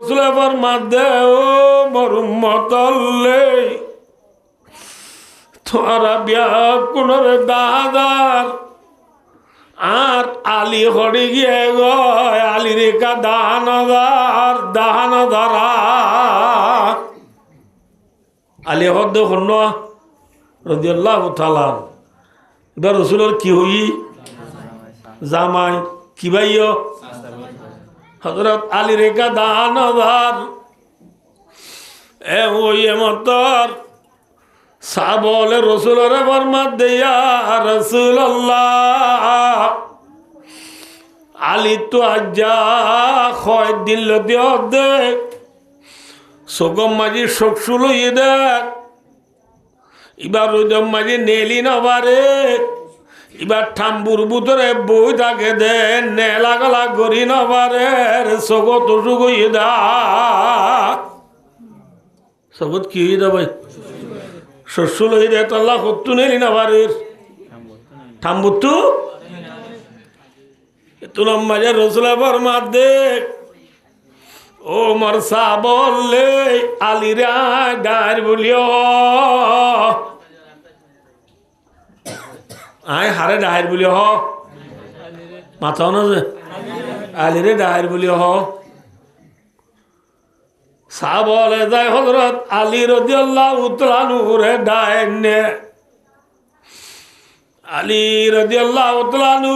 সুলেবার মাঝে ও মরুমতলে তোরা বিয়া কোনর দাদার আর আলি হড়ি গিয়ে গয় আলি রেখা দাহানদারা আলি হদ্দ হন্য রাদিয়াল্লাহু তাআলা এবার রসুলের কি হই জামাই কি ভাইও হযরত আলী রেখা দাহানদার ওই মতর সাবলে রসুলের বরমাত দিয়া রাসূলুল্লাহ আলী তো আজ্জা খয় দিল দেখ সগম মাঝি শোকসুল হইয়ে দেখ এবার রোজম মাঝি নেলি নবারে এবার ঠাম্বুর বুতরে বই তাকে দে নেলা গলা গড়ি নবারে সগত সুখ হইয়ে দা সগত কি হয়ে দা ভাই শস্যুল হয়ে দে তাল্লা হত্তু নেলি নবারের ঠাম্বুত্তু তুলম মাঝে রসুলা বরমাত দেখ ও মরসা বললে আলিরা ডার বলিও আয় হারে ডায়ের বলিও হ মাথাও না যে আলিরে ডায়ের বলিও হ সা বলে যায় হযরত আলী রাদিয়াল্লাহু তাআলা নূরে ডায়ের নে আলী রাদিয়াল্লাহু তাআলা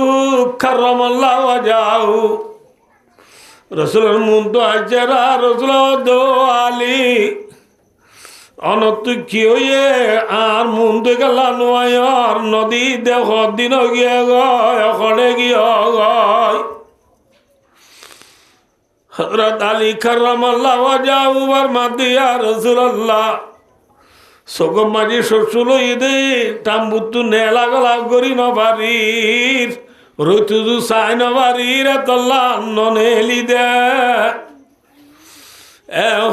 কাররামাল্লাহু ওয়াজহু রসুলের মন তো আজরা রসুল দো আলী অনত কি হইয়ে আর মন তো গেল নয় নদী দেখ দিন গিয়ে গড়ে গিয়ে গয় হযরত আলী কাররামাল্লাহু ওয়াজহু বরমাত দিয়া রাসূলুল্লাহ সগম মাঝি শ্বশুল দে টাম্বুতু নেলা গলা গরি নবারির রুতুজু সাই নবারির তল্লা নেলি দে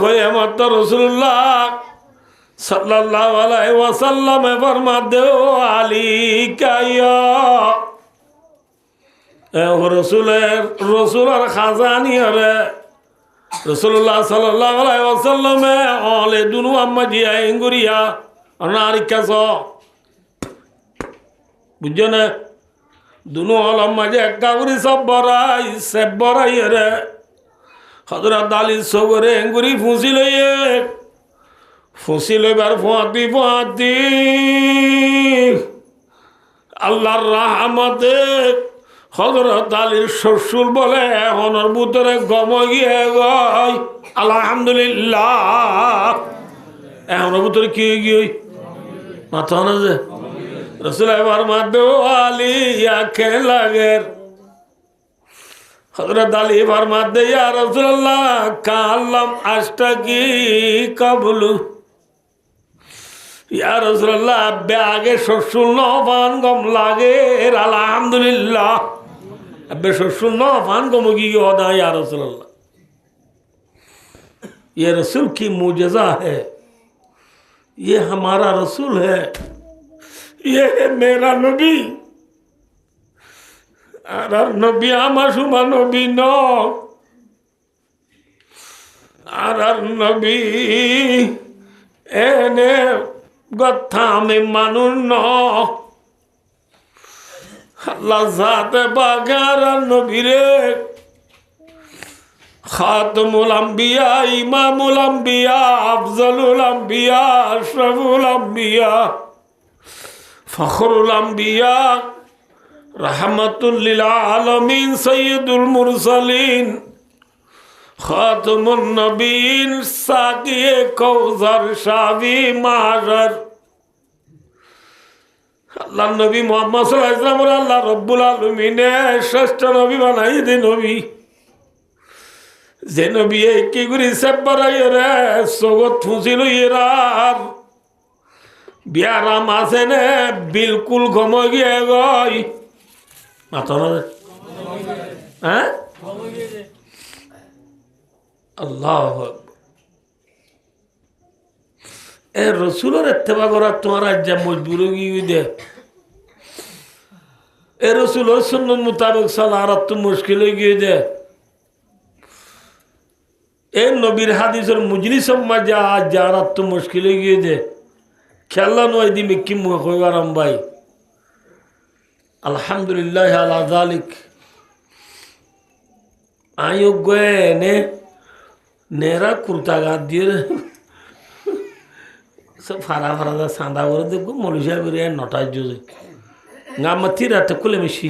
হয়ে মত রাসূলুল্লাহ সাল্লাল্লাহু আলাইহি ওয়াসাল্লাম ফরমাত দে আলী কাইয়া রসুলের খাজানি রে রাসূলুল্লাহ সাল্লাল্লাহু আলাইহি ওয়াসাল্লাম অলে দুনু আম্মা জিয়া ইঙ্গুরিয়া অনারিকাস বুঝছো না দুনু আলম মাঝে একটা করে সব বড়াই রে হযরত আলী সগরে ইঙ্গুরি ফুসি লইবার ফুয়াতি আল্লাহর রহমতে হযরত আলীর শ্বশুর বলে এখনের ভিতরে গম গিয়ে গই আলহামদুলিল্লাহ এখনের ভিতরে কি গিয়ে মাথা না যে রসুল এবার মাদু আলী আখে লাগের হযরত আলী এবার মাদে ইয়া রাসূলুল্লাহ কাল্লাম আশতাকি কাবলু ইয়া রাসূলুল্লাহ আব্বে আগে শ্বশুর নবান গম লাগে আলহামদুলিল্লাহ अबे सुनो फान को मुगी होदा या रसूल अल्लाह ये रसूल की मुजज़ा है ये हमारा रसूल है ये है मेरा नबी are Nabi आमाशुमा Nabi no are नबी एने गत्था में मानुन नो लज़ात बागार नबीरे खातमुल अंबिया इमामुल अंबिया अफजलुल अंबिया अशरफुल अंबिया फखरुल अंबिया रहमतुल लिल आलमीन सय्यदुल मुरसलीन खातमुन नबीन साक़िए कौसर शावी माशर আল্লাহ নবী মুহাম্মদ সাল্লাল্লাহু আলাইহি ওয়াসাল্লাম আল্লাহ রব্বুল আলামিনে শ্রেষ্ঠ নবী বানাই দে নবী যে নবী কি করে সেবরাই রে সগত ফুসিল ইরার বিয়ারাম আছে নে বিলকুল গম গিয়ে গই মাথা না হ্যাঁ আল্লাহু ए रसूलर इत्तेबा करा तुम्हारा जब मजबूर होगी दे ए रसूलर सुन्नत मुताबिक सलारत तो मुश्किल होगी दे এ নবীর হাদিসের মুজলিস যা যারা তো মুশকিল হয়ে গিয়েছে খেলা নয় দিবে কি মুখ হইবার ভাই আলহামদুলিল্লাহ আলা যালিক আয়ো নে নেরা কুর্তা গাত দিয়ে সব ফারা ফারা সাদা করে দেখবো মলুষা করে নটায় জোরে গামাতি রাতে খুলে মিশি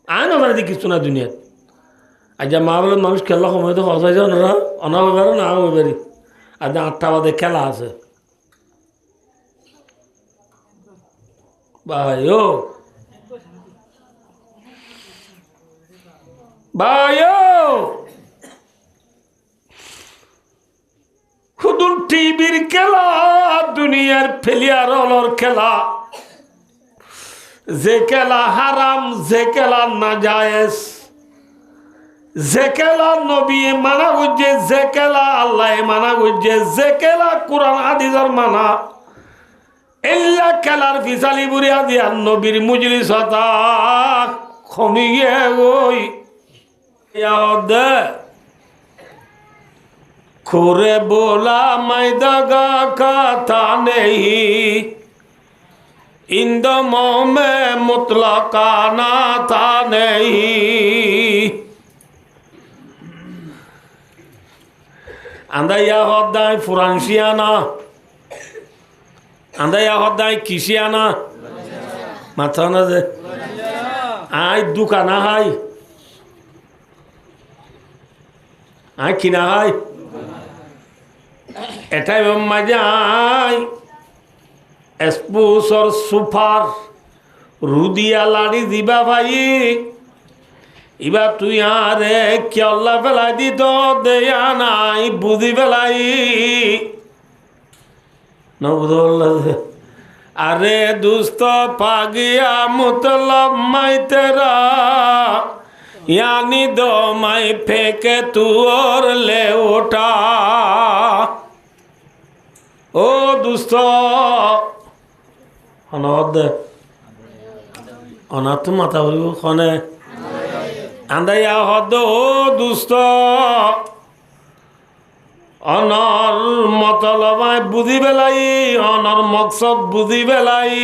আয় না বাড়িতে কিছু না দুনিয়াত আজ মা বলে মানুষ খেলা সময় তো হসাই যাও না অনা হয়ে পারো না হয়ে পারি আজ 8টা বাদে খেলা আছে ভাইও ভাইও শুধু টিভির খেলা দুনিয়ার ফেলিয়ার অলর খেলা যে খেলা হারাম যে খেলা নাজায়েজ যে খেলা নবী মানা করছে যে খেলা আল্লাহ মানা করছে যে খেলা কোরআন হাদিসের মানা এল্লা খেলার ফিসালি বুড়িয়া দিয়া নবীর মুজলিস হতা কমিয়ে ওই দে করে बोला मैं दगा खाता नहीं इंदमों में मुतलकाना था नहीं आंदा या होदाय फ्रांसियाना आंदा या होदाय किसियाना माथा ना दे आई दुकाना हाय आई किना हाय এটাই মাজাই স্পুসর সুপার রুদিয়া লাড়ি দিবা ভাই ইবা তুই আরে কেল্লা ফেলাই দিত দেয়া নাই বুঝি ফেলাই নবুদুল্লাহ আরে দুস্ত পাগিয়া মুতলব মাই তেরা यानी दो मैं फेंके तू और ले उठा ओ दोस्तो अनाद अनाथ माता बोलो खाने आंदा हद ओ दोस्तो अनर मतलब बुद्धि बेलाई अनर मकसद बुद्धि बेलाई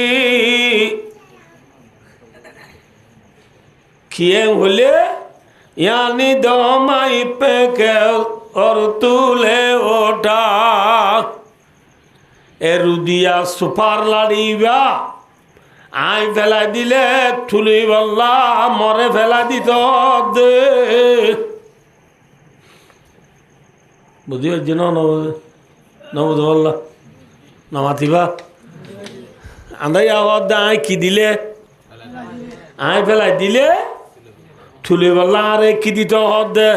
किए हुले यानी दमाई पे के और तूले ओटा ए रुदिया सुपार लाड़ीबा आई फेला दिले ठुली बल्ला मरे फेला दित दे बुझियो जिनो नबुद बल्ला नमातिबा आंदा आय की दिले आई फेला दिले ठुली बल्ला रे की दित हदे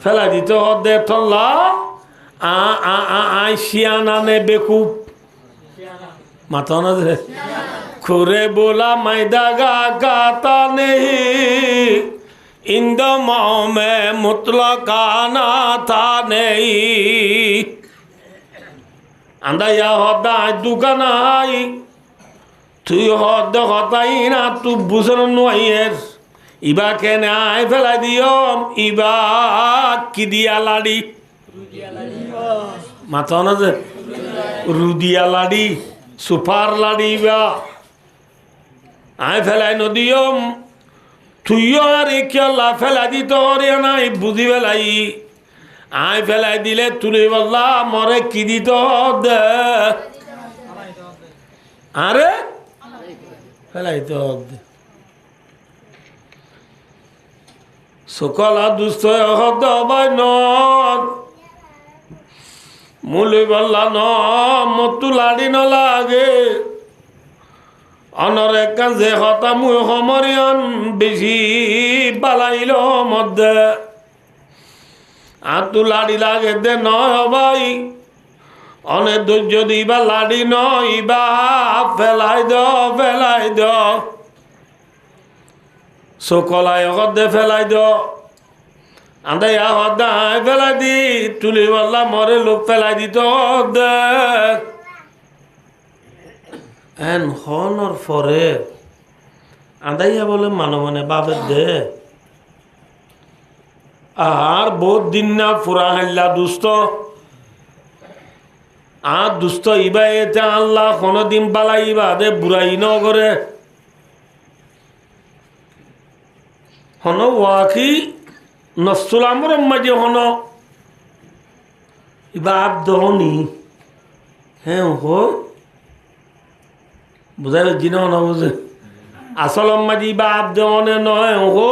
फेला दित हदे तल्ला आई शियाना ने बेकूफ माता ना दे खुरे बोला मैं दगा गाता नहीं इंदमाओं में मुतलकाना था नहीं आंदा या हदा दुकान आई তুই হদ হতাই না তুই বুঝল নয়ের ইবা কেনে আয় ফেলা দিয়ম ইবা কি দিয়া লাড়ি মাথা না যে রুদিয়া লাড়ি সুপার লাড়ি ইবা আয় ফেলাই নদিয়ম তুইও আর কেলা ফেলা দিত রে নাই বুঝি ফেলাই আয় ফেলাই দিলে তুলি বললা মরে কি দিত দে আরে ফেলাইতে হবে সকলা দুস্থ হবাই ন মুলি বললা ন মতু লাড়ি নলাগে অনরে কাজে হতা মুই সমরিয়ন বেশি বালাইল মধ্যে আতু লাড়ি লাগে দে নয় হবাই অনেক ধৈর্য দিবা লাড়ি নইবা ফেলাই দ সকলায় হদে ফেলাই দ আদা হদায় ফেলাই দি তুলি বললা মরে লোক ফেলাই দিত দে এন হনর পরে আদাইয়া বলে মানে বাবের দে আর বহুত দিন না পুরা হাল্লা দুস্থ আর দুস্থ ইবা এতে আল্লাহ কোনদিন বালাই ইবা দে বুড়াই ন করে হন ওয়াকি নসুল আমর মাঝে হন ইবা আবদনি হ্যাঁ হো বুঝাই হচ্ছি না হন বুঝে আসল মাঝে ইবা আবদনে নয় হো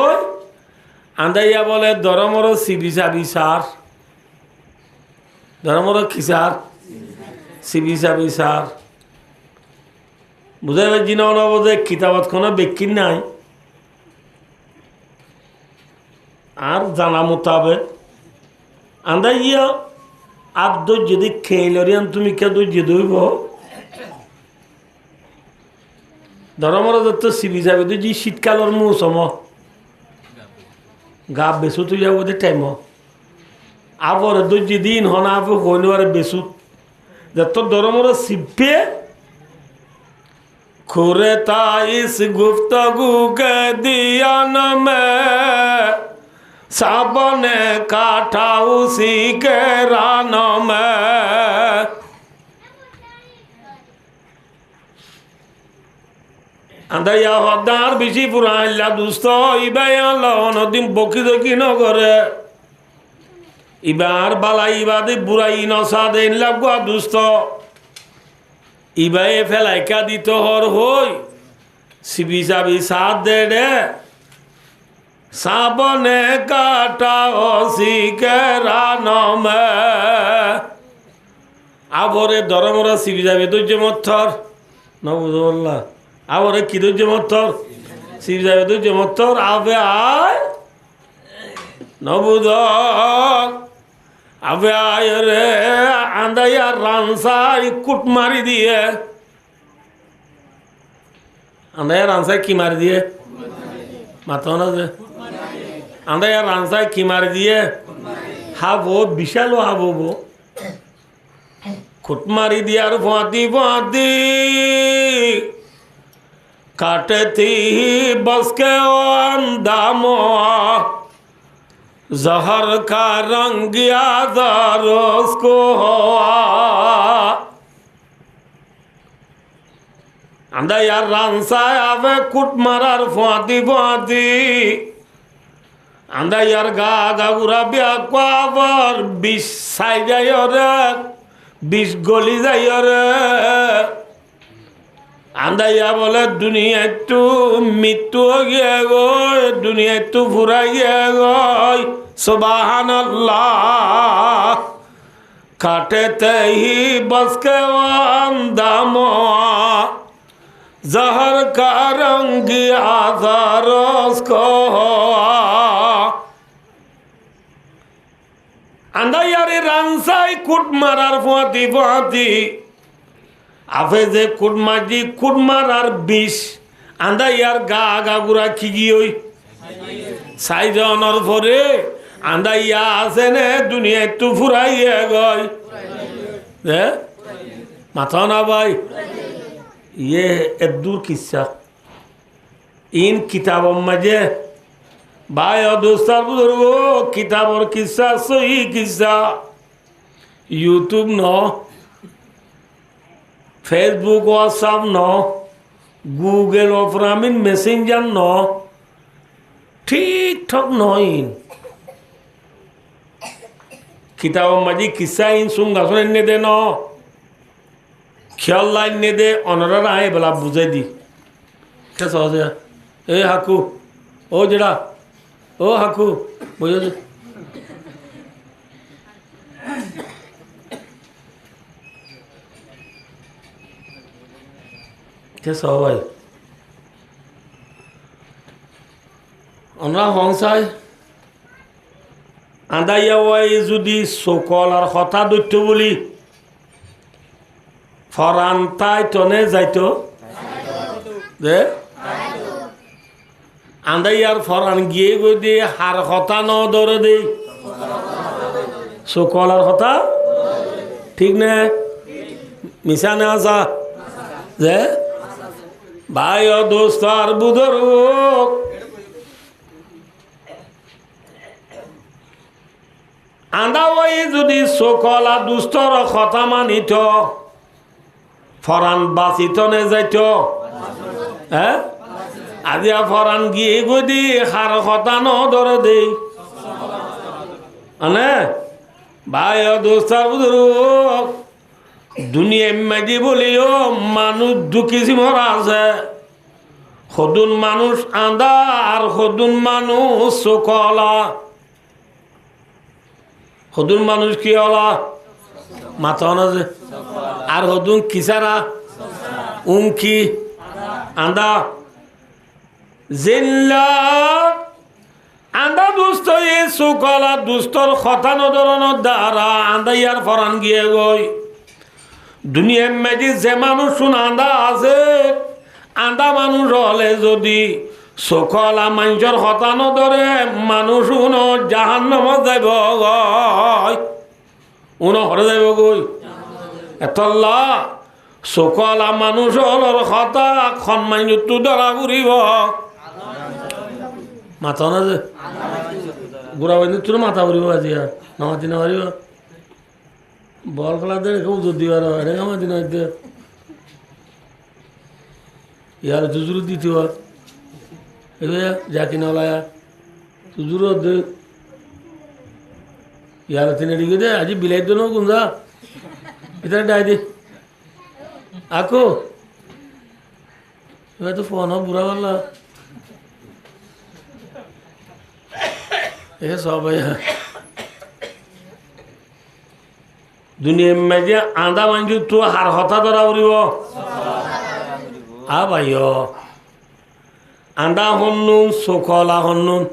আন্দাইয়া বলে ধরমর সিবি সাবি সার ধরমর কি সার সিবি সাবি সার বুঝাই পারছি না বোঝে কিতাবত কোনো বেক্ষির নাই আর জানা মোতাবেক আন্দাইয়া আব্দ যদি খেলরিয়ান তুমি কে ধৈর্য দইব ধরমর যত সিবি সাবি তো যে শীতকালের মৌসুম গা বেসু তুই যাবো টাইম আবার ধৈর্য দিন হন আপ হইনবারে বেসু যত ধরমর সিপে খুরে তাইস গুফতগু কে দিয়ান মে সাবনে কাঠা উসি কে রান মে আন্দাইয়া হদার বেশি পুরাইলা দুস্থ ইবাই আল্লাহ নদিন বকি দকি নগরে ইবার বালা ইবাদে বুড়াই নসাদে লাগা দুস্থ ইবাই ফেলাইকা দিত হর হই সিবি সাবি সাথ দে রে সাবনে কাটা অসি কে রানমে আবরে ধরমরা সিবি যাবে ধৈর্য মত্থর নবুল্লাহ আবরে কি ধৈর্য মত্থর সিবি যাবে ধৈর্য মত্থর আবে আয় নবুদ আবে আয় রে আন্দাইয়া রানসাই কুট মারি দিয়ে আন্দাইয়া রানসাই কি মারি দিয়ে মাথা না যে আন্দাইয়া রানসাই কি মারি দিয়ে হাবো বিশাল হাবো খুট মারি দিয়ার ফাঁতি ফাঁতি কাটতি বসকে দাম जहर का रंग याद रोज को आंदा यार रानसा आवे कुट मारार फांती फांती आंदा यार गा गागुरा बिया क्वावर बिश साई जायो रे बिश गली जायो रे आंदा या बोले दुनिया तू मृत्यु हो गया गो दुनिया तू बुरा गया गो सुबहान अल्लाह काटे ही बस के दाम जहर का रंग आधार को आंदा यारे रानसाई कुट मारार फांती फांती आफे जे कुटमाजी कुटमार আর বিষ আন্দা ইয়ার গা গাগুরা কি গিয়ে সাইজনের পরে আন্দা ইয়া আছে নে দুনিয়ায় তো ফুরাইয়ে গয় মাথা না ভাই ये এদুর কিসসা ইন কিতাবম মাঝে ভাই ও দোস্তার বুজুর্গ কিতাবর কিসসা সহি কিসসা ইউটিউব ন फेसबुक व्हाट्सएप न गूगल ऑफरामिन मैसेंजर न ठीक ठाक नईन किताब मजी किस्सा इन सुंगा सुन दे न ख्याल लाइन ने दे अनरा राहे भला बुझे दी क्या समझ ए हाकू ओ जड़ा ओ हाकू बुझे সবাই আমরা হংসাই আদাইয়া ওয়াই যদি সকল আর কথা দৈত্য বলি ফরান তাই টনে যাইতো দে আদাইয়ার ফরান গিয়ে গই দিয়ে হার কথা ন ধরে দেই সকল আর কথা ঠিক না মিশা না আসা যে ভাই ও দোস্ত আর বুধর আন্দা ওই যদি সকলা দুস্তর কথা মানিত ফরান বাঁচিত নে যাইত হ্যাঁ আজিয়া ফরান গিয়ে গদি হার কথা ন ধরে দেই আনে ভাই দোস্তার বুধুরুক দুনিয়া মাঝি বলিও মানুষ দুঃখী মরা আছে সদুন মানুষ আন্দা আর সদুন মানুষ সকলা সদুন মানুষ কি হলা মাথা না যে আর সদুন কিসারা উমকি আন্দা জিল্লা আন্দা দুস্থ এ সকলা দুস্তর কথা নদরণর দ্বারা আন্দা ইয়ার ফরান গিয়ে গই দুনিয়ার মাঝে যে মানুষ আন্দা আছে আন্দা মানুষ হলে যদি সকলা মানুষের হতানো ধরে মানুষ উনো জাহান্নামত যাইব উনো হরে যাইব গই এতল্লা সকলা মানুষ হলর হতা সন্মানযুক্ত ধরা ঘুরিব মাথা না যে গুড়া বান্ধি তোর মাথা ঘুরিব আজি আর নামাতি না পারিব বল খেলা দে কেউ জোর দিবার হয় নামাতি না ইয়ার জুজুর দিতে হয় এবার যা কিনা লায়া জুজুর দে ইয়ার তিনি দিকে দে আজি বিলাই তো নো গুঞ্জা এটা ডাই দে আকো এবার তো ফোন হোক বুড়া পারলা এ সবাই দুনিয়ার মাঝে আন্দা মাঞ্জু তো হার হতা ধরা উড়িব আ ভাই আন্দা হন্নুন সকলা হন্নুন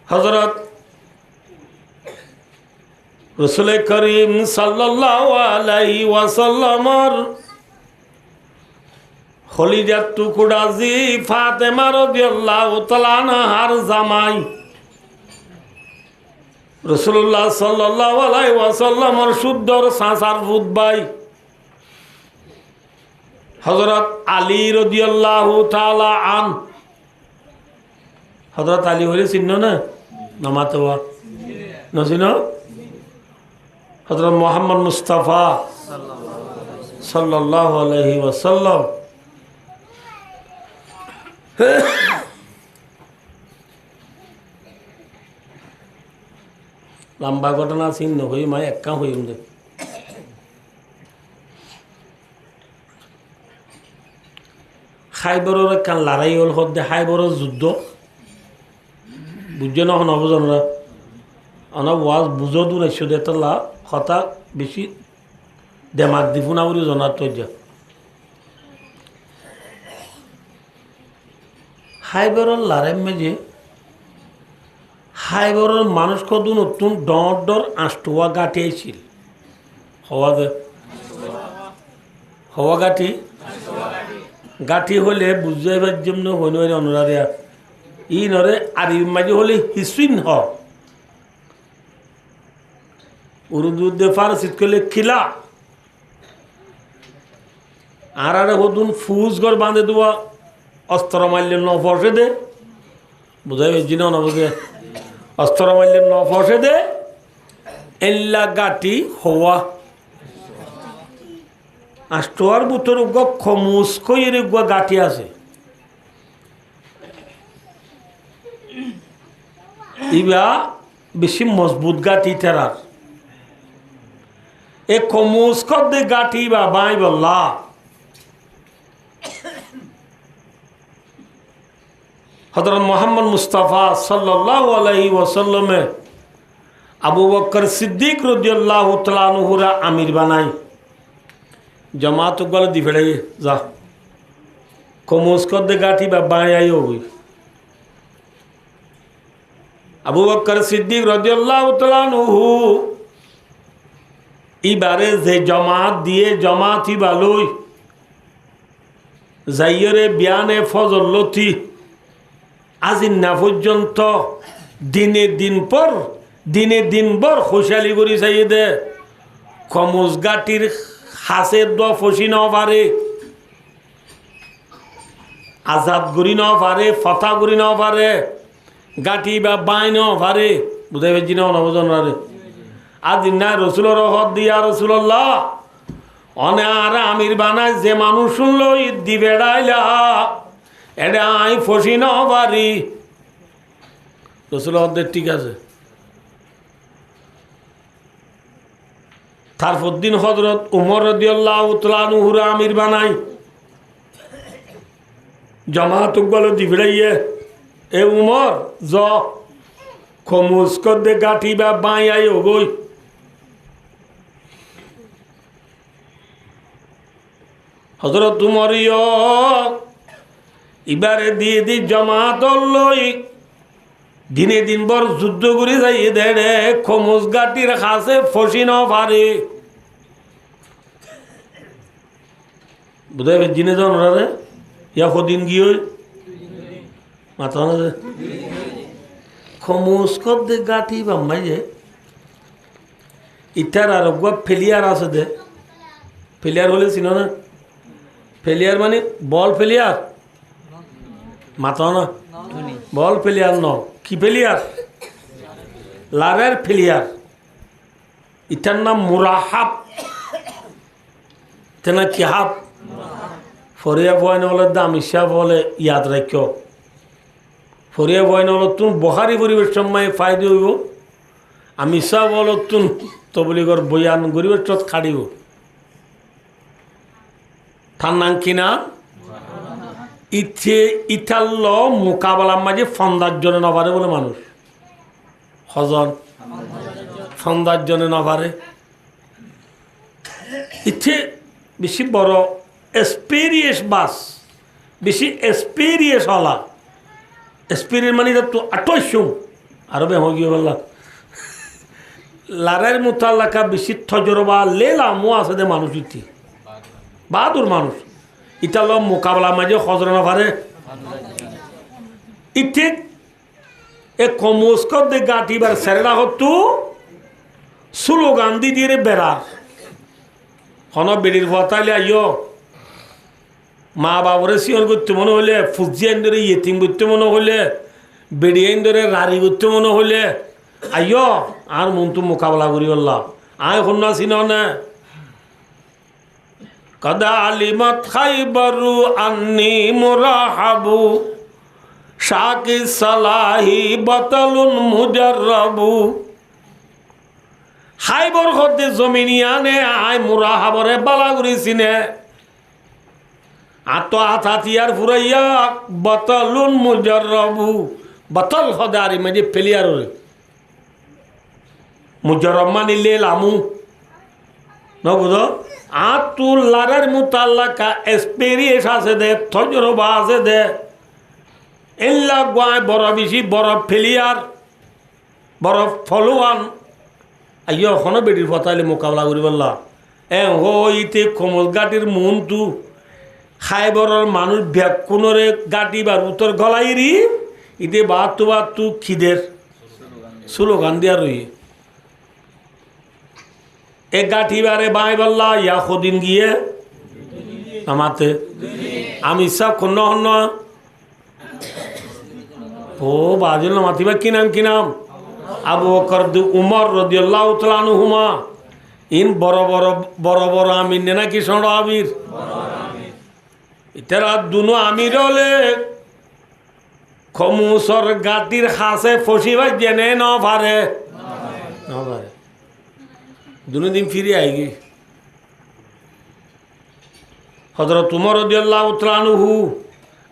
হযরত রাসূল করিম সাল্লাল্লাহু আলাইহি ওয়াসাল্লামর খলিজাত টুকুরাজি ফাতেমা রাদিয়াল্লাহু তাআলা আনহার জামাই রাসূলুল্লাহ সাল্লাল্লাহু আলাইহি ওয়াসাল্লামর শুদ্ধর সাসার ফুত ভাই হযরত আলী রাদিয়াল্লাহু তাআলা আন হযরত আলী হলে চিহ্ন না নামাতওয়া নসিনো হযরত মুহাম্মদ মুস্তাফা সাল্লাল্লাহু আলাইহি ওয়াসাল্লাম লম্বা ঘটনা চিহ্ন হই মাই একা হইম দে খাইবরের একখান লড়াই হল হদ্দে খাইবরের যুদ্ধ বুঝছে না নবজনরা অনব ওয়াজ বুঝো দূর এসো দে তোলা হতা বেশি দেমাগ দিফু না বলি জনার তো যা খাইবরের লড়াই মেজে খাইবরের মানুষ কত নতুন ডর ডর আষ্টুয়া গাঁটি আইছিল হওয়া গাঁটি গাঁটি হলে বুঝাইবার জন্য হইন অনুরাধে ই নরে আর মাঝে হলে হিসুইন হ উর্দুতে ফারসিত করলে খিলা আর হতুন ফুজ ঘর বাঁধে দেওয়া অস্ত্র মারলে ন ফসে দে বুঝাই পেয়েছি না বুঝে অস্ত্র মারলে ন ফসে দে এল্লা গাটি হওয়া আষ্টর বুতর খমুস কইয়ের গাটি আছে ইবা বেশি মজবুত গাটি তেরার এ খমুস কদ্দে গাটি বা বাই বল্লা হযরত মুহাম্মদ মুস্তাফা সাল্লাল্লাহু আলাইহি ওয়াসাল্লামে আবু বকর সিদ্দিক রাদিয়াল্লাহু তাআলা আনহুরা আমির বানাই জামাত গল দি ফেড়াই যা কমোস কদ্দে গাঠি বা বায়াই হই আবু বকর সিদ্দিক রাদিয়াল্লাহু তাআলা আনহু ইবারে যে জামাত দিয়ে জামাতি বালই যাইরে বিয়ানে ফজর লতি আজিন না পর্যন্ত দিনে দিন পর খুশালি করি চাই দে কমুজ গাটির হাসের দ ফসি ন পারে আজাদ করি ন পারে, ফতা করি ন পারে, গাঁঠি বা বাই ন পারে, বুঝাই পারছি না অনবজন রে। আর দিন না রসুলের হদ দিয়া রসুল্লাহ অনে আর আমির বানায় যে মানুষ শুনলো ইদ্দি বেড়াইলা এটা আই ফসি ন পারি। রসুল হদের ঠিক আছে। তারপর দিন হজরত উমর রাদিয়াল্লাহু তাআলা আনহুর আমির বানাই, জামাত গেল দিবড়াইয়ে এ উমর জ খমুজ কর দে গাঠি বা বাই আই ওগই। হজরত উমর এবারে দিয়ে দি জামাত লই দিনে দিন বর যুদ্ধ করে যাই দেড়ে খমুজ গাটির কাছে ফসি ন পারে। বুঝাই জিনে জন রে ইয়া কদিন গিয়ে মাথা না খমুজ কর দে গাঠি বাম্মাই যে ইটার আর ফেলিয়ার আছে দে। ফেলিয়ার হলে চিনো না? ফেলিয়ার মানে বল ফেলিয়ার, মাথা না বল ফেলিয়ার ন কি ফেলিয়ার, লাভের ফেলিয়ার। ইটার নাম মুরাহাব তেনা কি হাব ফরিয়া বয়ন হলে দামিশা বলে ইয়াদ রাখ্য। ফরিয়া বয়ন হল তুন বহারি পরিবেশ সময় ফায়দা হইব, আমি সা বল তুন তবলিগর বয়ান গরিবের চত খাড়িব। তার নাম কিনা ইচ্ছে ইটাল্ল মোকাবেলার মাঝে ফন্দার জন্য নবারে বলে মানুষ হজন ফন্দার জন্য নবারে ইচ্ছে বেশি বড় এক্সপিরিয়েন্স বাস, বেশি এক্সপিরিয়েন্স হলা। এক্সপিরিয়েন্স মানে তো আটশো আরো বেহ গিয়ে বললাম লারের মোতাল্লাকা বেশি থজরবা লেলামও আছে দে মানুষ ইতি বাহাদুর মানুষ ইটাল মোকাবেলা মাঝে হজর না পারে। ইঠিক এ কমস্কর দে গাঁটিবার সেরেরা হতো স্লোগান দিয়ে বেড়ার হন বেড়ির ভতাইলে আইয় মা বাবরে সিয়র করতে মনে হলে ফুজি আইন ধরে ইয়েতিং করতে মনে হলে বেড়ি আইন ধরে রাড়ি করতে মনে হলে আইয় আর মন তো মোকাবেলা করি বললাম আয় হন্যা চিন না কদা আলিমত খাইবারু আন্নি মুরাহাবু শাকি সালাহি বাতালুন মুজাররাবু। হাইবর হতে জমিনিয়ানে আয় মুরাহাবরে বালা করেছিনে আত হাতিয়ার ফুরাইয়া বাতালুন মুজাররাবু। বাতাল হদারি মানে প্লেয়ার মুজাররব মানে লেলামু ন বুঝ আতুল লারের মুতাল্লাকা এক্সপেরিয়েন্স আছে দে তজরবা আছে দে এল্লা গায় বড় বেশি বড় ফেলিয়ার বড় ফলোয়ান আইয় হন বেটির ফতাইলে মোকাবেলা করি বললা এ হইতে কমল গাটির মন তু খাইবরের মানুষ ব্যাকুণরে গাটি বার উত্তর গলাইরি ইতে বাতু খিদের স্লোগান দিয়া রই এ গাঠি বারে বাই বললা ইয়া কদিন গিয়ে আমাতে আমি সব খন্ন হন্ন ও বাজল মাতিবা কি নাম আবু বকর উমর রাদিয়াল্লাহু তাআলা আনহুমা ইন বড় আমির নে নাকি সড় আমির ইতারা দুনো আমির হলে খমুসর গাটির খাসে ফসিবা জেনে ন পারে দুনো দিন ফিরে আইগি হযরত উমর রাদিয়াল্লাহু তাআলা আনহু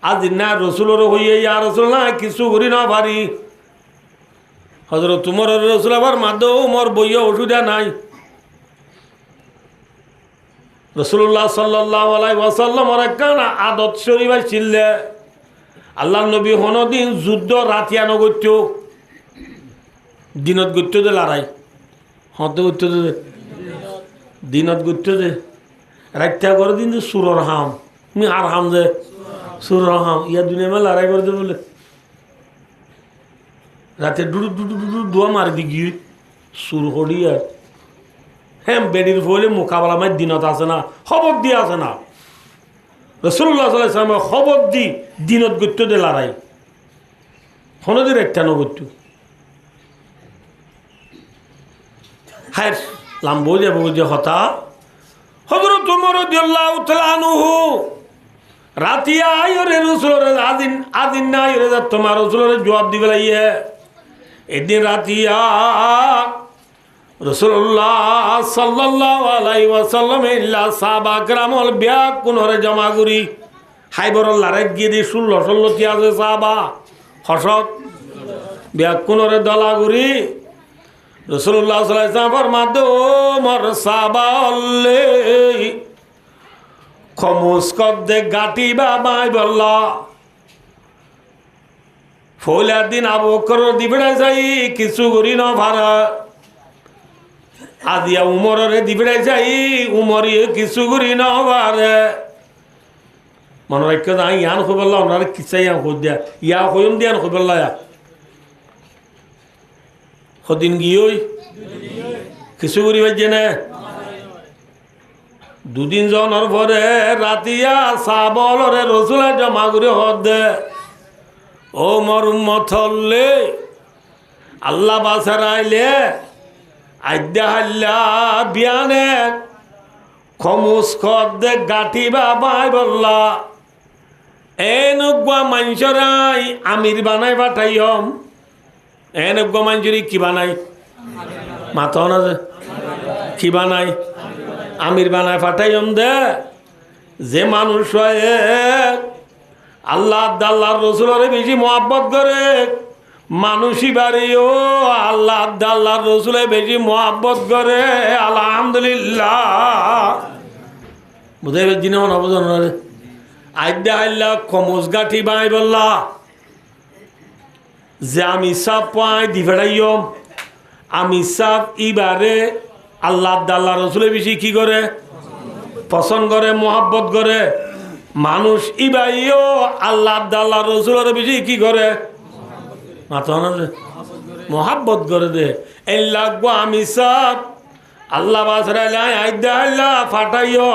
আজ না রসুলের হইয়ে ইয়া রসুল না কিছু করি না পারি। হযরত উমর রসুল আবার মাদ উমর বইয়া অসুবিধা নাই। রাসূলুল্লাহ সাল্লাল্লাহু আলাইহি ওয়াসাল্লাম একখানা আদত শরীফ ছিল আল্লাহ নবী হনদিন যুদ্ধ রাতিয়া নগত্য দিনত গত্য দে লড়াই হতে গত্য দে দিনত গত্য দে রাত্যা করে দিন সুরর হাম মি আর হাম দে সুরর হাম ইয়া দুনিয়া মে লড়াই করে দে বলে রাতে ডুডু ডুডু ডুডু দোয়া মারি দি গিয়ে সুর হড়ি আর হ্যাঁ বেডির ফলে মোকাবেলা মাই দিনত আছে না খবর দিয়ে আছে না রাসূলুল্লাহ সাল্লাল্লাহু আলাইহি ওয়াসাল্লাম খবর দি দিনত গত্য দে লড়াই হনদের একটা নগত্য হায় লাম্বো যাব যে হতা হযরত ওমর রাদিয়াল্লাহু তাআলা আনহু রাতিয়া আইরে রাসূলের আদিন না আইরে তোমার রাসূলের জবাব দিবে লাইয়ে এদিন রাতিয়া রাসূলুল্লাহ সাল্লাল্লাহু আলাইহি ওয়াসাল্লাম ইল্লা সাহাবা کرامল ব্যাগ কোনরে জমা করি হাইবর লারে গিয়ে দি 16 টি আছে সাহাবা হসত ব্যাগ কোনরে দলা করি রাসূলুল্লাহ সাল্লাল্লাহু আলাইহি ওয়াসাল্লাম ফরমাদো মর সাহাবা আল্লে খমুস কদে গাটি বাবাই বল্লা ফৌলা দিন আবু বকর দিবড়া যাই কিছু করি না ভাড়া আদিয়া উমরের দিবড়া যাই উমরিয়ে কিছু করি না ভাড়া মনে রাখতে যাই ইয়ান খবরলা ওনার কিসাই ইয়ান খোঁজ দিয়া ইয়া কইম দিয়ান খবরলা সদিন গিয়ে কিছু করি বাজে না দুদিন জনের পরে রাতিয়া সাবলরে রসুলে জমা করে হদ দে ও মর উম্মতলে আল্লাহ বাসার আইলে আইদা হাল্লা বিয়ানে খমুস খদ দে গাঠি বাবাই বললা এনুগুয়া মানুষরাই আমির বানাই পাঠাইম এনুগুয়া মানুষরি কি বানাই মাথা না কি বানাই আমির বানায় ফাটাইম দে যে মানুষ আল্লাহ আল্লাহর রসুলের বেশি মহাব্বত করে মানুষই বাড়িও আল্লাহ আল্লাহর রসুলের বেশি মহাব্বত করে আলহামদুলিল্লাহ বুঝে জিনে নবজন আইডা আল্লাহ কমস গাঠি বাই বললা যে আমি সাপ পাই দিফেড়াইম আমি সাপ ইবারে আল্লাহ আল্লাহ রসুলের বেশি কি করে পছন্দ করে মহাব্বত করে মানুষ ইবাইও আল্লাহ আল্লাহ রসুলের বেশি কি করে মাথা মহাব্বত করে দে এই লাগবো আমি সব আল্লাহ বাসরাইলাই আইদা আল্লাহ ফাটাইও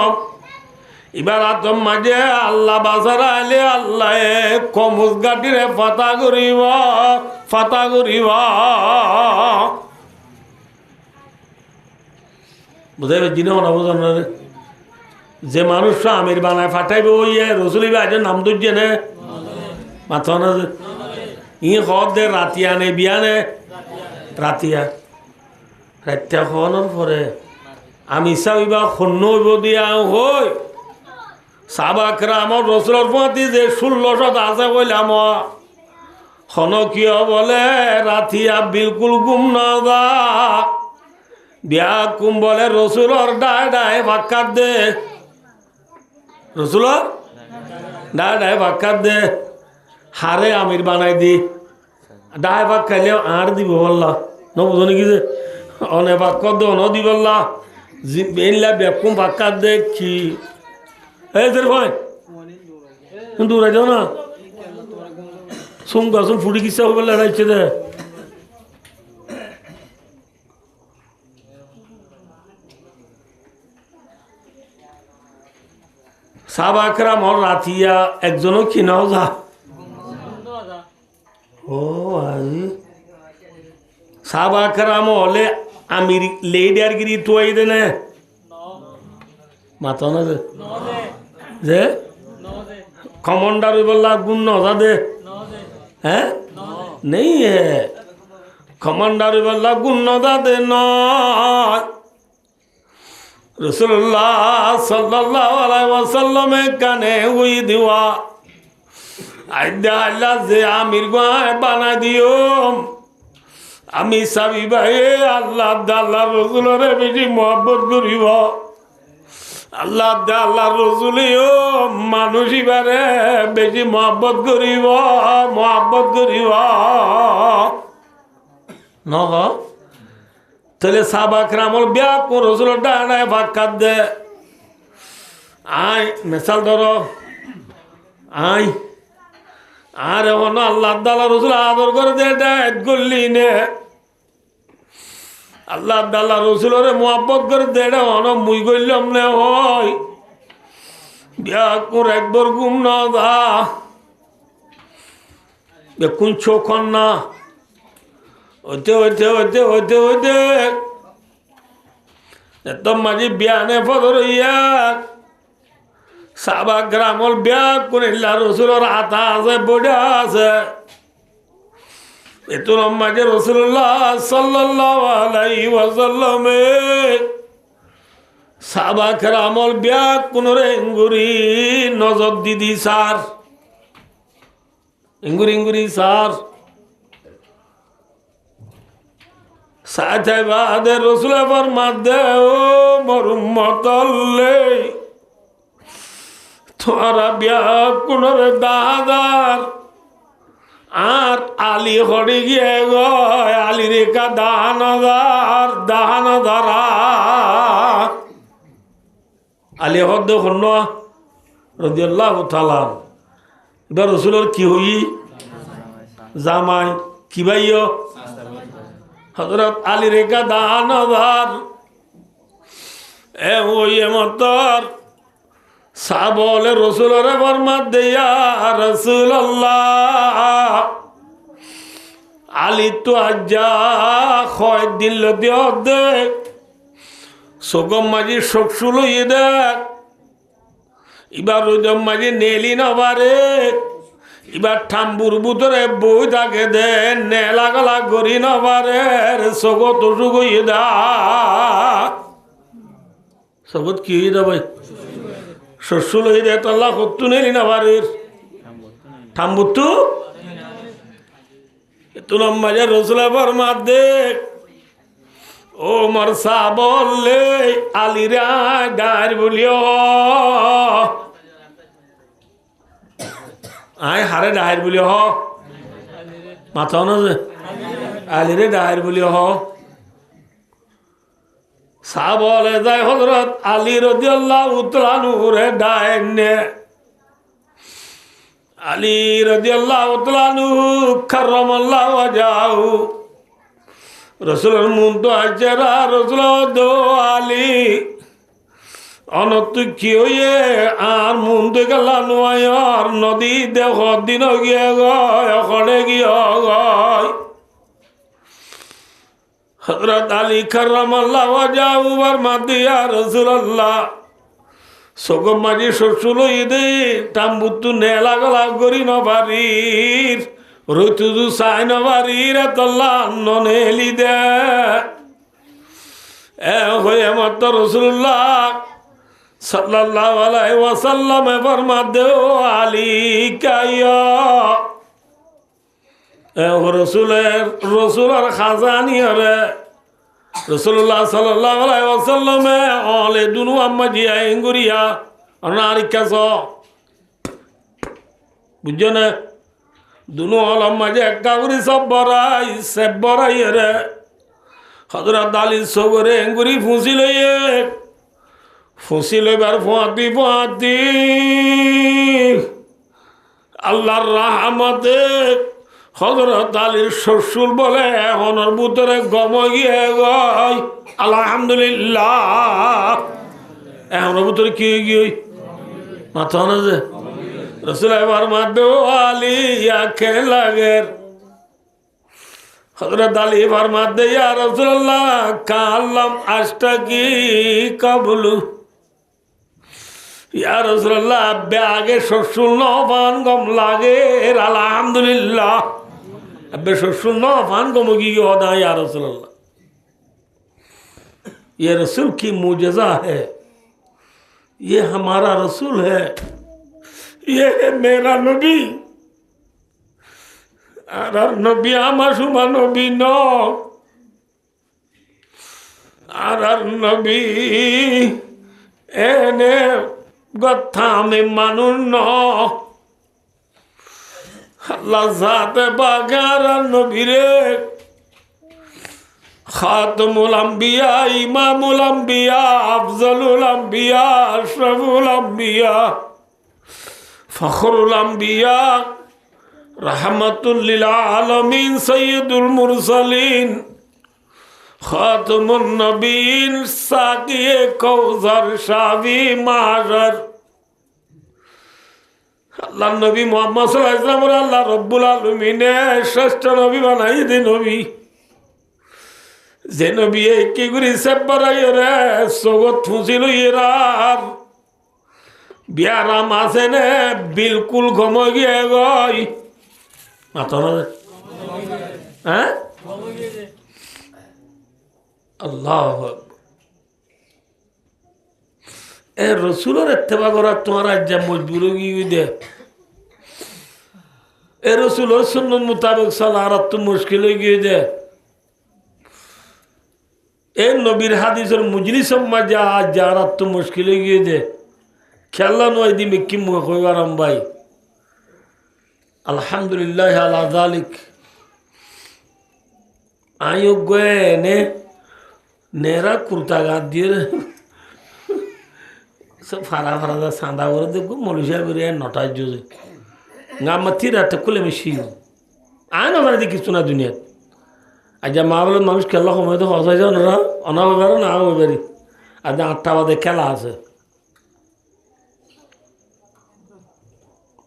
এবার আতম মাঝে আল্লাহ বাসারা আইলে আল্লাহ কমুস গাটিরে ফাতা করিব বুঝাই জিনে না বোঝান যে মানুষ আমির বানায় ফাটাইবে ওই রসুলি ভাইজের নাম দুর্যে নে মাথা না ই হদ দে রাতিয়া নে বিয়া নে রাতিয়া রাত্য়া খাওয়ানোর পরে আমি চাইবা শূন্য হইব দিয়া হই সাবাকরা আমার রসুলের প্রতি যে 1600 আছে কইলাম কিয় বলে রাতিয়া বিলকুল গুম না যা বিয়া কুম বলে রসুলর ডায় ভাক্কাত দে রসুলর ডায় ভাক্কাত দে হারে আমির বানাই দি ডায় ভাগ খাইলে আর দিব বললা ন বুঝনি কি যে অনে ভাক্ক দে অন দি বললা বেনলা বেকুম ভাক্কাত দে কি এই তোর ভাই দূরে যাও না শুন ফুটি কিসা হবে লড়াইছে দে সাবাকরা মর রাতিয়া একজনও কিনাও যা ও সাবাকরা মলে আমির লেডার গিরি তুই দে না মাথা না যে কমান্ডার বললা গুণ নজা দে হ্যাঁ নেই হ্যাঁ কমান্ডার বললা গুণ নজা দে নয় রাসূলুল্লাহ সাল্লাল্লাহু আলাইহি ওয়াসাল্লামে কানে হুই দিওয়া আইদা আল্লাহ যে আমির গায় বানা দিও আমি সাবি ভাই আল্লাহ আল্লাহ রসুলের বেশি মহব্বত করিব আল্লাহ আল্লাহ রসুলেও মানুষ এবারে বেশি মহব্বত করিব নহ তাহলে সাহাবাকরামল বিয়া কোন রসুলের ডানায় ভাগ খাত দে আয় মেসাল ধর আয় আর এখন আল্লাহ আল্লাহ রসুল আদর করে দে ডায় গল্লি নে আল্লাহ আল্লাহ রসুলের মহব্বত করে দে অন মুই গল্লাম নে হয় বিয়া করে একবার ঘুম না দা কোন চোখন না হইতে হইতে হইতে হইতে হইতে এত মাঝে বিয়ানে ফদর হইয়া সাবা গ্রামল বিয়া করে রসুলের আতা আছে বডা আছে এতুর মাঝে রসুল্লাহ সাল্লাল্লাহু আলাইহি ওয়াসাল্লামে সাবা গ্রামল বিয়া কোনরে ইঙ্গুরি নজর দিদি সার ইঙ্গুরি ইঙ্গুরি সার সাথে বাদে রসুলের ফরমাতে ও মরুম্মতল্লে তোরা বিয়া কোনরে দাদার আর আলী হড়ি গিয়ে গয় আলী রেখা দাহান ধরা আলী হদ্দ হন্য রাদিয়াল্লাহু তাআলা বা রসুলের কি হই জামাই কি ভাইও হযরত আলী রেখা দাহান ধর এ ওই মতর সাবলে রসুলের ফরমাত দিয়া রাসূলুল্লাহ আলী তো আজ্জা খয় দিল দেখ সোগম মাঝি শোকসুল হয়ে দেখ এবার রোজম মাঝি নেলি নবারে এবার ঠাম্বুর বুতরে বই থাকে দে নেলা গলা গড়ি নবারে সগত সুখ হয়ে দা সগত কি হয়ে দা ভাই শস্যুল হয়ে দেয় তো আল্লাহ কত্তু নেলি নবারের ঠাম্বুতু তুলম মাঝে রসুলা ফরমাত দেখ ও মরসা বললে আলিরা ডার বলিও আয় হারে ডায়ের বলি হ মাথাও না যে আলিরে ডায়ের বলি হ সা বলে যায় হযরত আলী রাদিয়াল্লাহু তাআলা নুরে ডায়ের নে আলী রাদিয়াল্লাহু তাআলা নু কাররামাল্লাহু ওয়াজহু রসুলের মুন তো আজরা রসুল দো আলী অনত কি হইয়ে আর মুন তো গেল নোয়ার নদী দেখ দিন গিয়ে গড়ে গিয়ে গয় হযরত আলী কাররামাল্লাহু ওয়াজহু মাদিয়া রাসূলুল্লাহ সগম মাঝি শ্বশুর দে টাম্বুতু নেলা গলা গরি নবারির রুতুদু সাই নবারির তল্লা নেলি দে এ হয়ে মত রাসূলুল্লাহ সাল্লাল্লাহু আলাইহি ওয়াসাল্লাম ফরমাত দে ও আলী কাইয়া এ রসুলের খাজানি রে রসুল্লাহ সাল্লাল্লাহু আলাইহি ওয়াসাল্লাম অলে দুনু আম্মা জিয়া ইঙ্গুরিয়া অনারিকাস বুঝছো না দুনু হল আম্মা যে একটা করে সব বড়াই রে হযরত আলী সগরে ইঙ্গুরি ফুসি লইবার ফোয়াতি আল্লাহর রহমতে হযরত আলীর শ্বশুর বলে এখনের ভিতরে গম গিয়ে গয় আলহামদুলিল্লাহ এখনের ভিতরে কি গিয়ে মাথা না যে রসুল এবার মাধ্যে আলী আখে লাগের হযরত আলী এবার মাধ্যে ইয়া রাসূলুল্লাহ কাল্লাম আশতাকি কাবুলু ইয়া রাসূলুল্লাহ আগে শ্বশুর নবান গম লাগে আলহামদুলিল্লাহ अब শ্বশুর নবান গম কি होता है या रसूल अल्लाह ये रसूल की मुजज़ा है ये हमारा रसूल है ये है मेरा नबी আর নবী আমার সুমা নবী ন আর নবী এনে কথা আমি মানুষ ন আল্লাহ জাতে বাগার নবীরে খাতমুল আম্বিয়া ইমামুল আম্বিয়া আফজলুল আম্বিয়া আশরাফুল আম্বিয়া ফখরুল আম্বিয়া রহমাতুল লিল আলামিন সাইয়্যিদুল মুরসালিন খাতমুন নবীন সাকিয়ে কৌসার শাফি মাহশর আল্লাহ নবী মুহাম্মদ সাল্লাল্লাহু আলাইহি ওয়াসাল্লাম আল্লাহ রব্বুল আলামিনে শ্রেষ্ঠ নবী বানাই দে নবী যে নবী কি করি সেবারাই রে সগত ফুসিল ইরার বিয়ারাম আছে নে বিলকুল ঘুম গিয়ে গই মাথা হ্যাঁ আল্লাহ এ রসুলের ইত্তেবা করা তোমার আজ মজবুর গিয়ে দে এ রসুলের সুন্নত মোতাবেক চলা আর তো মুশকিল হয়ে গিয়ে দে এ নবীর হাদিসের মজলিস যা যার তো মুশকিল হয়ে গিয়ে দে খেলা নয় দিবে কি মুখ হইবার ভাই আলহামদুলিল্লাহ আলা যালিক আয়ো গয়ে নেরা কুর্তা গাত দিয়ে সব ফারা ফারা সাদা করে দেখবো মলুষিয়া করে নটায় জোজে গামাতি রাতে খুলে মিশি আয় না মানে কিছু না দুনিয়াত আজ মা বলে মানুষ খেলার সময় তো হসাই যাও না অনা হয়ে পারো না হয়ে পারি আজ 8টা বাদে খেলা আছে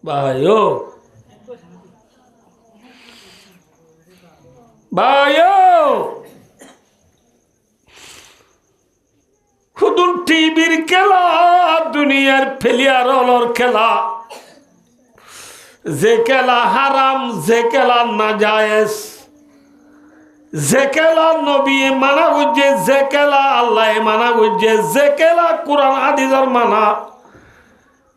ভাইও ভাইও শুধু টিভির খেলা দুনিয়ার ফেলিয়ার অলর খেলা যে খেলা হারাম যে খেলা নাজায়েজ যে খেলা নবী মানা বুঝছে যে খেলা আল্লাহ মানা বুঝছে যে খেলা কোরআন হাদিসের মানা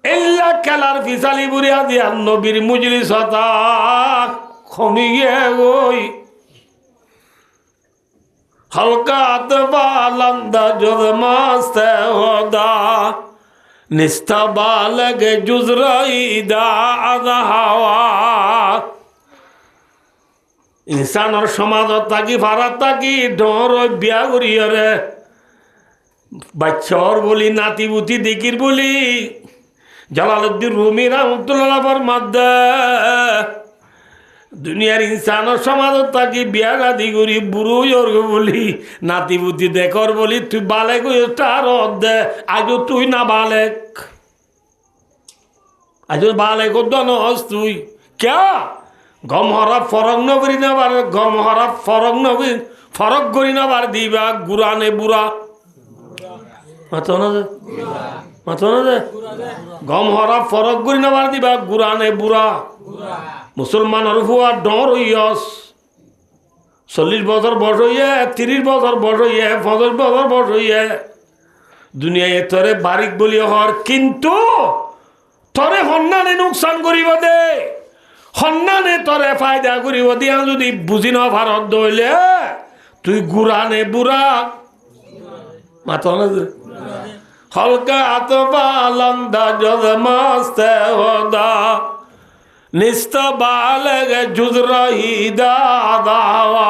এল্লা খেলার ফিসালি বুড়িয়া দিয়া নবীর মুজলিস হতা কমি গিয়ে গই हल्का बालंदा जुज मास्ते होदा निस्ता बालग जुजराईदा आदहावा इंसान और समाज ताकि भारत ताकि डोर बिया करिए रे बच्चा और बोली नाती बुती दिकिर बोली जलालुद्दीन रूमी रहमतुल्लाह फरमाते দুনিয়ার ইনসান সমাজ থাকি বিয়া গাদি করি বুড়ো জর্গ বলি নাতি বুদ্ধি দেখর বলি তুই বালেক তার দে আজও তুই না বালেক আজও বালেক নহস তুই কে গম হরা ফরক নবরি নেবার গম হরা ফরক নবী ফরক করি নেবার দিবা গুরানে বুড়া মাথো না মাথো না গম হরা ফরক করি নেবার দিবা গুরানে বুড়া মুসলমানের হুয়া ডর হইয়স 40 বছর বয়স হইয়া 30 বছর বয়স হইয়া 50 বছর বয়স হইয়া দুনিয়ায় তরে বারিক বলি হর কিন্তু তরে হন্নানে নুকসান করিব দে হন্নানে তরে ফায়দা করিব দিয়া যদি বুঝি না ভারত দইলে তুই গুরানে বুড়া মাথা না হলকা আতবা লন্দা জদ মাস্তে হদা নিস্তা বালগ জুজরাহি দাওয়া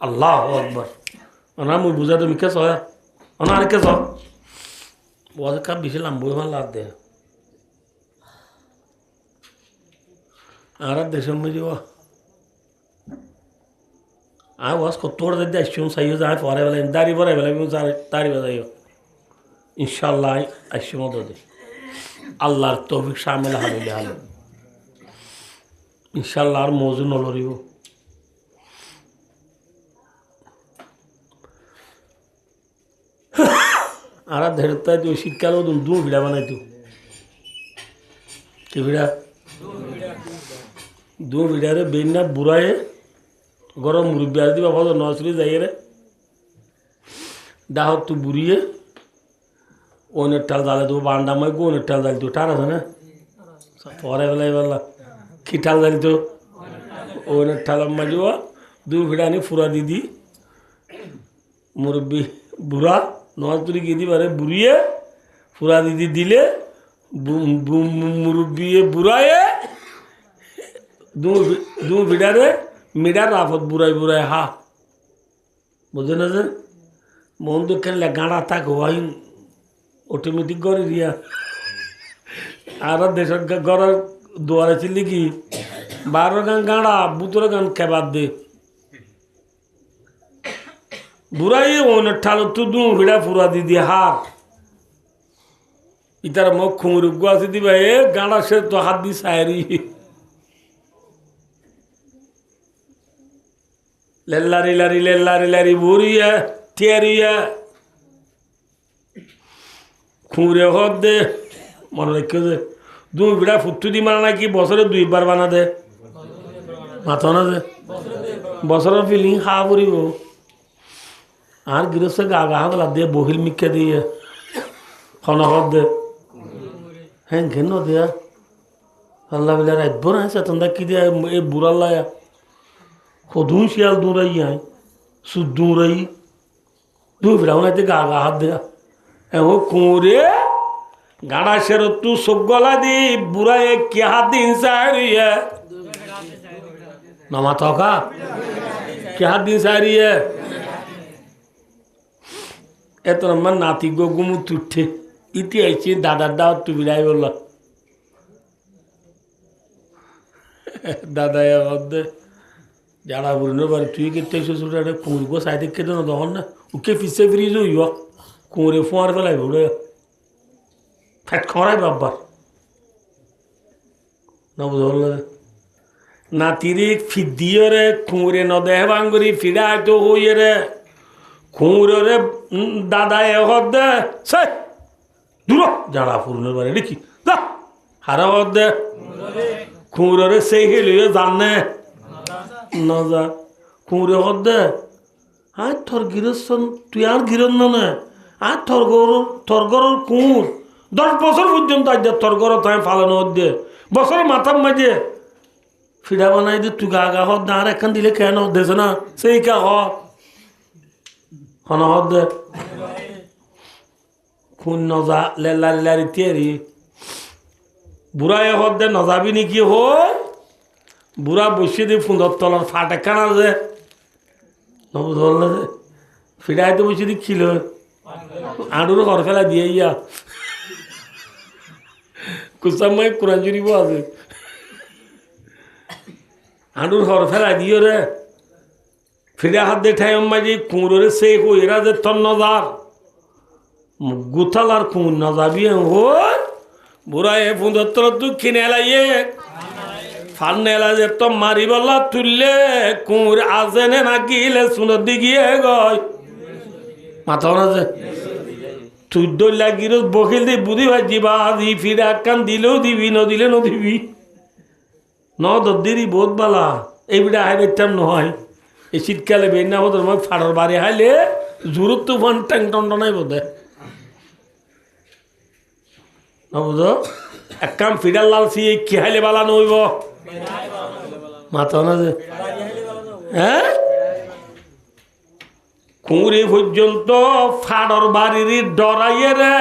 আল্লাহু আকবার ওনা মুই বুঝা তুমি কে সয়া ওনা আর কে স ওয়াজ কা বিশলাম বই মান লাগ দে আর দেশম মে যাওয়া I was co তোড় they Deschamps সাইও যায় পরে বলে দাড়ি পরে বলে দাড়ি বাজাইও ইনশাআল্লাহ আইসম দে আল্লাহর তৌফিক শামিল হালিলে হাল ইনশাআল্লাহ আর মৌজু নলরিব আর ধরতে তো শীতকালেও দু ভিড়া বানাইতো কি ভিড়া দু ভিড়ারে বেনা বুড়ায়ে গরম মুরব্বী আর দিবা ভালো নসরি যাই রে ডাহ তু বুড়িয়ে ওনের টাল জালে দেবো বান্ডা মাই গোনের টাল জালি তো টার আছে না পরে বেলায় বেলা কি টাল জালি তো ওনের ঠালাম মাঝিব দু ভিড়ানি ফুরা দিদি মুরব্বী বুড়া নয় তুলি গিয়ে দিবারে বুড়িয়ে ফুরা দিদি দিলে মুরব্বী বুড়ায়ে দু ভিড়ারে মিডার রাফত বুড়াই বুড়াই হা বুঝে না যে মন তো খেললে গাঁড়া থাক হওয়াই অটোমেটিক করে দিয়া আর দেশের ঘরের দুয়ারে ছিলি কি 12 গান গাঁড়া 12 গান খেবার দে বুড়াই ওনের ঠালো তু দু ভিড়া ফুরা দি দিয়ে হার ইতার মুখ খুমুর গুয়াছি দিবা এ গাঁড়া সে তো হাত দি সায়রি লেল্লারি লারি লেল্লারি লারি বুড়িয়া টিয়ারিয়া খুঁড়ে হদ দে মনে রেখে দে দুই বিড়া ফুটু দি মানা নাকি বছরে 2 বার বানা দে মাথা না দে বছরের ফিলিং খাওয়া পড়িব আর গৃহস্থ গা গা হাত দিয়ে বহিল মিক্ষা দিয়ে খনহদ দে হ্যাঁ ঘেন দিয়া আল্লাহ বিলা রাখব না চেতন দা কি দিয়া এই বুড়াল্লায়া সদুন শিয়াল দৌড়াই আয় সুদ দৌড়াই দুই বিড়াও না গা গা হাত দেয়া ও কুঁড়ে গাড়া সের তু সব গলা দি বুড়ায় কে হাত দিন সারিয়ে নমা থকা কে হাত দিন সারিয়ে এত আমার নাতি গুমু তুঠে ইতি আইছি দাদার দাও তু বিড়াই বলল দাদা মধ্যে যারা বুড়ো বাড়ি তুই কেটে শ্বশুর কুঁড়গো সাইডে কেটে না তখন না ওকে ফিসে ফ্রিজ হইব কুঁড়ে ফোঁয়ার ফেলাই বুড়ে ফ্যাট খরাই বাবার না বুঝল নাতিরে ফিদিও রে কুঁড়ে ন দেহ বাঙ্গুরি ফিরা তো হইয়ে রে কুঁড়ে রে দাদা এ হদ দে সে দূর যারা পুরনের বাড়ি দেখি দা হারা হদ দে কুঁড়ে রে সেই হেলিয়ে জানে না যা কুঁড়ে হদ দে আর তোর গিরস্থান তুই আর গিরন না আর তোর গরর কুঁড় 10 বছর পর্যন্ত আজ তোর গর তাই ফালানো হচ্ছে বছর মাথার মাঝে ফিডা বানাই দে তুই গা গা হদ না আর একখান দিলে কেন দেছে না সেই কা হন হদ দে খুন নজা লেলারি লারি তেরি বুড়ায় হদ দে নজাবি নাকি হো বুড়া বসিয়ে দিয়ে ফুন্দর তলার ফাট একখান আছে নবুঝল না যে ফিডায় তো বসিয়ে দিচ্ছিল আঁড়ুর ঘর ফেলা দিয়ে ইয়া কুসামাই কোরআন শরীফ আছে আঁড়ুর ঘর ফেলা দিও রে ফিরে হাত দিয়ে ঠাই মাঝি কুঁড়োরে সে এরা যে তোর নজার গুথাল আর কুঁড় নজাবি হো বুড়া এ ফুন্দর তলা তুই কিনে এলাইয়ে ফান্নে এলা যে তো মারি বলা তুললে কুঁড় আসে না গিলে সুন্দর দিগিয়ে গয় মাথা না যে তুই দই লাগির বকিল দিয়ে বুঝি ভাজি বা দি ফিরে একখান দিলেও দিবি ন দিলে ন দিবি ন দিদি বহুত বালা এই বিটা হাই বেতাম নহয় এই শীতকালে বের না হতো মই ফাড়র বাড়ি হাইলে জোরত তো ফান ট্যাং টন্ড নাই বোধে না বুঝো এক কাম ফিডার লালছি কি হাইলে বালা নইব মাথা না যে হ্যাঁ কুঁড়ি পর্যন্ত ফাড়র বাড়ির ডরাইয়ে রে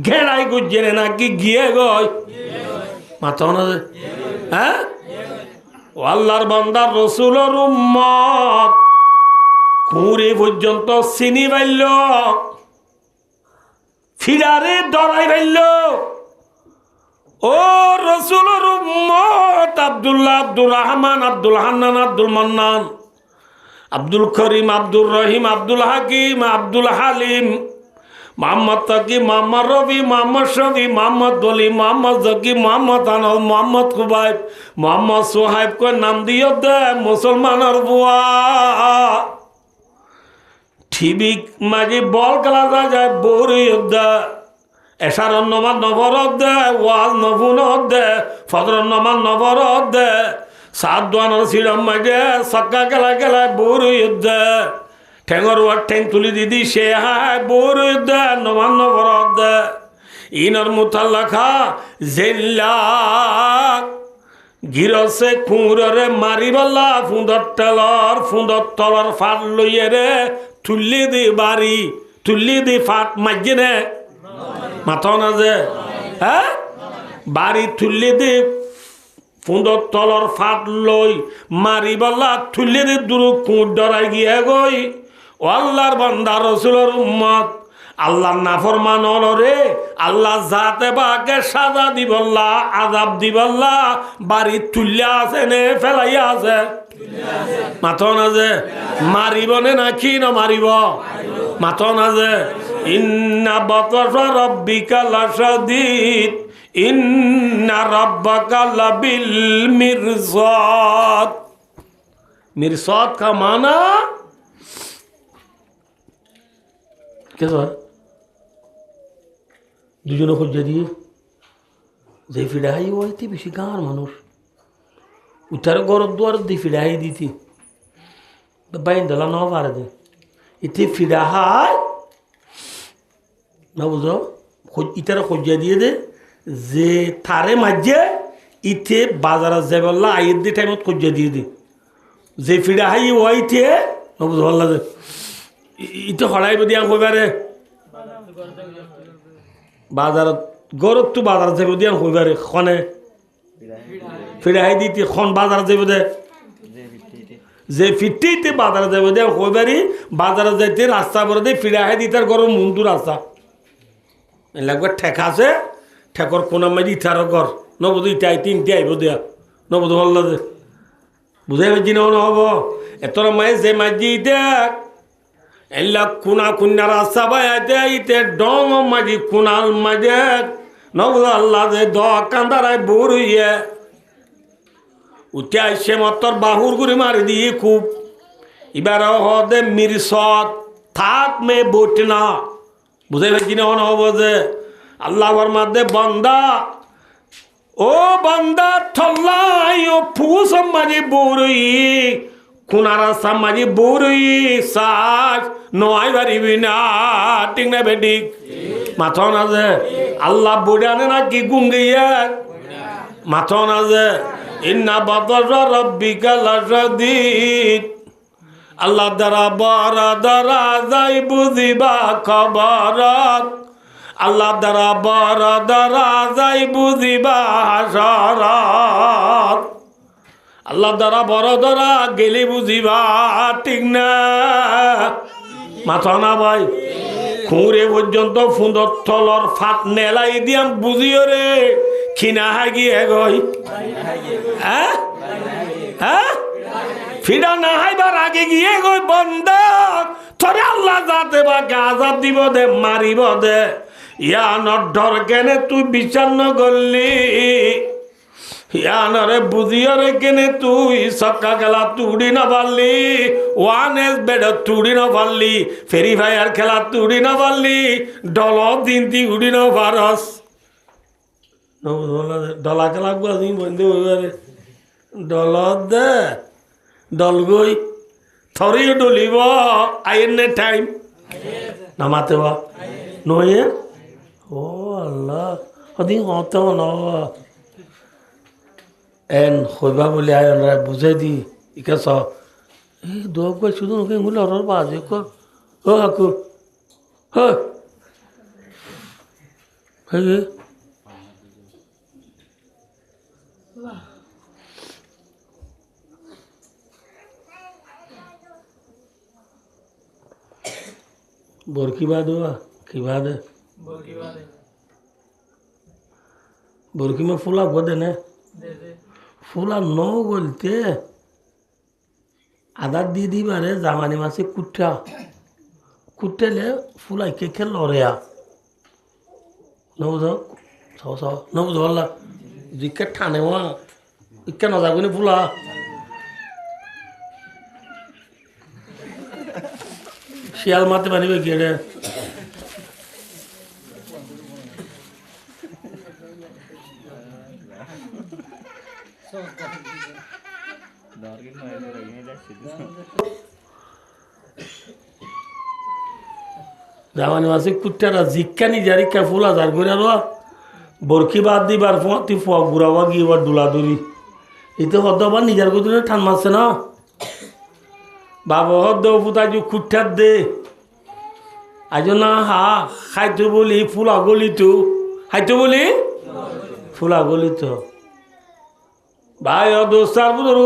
ঘেরাই গুজে রে নাকি গিয়ে গয় মাথা না যে হ্যাঁ আল্লাহর বান্দার রসুলের উম্মত কুঁড়ি পর্যন্ত চিনি পাইল ফিরারে ডরাই পাইল ও রসুলের উম্মত আব্দুল্লাহ আব্দুর রহমান আব্দুল হান্নান আব্দুল মান্নান আব্দুল করিম আব্দুল রহিম আব্দুল হাকিম আব্দুল হালিম মোহাম্মদ তাকি মোহাম্মদ রবি মোহাম্মদ শফি মোহাম্মদ দলি মোহাম্মদ জকি মোহাম্মদ আনল মোহাম্মদ কুবাইব মোহাম্মদ সোহাইব কো নাম দিও দে মুসলমানের বুয়া ঠিবিক মাঝে বল খেলা যায় বৌরি দে এশার নমাজ নবরত দে ওয়াজ নবুনত দে ফজর নমাজ নবরত দে সাত দোয়ানোর সিরম মাঝে সক্কা গেলা গেলায় বৌরি দে ঠেঙর ওয়ার ঠেং তুলি দিদি সে হায় বৌর দে নমান নবরত দে ইনর মুতাল্লাখা জেল্লা গিরসে কুঁড়রে মারিবাল্লা ফুঁদর তলর ফাট লইয়ে রে তুল্লি দি বাড়ি তুল্লি দি ফাট মাঝে নে মাথা না যে হ্যাঁ বাড়ি তুল্লি দি ফুঁদর তলর ফাট লই মারিবাল্লা তুল্লি দি দূর কুঁড় ডরাই গিয়ে গই ও আল্লাহর বান্দা রসুলের উম্মত আল্লাহর নাফরমান হলরে আল্লাহ যাতে বাকে সাজা দিবল্লা আযাব দিবল্লা বাড়ি তুলিয়া আছে নে ফেলাইয়া আছে মাথন আছে মারিবনে নাকি না মারিব মাথন আছে ইন্না বাতাসা রাব্বিকা লাশাদীদ ইন্না রাব্বাকা লাবিল মিরসাদ। মিরসাদ का माना क्या सर দুজনে খুঁজে দিয়ে যে ফিডাই ওইতে বেশি গাঁর মানুষ উঠার গরর দুয়ার দিয়ে ফিডাই দিতি বাইন দলা ন পারে দে এতে ফিডা হাই না বুঝো ইটারে খুঁজে দিয়ে দে যে থারে মাঝে ইতে বাজারে যাবেলা আইয়ের দিয়ে টাইমত খুঁজে দিয়ে দে যে ফিডা হাই ওইতে না বুঝো ভালো লাগে ইতে হড়াইব দিয়া কইবারে বাজারত গরত তো বাজার যাব দিয়া কইবারে খনে ফিরাই দিতে খন বাজার যাব দে যে ফিটিতে বাজার যাব দে কইবারি বাজারে যাইতে রাস্তা পরে দে ফিরাই দিতার গরম মুন্ডু রাস্তা লাগবে ঠেকা আছে ঠেকর কোনা মারি ইটার ঘর নবদু ইটাই তিনটে আইব দিয়া নবদু ভালো লাগে বুঝাই পাচ্ছি না হব এতর মাই যে মাঝি দেখ এলা কুনা কুন্না রাস্তা বাইতে ইতে ডং মাঝি কুনাল মাঝে নবদ আল্লাহ যে দ কান্দারায় বুর হইয়ে উঠে আসছে মতর বাহুর গুড়ি মারি দিয়ে খুব এবার হদে মিরসদ থাক মে বট না বুঝাই পাচ্ছি না হব যে আল্লাহর মধ্যে বন্দা ও বন্দা ঠল্লাই ও ফুস মাঝে বুড়ি কুনারা সামাজি বুড়ি সাজ নয় পারিবি না ঠিক না বেটিক মাথন আছে আল্লাহ বুড়ানে না কি গুঙ্গিয়া মাথন আছে ইন্না বাতাসা রাব্বিকা লাশাদীদ আল্লাহ দ্বারা বড় দ্বারা যাই বুঝিবা খবরত আল্লাহ দ্বারা বড় দ্বারা যাই বুঝিবা হাসরত আল্লাহ দ্বারা বড় দ্বারা গেলি বুঝিবা ঠিক না মাথা না ভাই খুঁড়ে পর্যন্ত ফুঁদর থলর ফাট নেলাই দিয়াম বুঝিও রে খিনা হাগিয়ে গই হ্যাঁ হ্যাঁ ফিডা না হাইবার আগে গিয়ে গই বন্ধ তোরে আল্লাহ যাতে বা আযাব দিব দে মারিব দে ইয়া নডর কেনে তুই বিচার ন করলি ইয়ানরে বুঝিয়রে কেনে তুই সক্কা খেলা তুড়ি না পারলি ওয়ান এস বেড তুড়ি না পারলি ফেরি ফায়ার খেলা তুড়ি না পারলি ডল দিনতি উড়ি না পারস ডলা খেলা গুলি বন্ধু হইবারে ডল দে ডল গই থরিও ডলিব আইন নে টাইম নামাতে বা নয়ে ও আল্লাহ অদিন হত ন এন হইবা বলে আয়নরা বুঝাই দি ইকা স এই দোয়া কই শুধু ওকে গুলো অরর বাজে কর ও হাকু হ হে बोरकी बाद हुआ की बाद है बोरकी में फूला को देने फूला नो बोलते आधा दीदी बारे जमाने में से कुट्टा कुट्टे ले फूला के खेल लोरिया नौजो सौ सौ नौजो वाला जिक्के ठाने हुआ इक्के नौजा को नहीं फूला শিয়াল মারতে পারিবে কি রে জামানি মাসে কুত্তারা জিক্কানি জারিকা ফুলা জার করে র বরকি বাদ দিবার তুই ফুয়া ঘুরাবা গিয়ে এবার দুলাদুরি এতে হদ্দাবার নিজের গদিনে ঠান মারছে না বাবা হদ্দ ফুতাই যে কুঠার দে আজ না হা খাইতে বলি ফুলা গলি তো খাইতে বলি ফুলা গলি তো ভাই দোস্তার বুধর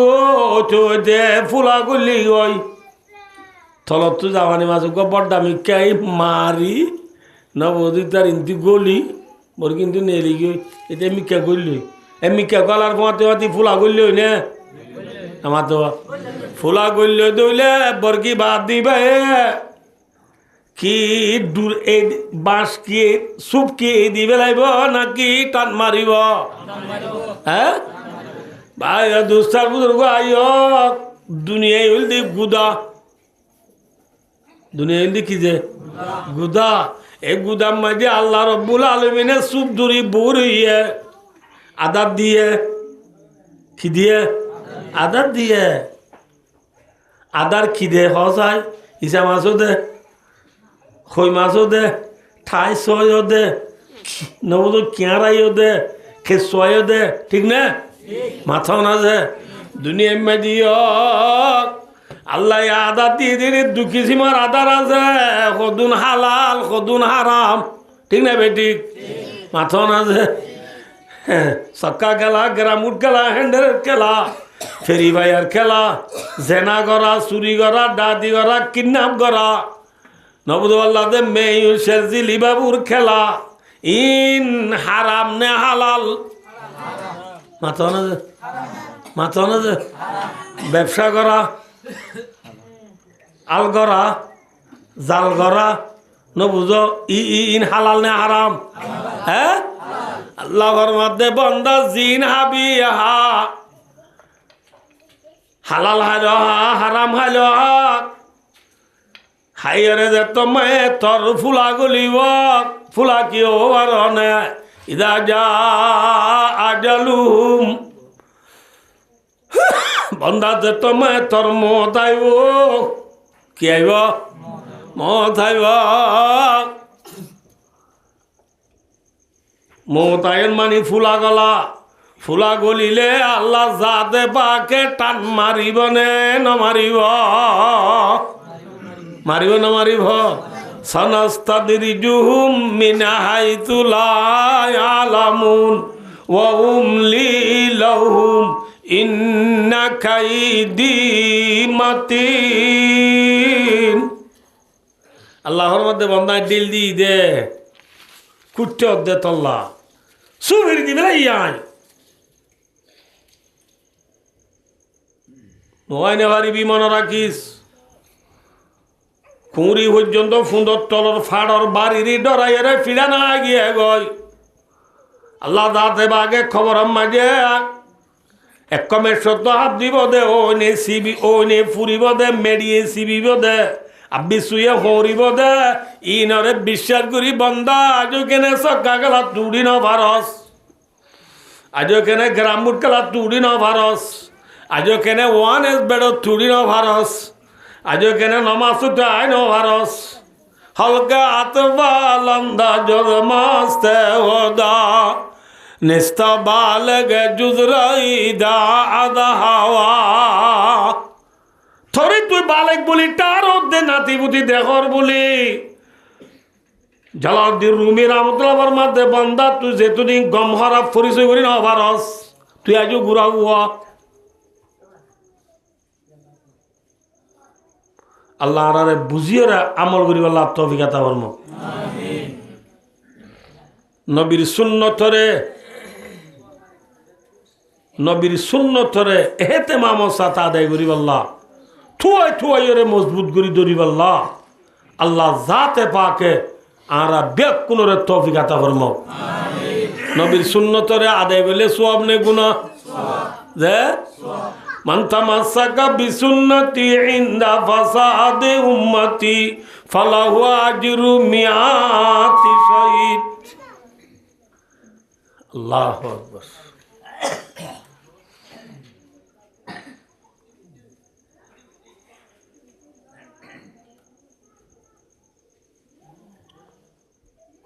ওতে ফুলা গলি ওই থলত তো যাওয়ানি মাছ গব্বর দামি কে মারি না বৌদি তার ইন্তি গলি বর কিন্তু নেলি গই এটা মিকা করলি মিকা গলার মাতে মাতি ফুলা করলি না আমার তো ফুলা করলি দইলে বরকি বাদ দিবে কি দূর এই বাঁশ কি সুপ কি দিবে লাইব নাকি টান মারিব হ্যাঁ ভাই দুস্তার বুজুর্গ আইয়ক দুনিয়ায় হইল দি গুদা দুনিয়া হইল দি কি যে গুদা এই গুদাম মাঝে আল্লাহ রব্বুল আলমিনে সুপ ধরি বুর হইয়ে আদার দিয়ে কি দিয়ে আদার দিয়ে আদার কি দে হসায় ইসা মাছও দে খই মাছও দে ঠাই ছয়ও দে নবদ কেঁড়াইও দে খেসুয়াইও দে ঠিক না মাথাও না যে দুনিয়া মাঝিও আল্লাহ আদার দিয়ে দিন দুঃখী সীমার আদার আছে কদুন হালাল কদুন হারাম ঠিক না বেঠিক মাথাও না যে সক্কা খেলা গ্রামুট খেলা হ্যান্ডেলের খেলা ফেরি ভাইয়ার খেলা জেনা করা চুরি করা ডাদি করা কিডন্যাপ করা নবদুল্লাহ মেয়ুর শেরজি লিবাবুর খেলা ইন হারাম নে হালাল মাথাও না যে মাথাও না যে ব্যবসা করা আল গড়া জাল গড়া নবুঝ ইন হালাল নে হারাম হ্যাঁ আল্লাহর মধ্যে বন্দা জিন হাবি হা হালাল হাইল হারাম হাইল হাইরে যে তোমায় তোর ফুলা গলিব ফুলা কি হওয়ার নে ইদা যা আজালুম বন্দা যে তোমায় তোর মত আইব কি আইব মত আইব মত আইন মানে ফুলা গলা ফুলা গলিলে আল্লাহ যাতে পাকে টান মারিব নে নমারিব মারিব না মারিব সানাস্তাদরিজুহুম মিন হাইতু লা ইয়ালামুন ওয়া উমলি লাহুম ইন্না কাইদি মাতিন আল্লাহর মধ্যে বন্দা ডিল দি দে কুট্টে দে তল্লা সুবির দিবে ইয়াই নোয়াইনে পারিবি মনে রাখিস কুঁড়ি পর্যন্ত সুন্দর তলর ফাড়র বাড়ির ডরাইয়ের ফিরা না গিয়ে গই আল্লাহ দাতে বাগে খবর মাঝে এক কমের সত্য হাত দিব দে ও নে সিবি ও নে ফুরিব দে মেডিয়ে সিবিব দে আব্বি শুয়ে হরিব দে ইনরে বিশ্বাস করি বন্দা আজ কেনে সক্কা গেলা তুড়ি ন ভারস আজ কেনে গ্রামুট গেলা তুড়ি ন ভারস আজ কেনে ওয়ান এস বেড় তুড়ি ন ভারস আজ কেনে নমাজ উঠাই ন ভারস হলকা আতবা লন্দা জোর মাস্তে হোদা নিস্তা বালগে জুজরাই দা আদা হাওয়া থরে তুই বালেক বলি তার অর্ধে নাতি বুতি দেখর বলি জালাউদ্দিন রুমি রহমতুল্লাহর মধ্যে বন্দা তুই যেতুদিন গম হারাপ পরিচয় করি না ভারস তুই আজও ঘুরা হুয়া আল্লাহ আরে বুঝিয়ে আমল করি আল্লাহ তৌফিক আতা ফরমাও আমিন নবীর সুন্নতরে এহতেমাম সাথে আদায় করি আল্লাহ থুয়াই থুয়াই রে মজবুত করি ধরি আল্লাহ আল্লাহ জাতে পাকে আরা বেক কোনরে তৌফিক আতা ফরমাও আমিন নবীর সুন্নতরে আদায় বলে সওয়াব নে গুনাহ যে মান তামাসসাকা বিসুন্নতি ইনদা ফাসাদে উম্মতি ফালাহু আজরু মিআতি শাহীদ আল্লাহু আকবার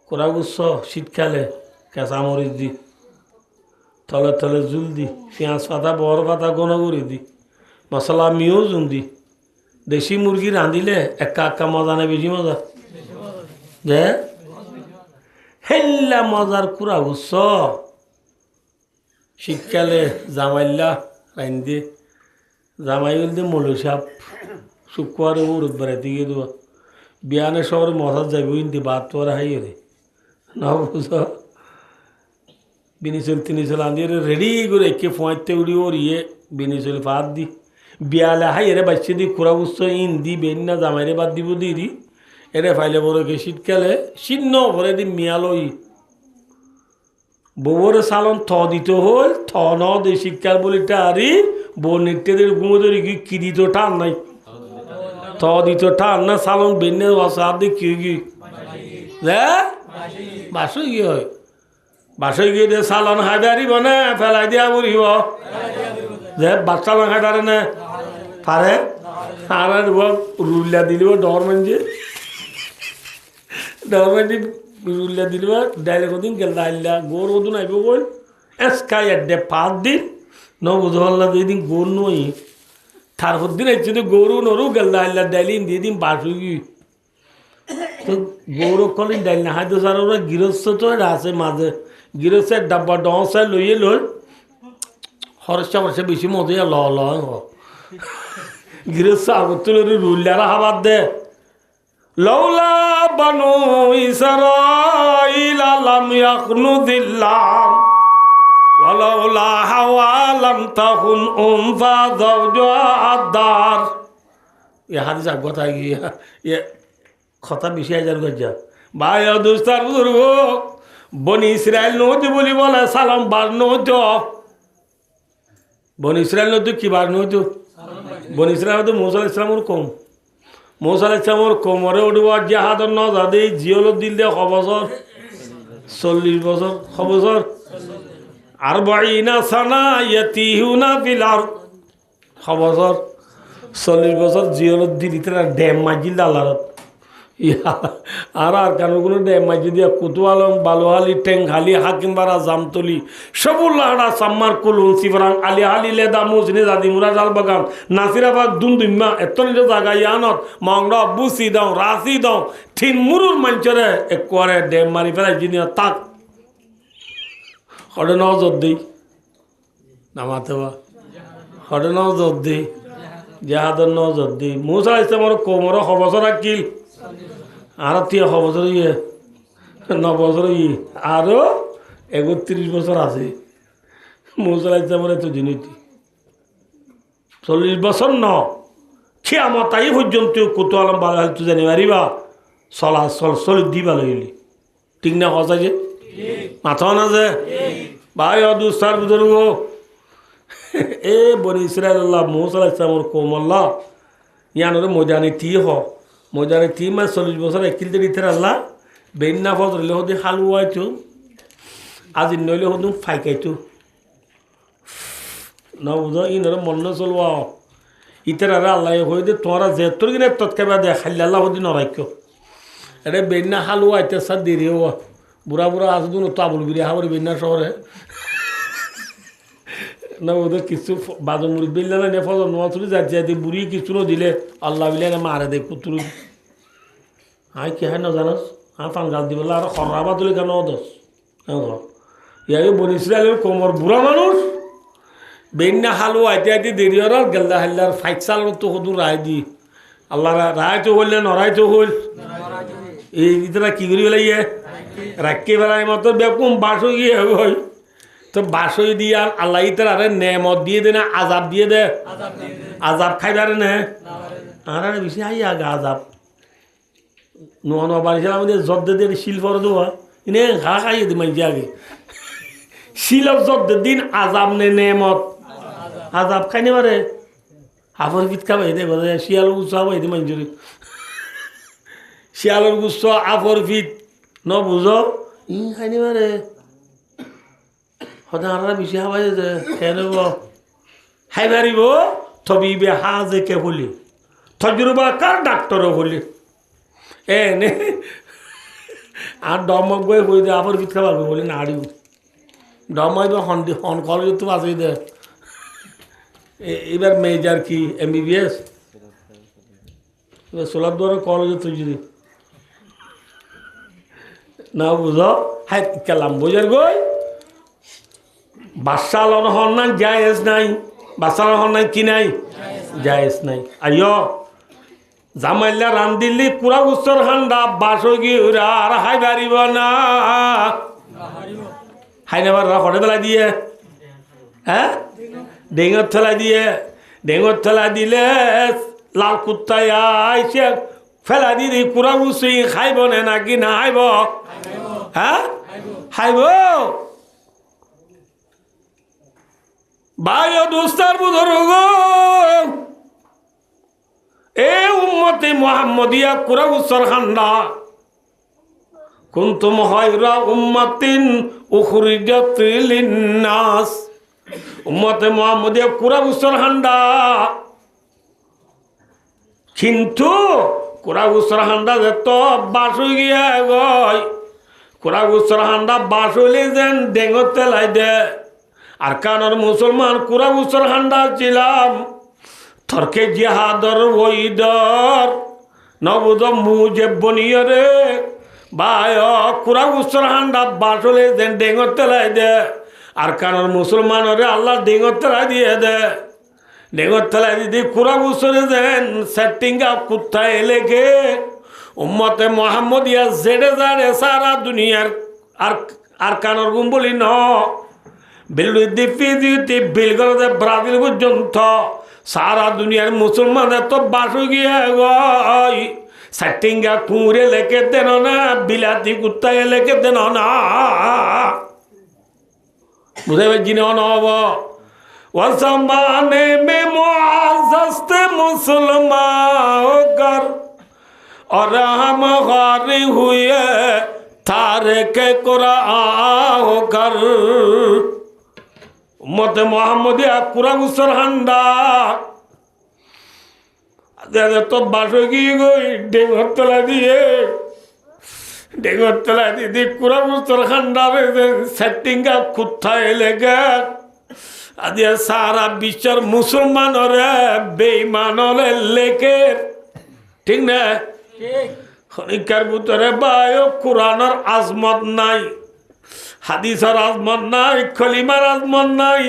কোরা গুচ্ছ শীতকালে কেঁচা মরিচ দি তলে তলে জুল দি পেঁয়াজ পাতা বড় পাতা গণ করে দি মশলা মিও জুন দি দেশি মুরগি রাঁধিলে একা একা মজা নেই বেশি মজা যে হেল্লা মজার কুড়া গুচ্ছ শীতকালে জামাইল্লা রান্ধি জামাই বলতে মলো সাপ শুক্রবারে উড়ুদ বেড়াতে গিয়ে দেওয়া বিয়ানে শহরে মশার যাইব ইন্দি বাদ তো আর হাই রে না বুঝ বিনিচল তিনিচল আনি রেডি করে একে ফোঁতে উড়ি ওর ইয়ে বিনিচল ভাত দি বিয়ালে হাই এরে বাচ্চা দি খুরা বুঝছ ইন দি বেন না জামাইরে বাদ দিব দি এরে ফাইলে বড়কে শীতকালে শীত ন ভরে দি মিয়ালই বউরে সালন থ দিতে হল থ ন দে শীতকাল বলি টারি বউ নেটেদের ঘুমো ধরি কি দিত টান নাই থ দিত টান না সালন বেনে বসা দি কি বাসই কি হয় বাসই গিয়ে দে সালন হায়দারি বনে ফেলাই দিয়া বলিব যে বাচ্চা না খাইতারে না পারে আর রুল্লা দিলিব ডর মানছে রুল্লা দিলিব ডাইলে কদিন গেল ডাইলা গোর ওদিন আইব বল এসকাই এডে 5 দিন ন বুঝল্লা দিন গোর নই তার দিন আইছে তো গরু নরু গেল ডাইলা ডাইলিন দিয়ে দিন বাসু গি তো গৌরব কলিন ডাইল না হাইতো সার ওরা গৃহস্থ তো আছে মাঝে গৃহস্থের ডাব্বা ডসে লইয়ে লই হরসা বর্ষে বেশি মজা ল ল গৃহস্থ আগত রুল্লারা হাবার দে লৌলা বানু ইসরাইল লাম ইয়াখনুদিল্লাহ ওয়ালাউলা হাওয়ালাম তাকুন ফাযাওজাদার এ হাদিস আগত গিয়া এ কথা বেশি হাজার গজ্জা ভাই দোস্তার বুজুর্গ বনি ইসরায়েল নদী বলি বলে সালাম বার নদ বনি ইসরায়েল নদী কি বার নদ বনি ইসরায়েল নদী মৌসা ইসলামর কম মৌসা ইসলামর কোমরে উঠব জাহাদর নজাদে জিওল দিল দে বছর 40 বছর বছর আর বাইনা সানা ইয়াতিহুনা বিলার বছর 40 বছর জিওল দিল ইতরা ড্যাম মাজিল আল্লাহর আর কোনো ড্যাম মাজি দিয়া কুতুয়ালম বালোহালি টেংহালি হাকিমবাড়া জামতলি সবুল্লাহড়া সাম্মার কুলুন সিফরাং আলি হালি লেদা মুজনি জাদি মুরাজাল বাগান নাসিরাবাদ দুমদুম্মা এত নিজ জায়গা ইয়ানত মংরা বুসি দাও রাশি দাও ঠিন মুরুর মঞ্চরে একবারে ড্যাম মারি ফেলাই জিনিয়া তাক হরে নজর দেই নামাতে বা হরে নজর দেই জাহাদর নজর দেই মুসা ইসলামর কোমর হবছর আকিল আর 3 বছর 9 বছর আরো 31 বছর আছে মৌসা ইসলামের এত জিনিস 40 বছর ন খিয়ামত আই পর্যন্ত কত আলম বালা তুই জানি মারিবা চল দিবা লইলি ঠিক না কথা যে মাথা না যে ভাই অদুস্তার বুজুর্গ এ বনি ইসরায়েল আল্লাহ মৌসা ইসলামর কোমল্লা ইয়ানোর ময়দানে ময়দানে 3 মাস 40 বছর একিল দিতে আল্লাহ বেন্না ফজরলে হতে হালুয়াইতো আজি নইলে হতুম ফাইকাইতো না বুঝো ইনর মন্ন চলবা ইতারা আল্লাহ হয়ে দে তোরা যে তোর কিনে তৎকাবা দে খালি আল্লাহ হদি নরাইক্য এটা বেন্না হালুয়াইতে সার দেরি হওয়া বুড়া আছে দুনো তাবুল বিরি হাবর বেন্না শহরে না ওদের কিছু বাজু মুড়ি বিল্লা না ফজর নোয়া তুলি যাইতে বুড়ি কিছু দিলে আল্লাহ বিলে না মারে দে কুতুরু আই কি হয় না জানাস পাঙ্গাল দিব আর খরাবা তুলে কেন দোষ ইয়াই বনি ইসরায়েলের কোমর বুড়া মানুষ বেন্না হালু আইতে দেরি হল গেলদা হাল্লার ফাইট চাল তো সদু রায় দি আল্লাহ রায় তো হইলে নরাই তো হইল এই ইতরা কি করি পেলাই রাখি পেলাই মতো বেকুম বাস হয়ে গিয়ে হয় তো বাসই দিয়ে আর আল্লাহ ইতার আরে নেমত দিয়ে দে না আজাব দিয়ে দে আজাব খাইবারে নে আর বেশি আই আগা আজাব নোয়া নোয়া বাড়িছিলাম আমাদের জদ্দে দিয়ে শিল ফর দেওয়া ইনে ঘা খাইয়ে দি মাইজি আগে শিলক জদ্দের দিন আজাব নে নেমত আজাব খাইনে পারে হাফর ফিট খাবাই দে শিয়াল গুচ্ছ হাবাই দি মাইজুরি শিয়ালের গুচ্ছ আফর ফিট ন বুঝো খাইনে পারে হঠাৎ বেশি হাবাই যে খেয়ে হাই মারিব থবিবে হাজে কে বলি থজরুবা কার ডাক্তারও বলি এ নে আর ডমক গই হয়ে দে আবার ভিত খাবার বলি না আড়ি ডমাই বা হন কলেজ তো আছে দে এবার মেজার কি MBBS এবার সোলার দ্বারা কলেজে তুই যদি না বুঝো হ্যাঁ কেলাম বোঝার গই বাচ্চা লন হন না জায়েজ নাই বাচ্চা হন নাই কি নাই জায়েজ নাই আইয় জামাইলা রান্দিলি কুড়া গুস্তর হান্ডা বাসো গিয়ে আর হাই বাড়িব না হাই নাবার হরে বেলা দিয়ে হ্যাঁ ডেঙ্গর থেলা দিয়ে ডেঙ্গর থেলা দিলে লাল কুত্তায় আইসে ফেলা দিদি কুড়া গুস্তই খাইব না নাকি না হাইব হ্যাঁ হাইব ভাই ও দোস্তার বুজুর্গ এ উম্মতে মুহাম্মদিয়া কুরা গুসর খান্ডা কুনতুম খায়রা উম্মাতিন উখরিজাত লিন্নাস উম্মতে মুহাম্মদিয়া কুরা গুসর খান্ডা কিন্তু কুরা গুসর খান্ডা যে তো বাসু গিয়া গয় কুরা গুসর খান্ডা বাসুলি যেন ডেঙ্গর তেলাই দে আর কানর মুসলমান কুরা গুসর খান্ডা ছিলাম থরকে জিহাদর ওইদর নবুদ মুজে বনিয়ে রে ভাই কুরা গুসর হান্ডা বাসলে দেন ডেঙ্গর তেলাই দে আর কানর মুসলমানরে আল্লাহ ডেঙ্গর তেলাই দিয়ে দে ডেঙ্গর তেলাই দিদি কুরা গুসরে দেন সেটিংগা কুত্তায় এলেকে উম্মতে মোহাম্মদিয়া জেডে জানে সারা দুনিয়ার আর কানর গুম বলি ন বিলুদ্দি বিলগড়ে ব্রাজিল পর্যন্ত সারা দুনিয়ার মুসলমানের তো বাসু গিয়ে গই সাটিঙ্গা কুঁড়ে লেকে দেন না বিলাতি কুত্তায় লেকে দেন না বুঝে জিনে নব ওয়াসমানে মে মুআজ্জাজতে মুসলমান কর और हम गारी हुए तारे के कुरान कर উম্মতে মুহাম্মদিয়া কুরা গুসর হান্ডা তো বাসো গিয়ে গই ডেঙ্গর তলা দিয়ে কুরা গুসর হান্ডা সেটিংগা কুত্থায় লেগে আদিয়া সারা বিশ্বের মুসলমানরে বেঈমানরে লেকে ঠিক না খনিকার ভিতরে বায়ো কোরআনের আজমত নাই হাদিসের আজমত নাই খলিমার আজমত নাই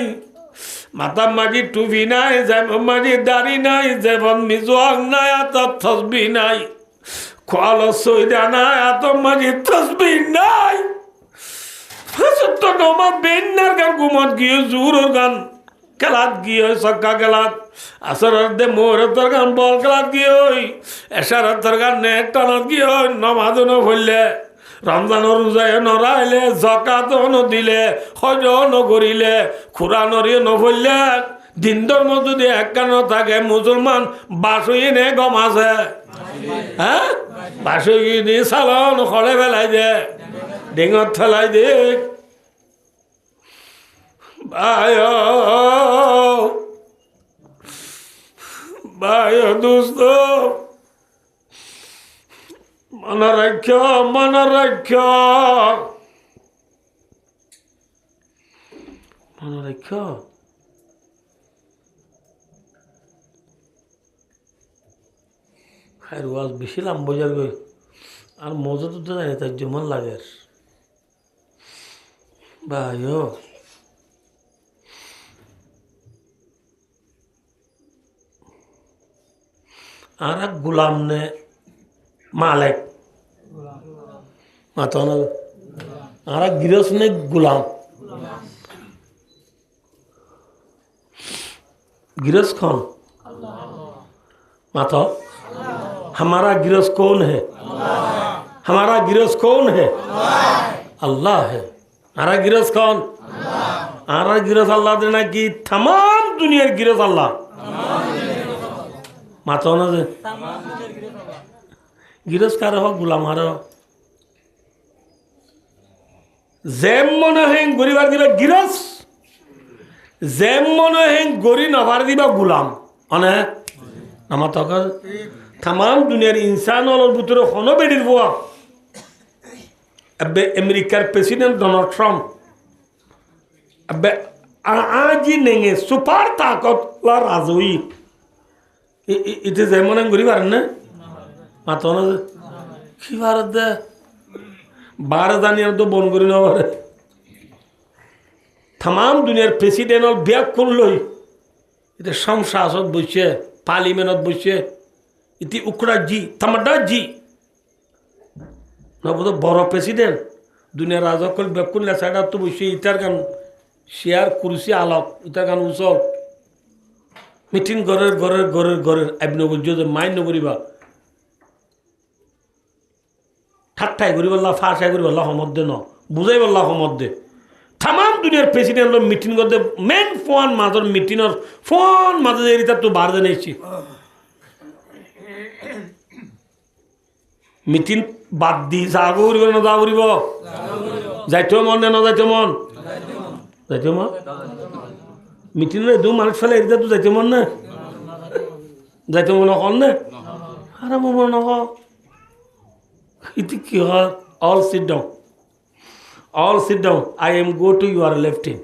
মাথা মাঝি টুপি নাই যেমন মাঝি দাড়ি নাই যেমন মিজোয়াং নাই এত তসবি নাই খোয়াল সইদা নাই এত মাঝি তসবি নাই নমা বেন্নার গান ঘুমত গিয়ে জোরের গান খেলাত গিয়ে সক্কা খেলাত আসরের দে মোহরতর গান বল খেলাত গিয়ে ওই এশারতর গান নেট টানত গিয়ে ওই নমাজও নফরলে রমজানও রোজায় নরাইলে জাকাতও নদিলে হজও নকরিলে কোরআনরিও নফরলে দিনটোৰ মধ্যে যদি একখান থাকে মুসলমান বাসুই নে গম আছে হ্যাঁ বাসুই নি চালন খৰে পেলাই দে ডিঙত ঠেলাই দে ভাই দোস্ত মনে রাখ মনে রাখ মনে রাখ খাই ওয়াজ বেশি লাম বোঝার গই আর মজা তো জানি তার যেমন লাগে ভাই আর এক গুলাম নে মালিক মাতো না আর এক গৃহস্থ নে गुलाम गृहस्थ कौन मातो हमारा गृहस्थ कौन है हमारा गृहस्थ कौन है अल्लाह है हमारा गृहस्थ कौन हमारा गृहस्थ अल्लाह देना कि तमाम दुनिया गृहस्थ अल्लाह मातो ना से गृहस्थ का रहो गुलाम हारो जेम मन है गरीबार दिबा गृहस्थ जेम मन है गरी नभार दिबा गुलाम अने नामा तो तमाम दुनिया इंसान और बुतरो खनो बेडिर बुआ अबे अमेरिकार प्रेसिडेंट डोनाल्ड ट्रम्प अबे आज ही नेंगे सुपर ताकत ला राजवी इते जेमन गरीबार ने मातो ना की भारत दे भारत दानिया तो बन करी ना बारे तमाम दुनियार प्रेसिडेंट और ब्याग कर लो इधर संसद बসে पार्लिमेंट बসে ইতি উকরা জি থামাডা জি নবদ বড় প্রেসিডেন্ট দুনিয়ার রাজকল বেকুন লেসাইডা তো বসে ইটার গান শেয়ার কুরসি আলাপ ইটার গান উচল মিটিং ঘরের ঘরের ঘরের ঘরের আইবনগর যদি মাইন নগরিবা ঠাট্টাই করি বললা ফাঁসাই করি বললা সমদ্দে ন বুঝাই বললা সমদ্দে তাম দুনিয়ার প্রেসিডেন্ট মিটিং করতে মেন ফোন মাঝর মিটিংর ফোন মাঝে এরিতা তো বার জানাইছি মিটিং বাদ দি যা করিব না যা করিব যাইতেও মন না যাইতে মন যাইতে মন মিটিংরে দু মানুষ ফেলে এরিতা তো যাইতে মন না যাইতে মন কল না আরে মন নক ইতি কি হয় all sit down I am go to your left hand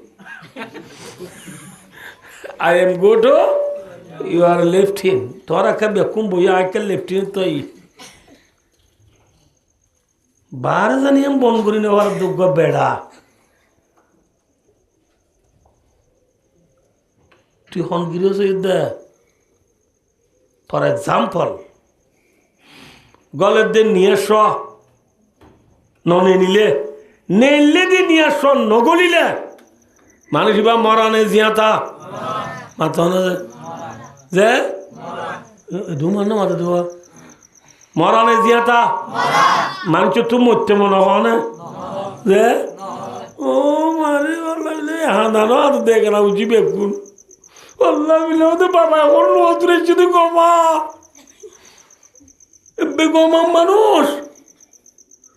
I am go to your left hand তোরা কে বেকুম বইয়া আইকে লেফট হ্যান্ড তুই বার জানি আমি বন করি নেওয়ার দুঃখ বেড়া তুই হনগিরি দে ফর এক্সাম্পল গলের দিন নিয়ে শ ননে নিলে নেলে দিয়ে নিয়ে শ নগলিলে মানুষ বা মরানে জিয়াতা মাথা যে ধুমার না মাথা ধোয়া মরানে জিয়াতা মানুষ তো মরতে মনে হয় না যে ও মারে হাঁদানো হাত দেখে না বুঝি বেগুন আল্লাহ মিলে বাবা এখন নতুন শুধু গমা বেগমা মানুষ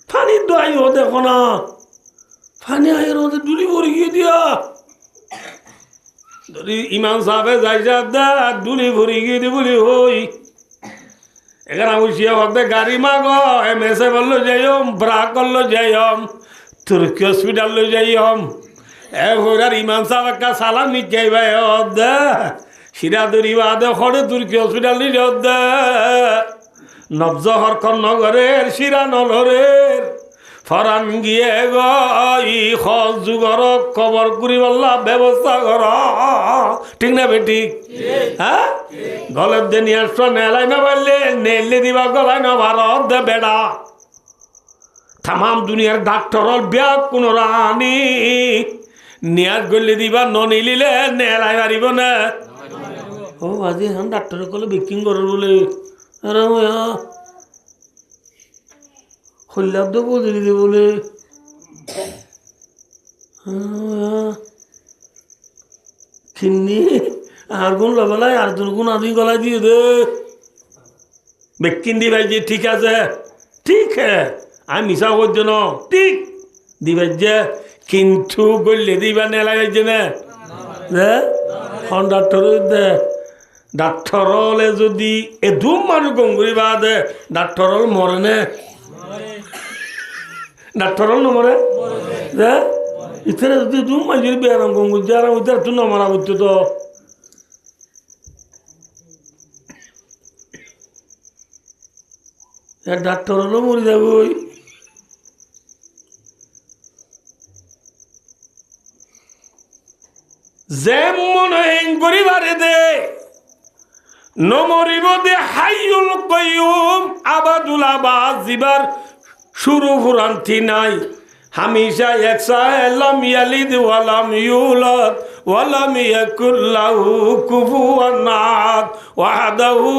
ফানি দাই ও দেখো না ফানি আয়ের ওদের ডুলি ভরে গিয়ে দিয়া ইমাম সাহেবে যাই দা ডুলি ভরে গিয়ে দি বলি হই এখানে উঠিয়ে হতে গাড়ি মাগ এমএসএ বললো যাইম ব্রা করলো যাইম তুর্কি হসপিটাল লো যাইম এবার ইমাম সাহেব একটা সালাম নিচ্ছাই ভাই দে সিরাদুরি বাদে খড়ে তুর্কি হসপিটাল নিয়ে দে নবজহর নগরের শিরা নলরের ফরান গিয়ে গই খল যুগর খবর করি বললা ব্যবস্থা কর ঠিক না বেটি হ্যাঁ গলের দে নিয়ে আসছো নেলাই না বললে নেলে দিবা গলাই না ভারত দে বেড়া তাম দুনিয়ার ডাক্তার ব্যাগ কোনো রানি নিয়াজ গলে দিবা নিলিলে নেলাই মারিব না ও আজি এখন ডাক্তার কলে বিকিং করার বলে আরে হল্লাব্দ বলে দিদি বলে খিন্নি আর গুণ লগালাই আর দুর গুণ আদি গলায় দিয়ে দে বেকিন দি ভাই যে ঠিক আছে ঠিক হ্যাঁ আমি মিশা করছো না ঠিক দিবাই যে কিন্তু গলে দিবা নেলাই যে না ডাক্তার দে ডাক্তার হলে যদি এ ধুম মানুষ গঙ্গুরি বা দে ডাক্তার হল মরে নে ডাক্তার হল নমরে দে ইথানে যদি ধুম মানুষ বেয়ারাম গঙ্গুর যারাম ওইটার তো নমরা করতো তো ডাক্তার হলো মরে যাবো যেমন হেং করিবারে দে নমরিব দে হাইয়ুল কাইয়ুম আবাদুল আবাদ জিবার শুরু ফুরান্তি নাই হামেশা একসা লাম ইয়ালিদ ওয়ালাম ইউলাদ ওয়ালাম ইয়াকুল লাহু কুফুয়ান আহাদ ওয়াহদাহু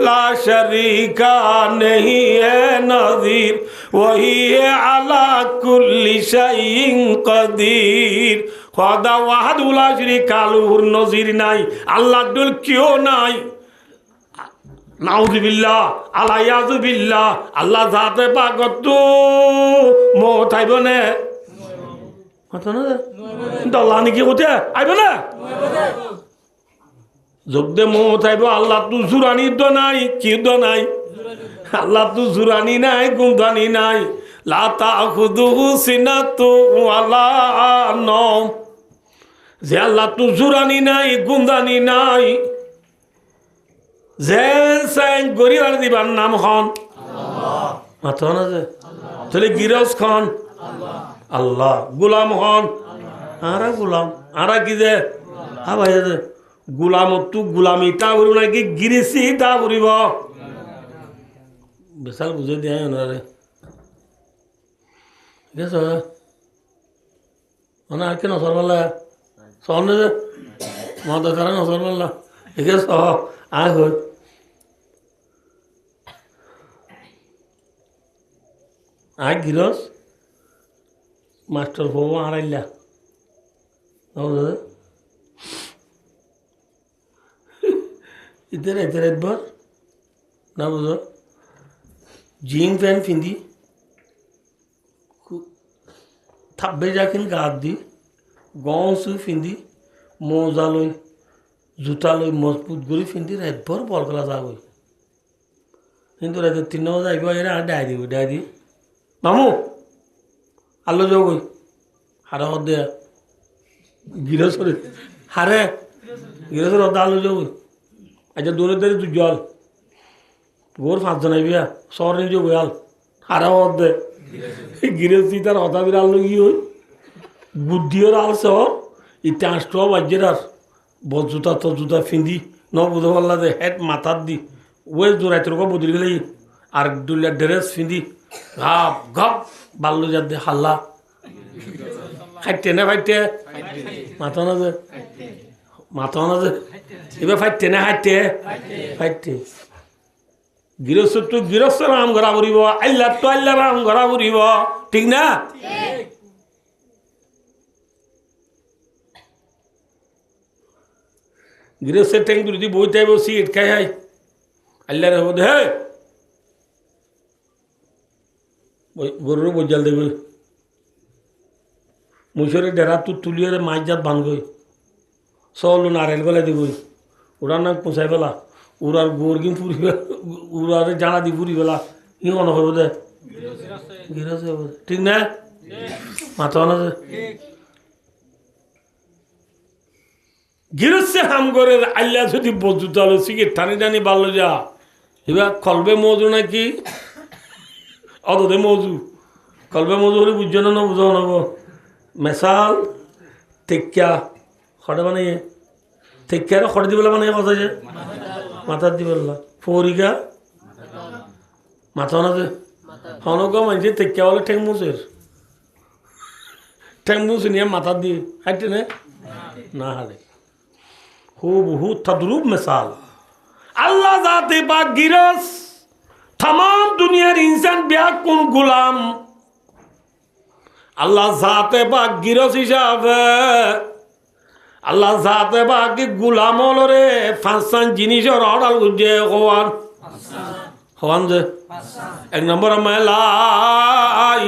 লা শারীকা নেহি হে নাযীর ওয়া হিয়া আলা কুল্লি শাইইন কাদির খোদা ওয়াহাদু লা শারীকা লাহুর নজির নাই আল্লাহ দুল কেউ নাই নাউযুবিল্লাহ আলাইয়াযুবিল্লাহ আল্লাহ জাতে পাকত মত আইব না কত না দল্লা নাকি কোথা আইব না যোগ দে মত আইব আল্লাহ তো জুরানি দ নাই কি দ নাই আল্লাহ তো জুরানি নাই গুন্দানি নাই লা তাখুদুহু সিনাতু ওয়ালা নওম যে আল্লাহ তো জুরানি নাই গুন্দানি নাই যেন গরিবার দিবার নাম খন মাথা না যে তাহলে গিরজ খন আল্লাহ গুলাম হন আরা গুলাম আরা কি যে ভাই গুলাম তু গুলামি তা বলব নাকি গিরিসি তা বলিব বেসাল বুঝে দিয়ে ওনারে ঠিক আছে ওনা আর কি নজর পাল্লা সহন যে মদ তারা নজর পাল্লা ঠিক আছে আয় হই আয় গিরস মাস্টার হবো আড়াইলা ইধর এদের একবার না বুঝো জিন প্যান্ট পিন্ধি থাকবে যাকিন গাত দি গঁ চু পিন্ধি মৌজা লৈ জোতা লৈ মজবুত কৰি পিন্ধি ৰাতভৰ বল খেলা যাবই কিন্তু ৰাতি 3 বজা আহিব এরা ডাই দিব ডাই দি মামু আলো যাও গই হারা দে গিরসরে হারে গিরসর আলো যাও গই আচ্ছা দূরে দূরে তুই জল গোর 5 জন আইবিয়া শহর নিয়ে যাবো আল হারা দে গিরসি তার হতা বিড়াল লগি হই বুদ্ধিওর আল শহর ইটা আষ্ট বাজ্যের আর বজুতা তো জুতা ফিন্দি ন বুধ পাল্লা দে হেড মাথার দি ওই দূরাইতর বদলি গেলে আর দুলিয়া ড্রেস ফিন্দি ঘাপ ঘাপ বাল্লো যার দে হাল্লা খাইতে না ফাইতে মাথা না যে মাথা না যে এবার ফাইতে না খাইতে ফাইতে গৃহস্থ তো গৃহস্থ রাম ঘরা ফুরিব আল্লাহ তো আল্লাহ রাম ঘরা ফুরিব ঠিক না গৃহস্থের ট্যাঙ্ক যদি বইতে বসি এটকাই হয় আল্লাহ রহম হে গরুরও বজাল দেবে মুসরে ডেরা তো তুলিয়ে মাছ জাত ভাঙবই চল নারেল বেলা দিবই ওরার নাক পচাই পেলা ওরার গোর গিম ফুরি ওরার জানা দি ফুরি পেলা ই মনে হব দে গিরস ঠিক না মাথা না গিরসে হাম করে আল্লাহ যদি বজুত আলো সিগে টানি টানি বাড়লো যা এবার কলবে মজু নাকি অদে মজু কলবে মজু হলে বুঝছো না বুঝো নব মেশাল টেক্কা খড়ে বানিয়ে টেক্কার খড়ে দিবেলা বানিয়ে কথা যে মাথার দিবেলা ফরিকা মাথা না যে হনক মানছে টেক্কা বলে ঠেং মুসের ঠেং মুছে নিয়ে মাথার দিয়ে হাঁটে না হারে হুবহু তদ্রুপ মিসাল আল্লাহ জাতে পাক গিরস तमाम दुनियार इंसान ব্যাকুল গোলাম আল্লাহ জাতে পাক গিরস হিসাবে আল্লাহ জাতে পাক গোলাম হলরে পাঁচজন জিনিসের অর্ডার করছে হওয়ান যে এক নম্বর লা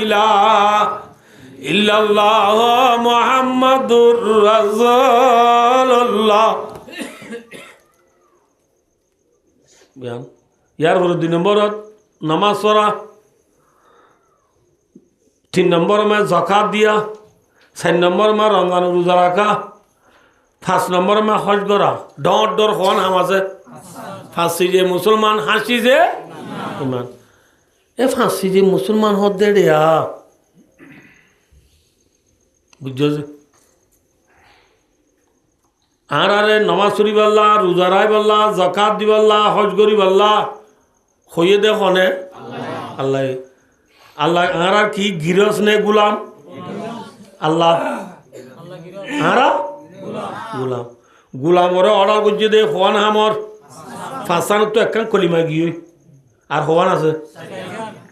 ইলাহা ইল্লাল্লাহ মুহাম্মাদুর রাসূলুল্লাহ বিয়ান यार बोलो 2 नंबर नमाज पढ़ा 3 नंबर में ज़कात दिया 4 नंबर में रमजान रोज़ा रखा 5 नंबर में हज करा डर डर खान हमारे फांसी जे मुसलमान हांसी जे ईमान ए फांसी जे मुसलमान हो दे या बुझो जे आरे नमाज पढ़ी बल्ला रोज़ा राय बल्ला ज़कात दी बल्ला हज करी बल्ला হইয়ে দেখো নে আল্লাহ আল্লাহ আরা কি গিরস নে গোলাম আল্লাহ আরা গোলাম গোলাম ওরে অর্ডার করছে দে হওয়ান হামর ফাঁসান তো একখান কলিমা গিয়ে আর হওয়ান আছে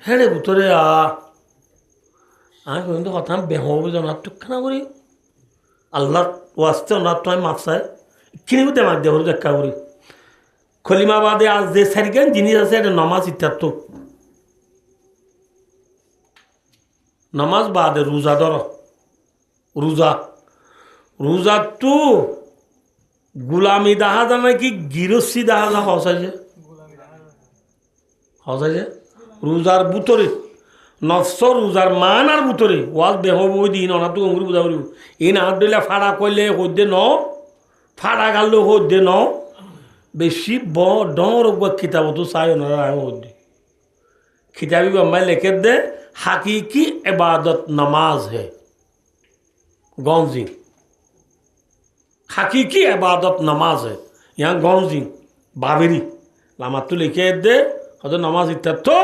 হ্যাঁ রে ভিতরে আমি কিন্তু কথা বেহব জানার টুকখানা করি আল্লাহ ওয়াস্তে ওনার তো আমি মাপ চাই কিনে দেমাক দেব দেখা করি খলিমা বাদে আজ যে সারিগান জিনিস আছে এটা নমাজ ইত্যাত্ত নমাজ বাদে রোজা ধর রোজা রোজা তো গুলামি দেখা যায় নাকি গিরসি দেখা যায় হসাইছে রোজার বুতরে নফস রোজার মান আর বুতরে ওয়াজ বেহব দিন অনাতো অঙ্গুরি বুঝা পারিব এই না দিলে ফাড়া করলে হদ্দে ন ফাড়া গাললে হদ্দে ন বেশি ডর কিতাব তো চাই ওনারা किताबी बम्बई लिखे दे हकीकी इबादत नमाज है गौजी हकीकी इबादत नमाज है यहाँ गौजी बाबरी लामा तो लिखे दे हजर नमाज इतना तो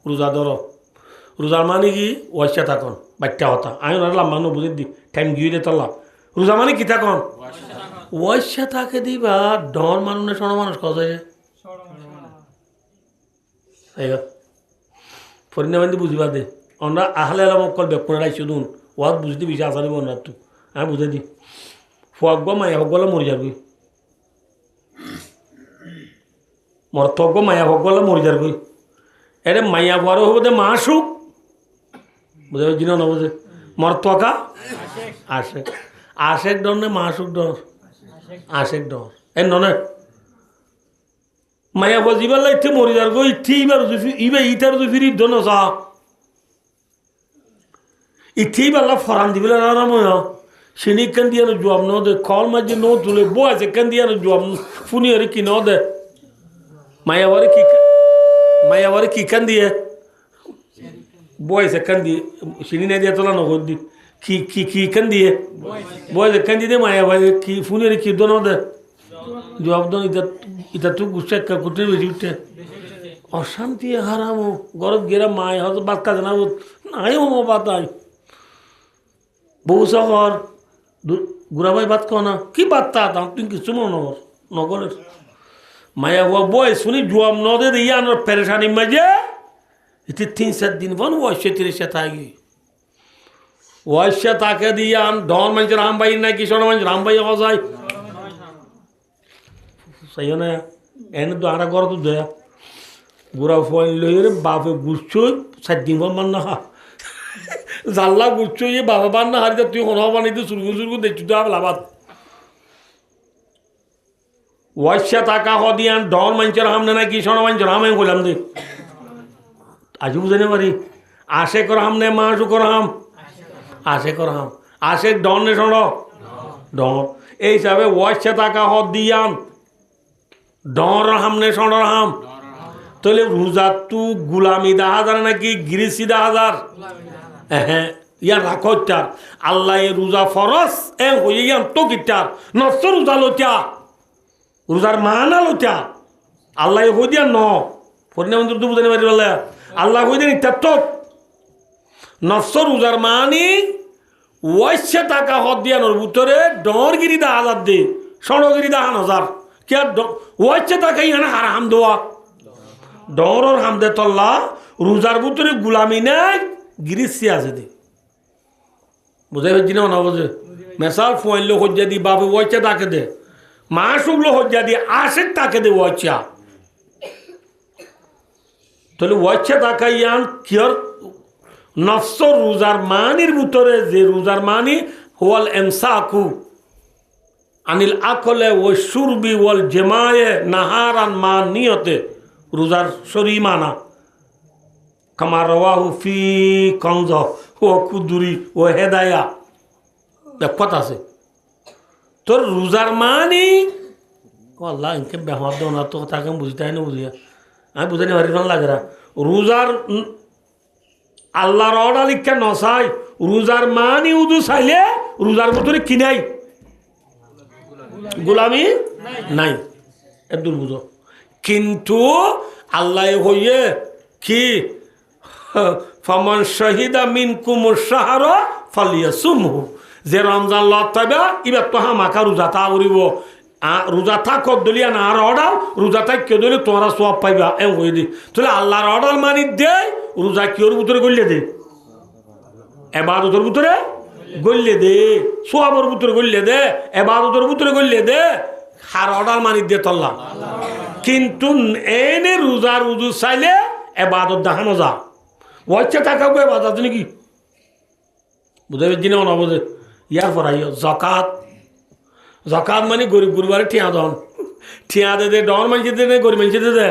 রোজা ধরো রোজার মানে কি ওয়াইসা থাকুন বাচ্চা হতা আমি রাখলাম মানুষ বুঝে দি টাইম গিয়ে দিয়ে তরলাম রোজা মানে কি থাকুন ওয়াইসা থাকে দিবা ডর মানুষ শোনো মানুষ কথা ফরিনাবান্দি বুঝিবা দে আমরা আহলে এলাম অকল বেকুনে রাইছো দুন ওয়াদ বুঝতে বেশি আসা দিব না তো আমি বুঝে দিই ফুয়াক গো মায়া হোক গলে মরি যাবি মর থক গো মায়া হোক গলে মরি যাবি এরে মাইয়া বড় হবো দে মাসুক বুঝে জিনিস না বুঝে মর থকা আশেক আশেক ডর নে মাসুক ডর আশেক ডর এ ননে মায়া বজিবার ইচ্ছে মরি যার গো ইচ্ছে ইবার ইটার ফিরি দন চা ইচ্ছে বাল্লা ফরান দিবলে আরাময় সিনি কেন দিয়ে জবাব ন দে কল মাঝে ন তুলে বো আছে কেন দিয়ে জবাব ফুনি আরে কি ন দে মায়াবারে কি কেন দিয়ে বয়সে কেন দিয়ে সিনি না দিয়ে তোলা নগদ দি কি কেন দিয়ে বয়সে কেন দিয়ে মায়াবারে কি ফুনি আরে কি দন দে জবাব দন এটা তো গুছে কুটে বেশি উঠে অশান্তি হারামো গরব গেরা মায় হয়তো বাদ কাজ না নাই হমো বাতাই বউ শহর গুড়াবাই বাদ কো না কি বার্তা দাম তুই কিছু মনে নগরের মায়া হুয়া বয় শুনি জবাব ন দে ইয়ান পেরেশানি মাঝে এতে 3-4 দিন বন ওয়াইসে তিরিশে থাকি ওয়াইসে তাকে দিয়ান ডন মানুষ রামবাই না কিশোর মানুষ রামবাই হওয়া যায় সহি না এনে তো আরা ঘর তো দেয়া বুড়া ফোন লইরে বাপে গুছছো 7 দিন মান না জাল্লা গুছছো ইয়ে বাবা বান না হারিয়ে তুই কোনো বানিয়ে সুরগু দেখছি তো লাভাত ওয়াইসা টাকা হদিয়ান ডর মানুষের হামনে না কিশোর মানুষ রাম আমি বললাম দে আজ বুঝে নে পারি আশে কর হাম নে মাসু কর হাম আশে কর হাম আশে ডন নে শোনো ডর এই হিসাবে ওয়াইসা টাকা হদিয়ান ডর হামনে শোনো হাম তাহলে রোজা তু গুলামি 10,000 নাকি গিরিসি 10,000 হ্যাঁ ইয়ার রাখো চার আল্লাহ রোজা ফরস এ হয়ে যান তো কিটার নষ্ট রোজা লোচা রোজার মান লোচা আল্লাহ হয়ে দিয়া ন পরিণাম তো বুঝতে পারি বলে আল্লাহ হয়ে দেন ইত্যাত্ত নষ্ট রোজার মানি ওয়াইসে টাকা হদ দিয়ানোর ভিতরে ডরগিরি 10,000 দে সড়গিরি 10,000 কে ওয়াইসে টাকা ইয়ানা হারাম দেওয়া ডর হামদে তল্লা রোজার ভিতরে গুলামি নাই গিরিসি আছে দি বুঝাই হচ্ছি না বুঝে মেসাল ফোয়াইলে হজ্জা দি বাপে ওয়াইচা তাকে দে মা শুকলো হজ্জা দি আসে তাকে দে ওয়াইচা তাহলে ওয়াইচা তাকা ইয়ান কিয়র নফস রোজার মানির ভিতরে যে রোজার মানি ওয়াল এমসাকু আনিল আকলে ও সুরবি ওয়াল জেমায়ে নাহারান মা নিয়তে রোজার শরী মানা কামার রওয়াহু ফি কনজ ও কুদুরি ও হেদায়া কথা আছে তোর রোজার মানি আল্লাহ ইনকে ব্যবহার দেও না তো তাকে বুঝতে হয় না বুঝিয়া আমি বুঝে নি ভারি লাগে না রোজার আল্লাহর অর্ডার লিখা নসাই রোজার মানি উদু চাইলে রোজার ভিতরে কি নাই গোলামি নাই এর দুর্বুঝ কিন্তু আল্লাহ হইয়ে কি ফমান শহীদা মিনকুম শাহর ফালিয়াসুমহু যে রমজান লত পাইবা ইবার তো হামাকা রোজা তা উড়িব রোজা থাক দলিয়া না আর অর্ডার রোজা থাক কে দলি তোমরা সব পাইবা এম হয়ে দি তাহলে আল্লাহর অর্ডার মানি দে রোজা কিওর ভিতরে গলিয়ে দে এবাদতের ভিতরে গলিয়ে দে সোয়াবর ভিতরে গলিয়ে দে এবাদতের ভিতরে গলিয়ে দে হার অর্ডার মানি দে তল্লা কিন্তু এনে রোজার উজু চাইলে এবাদত দেখানো যা ওয়াইচা টাকাবো এবাদত নাকি বুঝে দিনে না বোঝে ইয়ার পর আইও জকাত জকাত মানে গরিব গুরুবারে ঠিয়া দন ঠিয়া দে ডন মানছে দে গরিব মানছে দে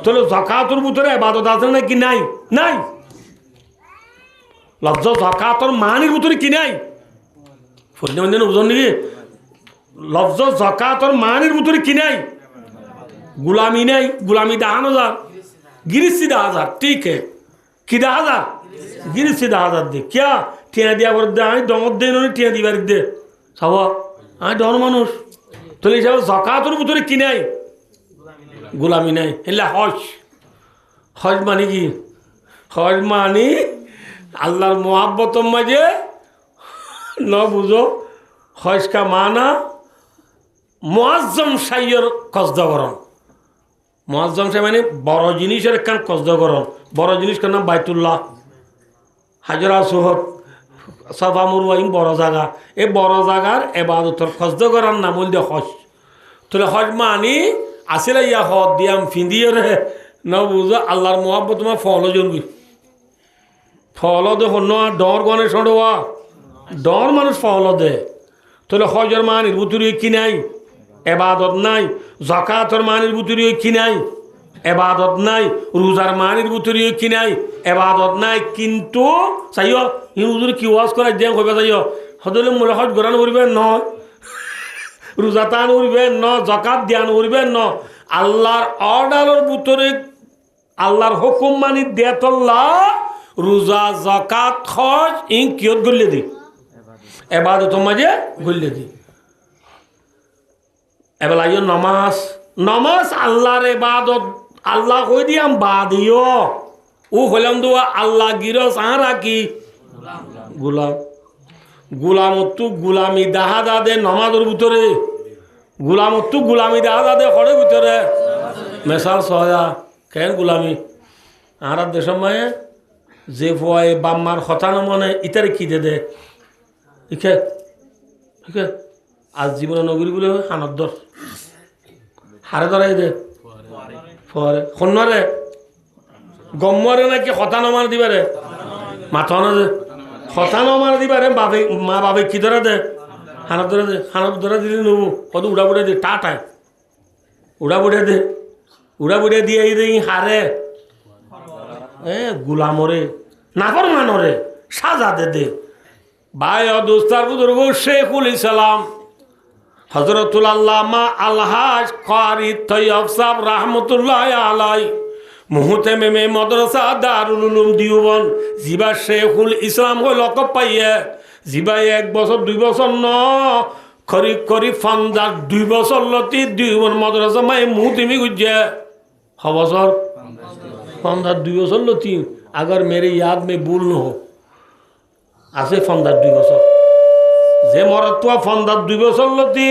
তাহলে জকাতর ভিতরে এবাদত আছে নাকি নাই নাই লফজ জকাতর মানির ভিতরে কি নাই ফরিদে মানে বুঝুন নাকি লফজ জকাতর মানির ভিতরে কি নাই गुलामी नहीं गुलामी 10,000 गिरिसी 10,000 ठीक है कि 10,000 गिरिसी 10,000 दे क्या ठिया दिया कर दे आई डमत दे नहीं ठिया दिवार दे सब आई डर मानुष तो ले जाओ ज़कातर बुतरे कि नहीं गुलामी नहीं इल्ला हज हज माने की হজ মানি আল্লাহর মোহাব্বতর মাঝে ন বুঝো হজ কা মানা মুআজ্জম সাইয়ের কসদগরণ। মুআজ্জম সাই মানে বড় জিনিসের একখান কসদগরণ। বড় জিনিস কার নাম বাইতুল্লাহ, হাজরা সোহদ, সাফা মুরওয়াইম বড় জায়গা। এই বড় জায়গার এবাদতর কসদগরণ নাম হল দিয়ে হজ। তাহলে হজ মানি আসলে ইয়া হদ দিয়াম ফিন্দিয়ে রে ন বুঝো আল্লাহর মোহাব্বত তোমার ফল জন্মি ফল দে হন্য ডর গণে সড়োয়া ডর মানুষ ফল দে। তাহলে হজর মানির বুতুরি কি নাই? এবাদত নাই। জাকাতর মানির বুতুরি কি নাই? এবাদত নাই। রোজার মানির বুতুরি কি নাই? এবাদত নাই। কিন্তু চাইও হিন্দুর কি ওয়াজ করা যে হইবে চাইও হদলে মূলে হজ গরান করিবেন নয়, রোজা টান উড়বেন ন, জাকাত ধ্যান উড়বেন ন। আল্লাহর অর্ডারের ভিতরে আল্লাহর হুকুম মানি দেতল্লাহ রোজা জাকাত হজ ইন কিয়ত গল্লে দি এবাদত মাঝে গল্লে দি। এবার আইও নমাজ। নমাজ আল্লাহর এবাদত আল্লাহ কই দিয়াম বাদিও ও হইলাম দোয়া আল্লাহ গিরস আরা কি গোলাম। গোলামত্তু গোলামি দাহাদা দে নমাজের ভিতরে, গোলামত্তু গোলামি দাহাদা দে হরের ভিতরে মেশাল সয়া কেন গোলামি আর দেশের মায়ে যে ফয় বাম্মার হতানো মনে ইতারে কি দে দে ইখে ইখে আজ জীবনে নগরী বলে হানদ্দর হারে ধরাই দে ফরে সন্নরে গম্মরে নাকি হতানো মার দিবারে মাথা না দে হতানো মার দিবারে বাবে মা বাবে কি ধরে দে হানত ধরে দে। হানত ধরে দিলে নেবো কত উড়া বুড়ে দে টাটায় উড়া বুড়ে দে উড়া বুড়ে দিয়ে এই দে হারে গুলামরে নাফর মানরে সাজা দে দে ভাই দোস্তার বুজুর্গ শেখুল ইসলাম হজরতুল আল্লামা আলহাজ কারি তৈয়ব সাহেব রহমতুল্লাহ আলাই মুহূর্তে মেমে মাদ্রাসা দারুল উলুম দিওবন জিবা শেখুল ইসলাম হই লকব পাইয়ে জিবা 1 বছর 2 বছর ন খরি খরি ফান্দার 2 বছর লতি দিওবন মাদ্রাসা মাই মুহূর্তে গুজে হবছর ফান্দার 2 বছর লতি अगर मेरे याद में भूल न हो आसे फंदार 2 বছর যে মরত্বা ফন্দার 2 বছর লতি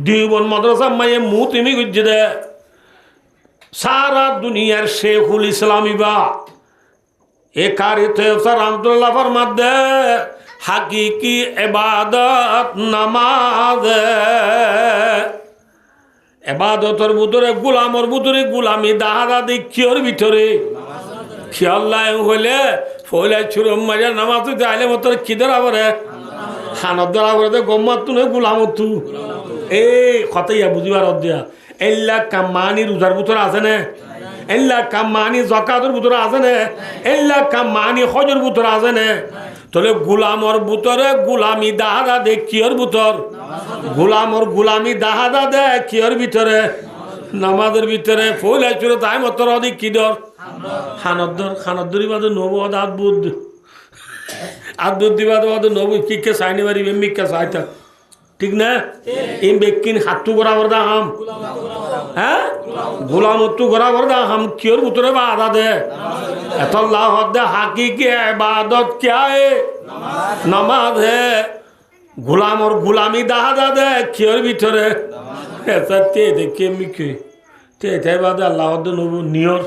দিওবন মাদ্রাসা মাই মুহূর্তে গুজে দে সারা দুনিয়ার শেখুল ইসলামিবা এ কারি তৈয়ব রহমতুল্লাহ ফরমাদে হাকিকি ইবাদত নামাজ ইবাদতের ভিতরে গোলামর ভিতরে গোলামি দাহাদা দেখিওর ভিতরে খেয়াল নাই হইলে ফলে ছুরম মারিয়া নামাজ যাইলে মতো কিদের আবরে হানদর আবরে গম্মাতু নে গোলামতু এই কথাইয়া বুঝিবার অধ্যায় এল্লা কামানি রোজার ভিতরে আছে না, এল্লা কামানি জাকাতের ভিতরে আছে না, এল্লা কামানি হজের ভিতরে আছে না। তাহলে গোলামর ভিতরে গোলামি দাহাদা দে কিয়র ভিতর গোলামর গোলামি দাহাদা দে কিয়র ভিতরে নামাজের ভিতরে ফুল চুরে তাই মতর অধিক কি দর হানদর খানদরি বাদে নব আদবুদ আদবুদ দিবাদ বাদে নব কিকে সাইনি বাড়ি বেমিকা সাইতা ঠিক না ইম বেকিন হাতু বরাবর দা হাম হ্যাঁ গোলামত্তু বরাবর দা হাম কিয়র ভিতরে বা আদা দে এতল্লাহ দে হাকিকি ইবাদত क्या है नमाज है गुलाम और गुलामी दाहादा दे कियर ভিতরে ऐसा ते देखे मिके ते তাই বাদে আল্লাহ দে নবু নিয়র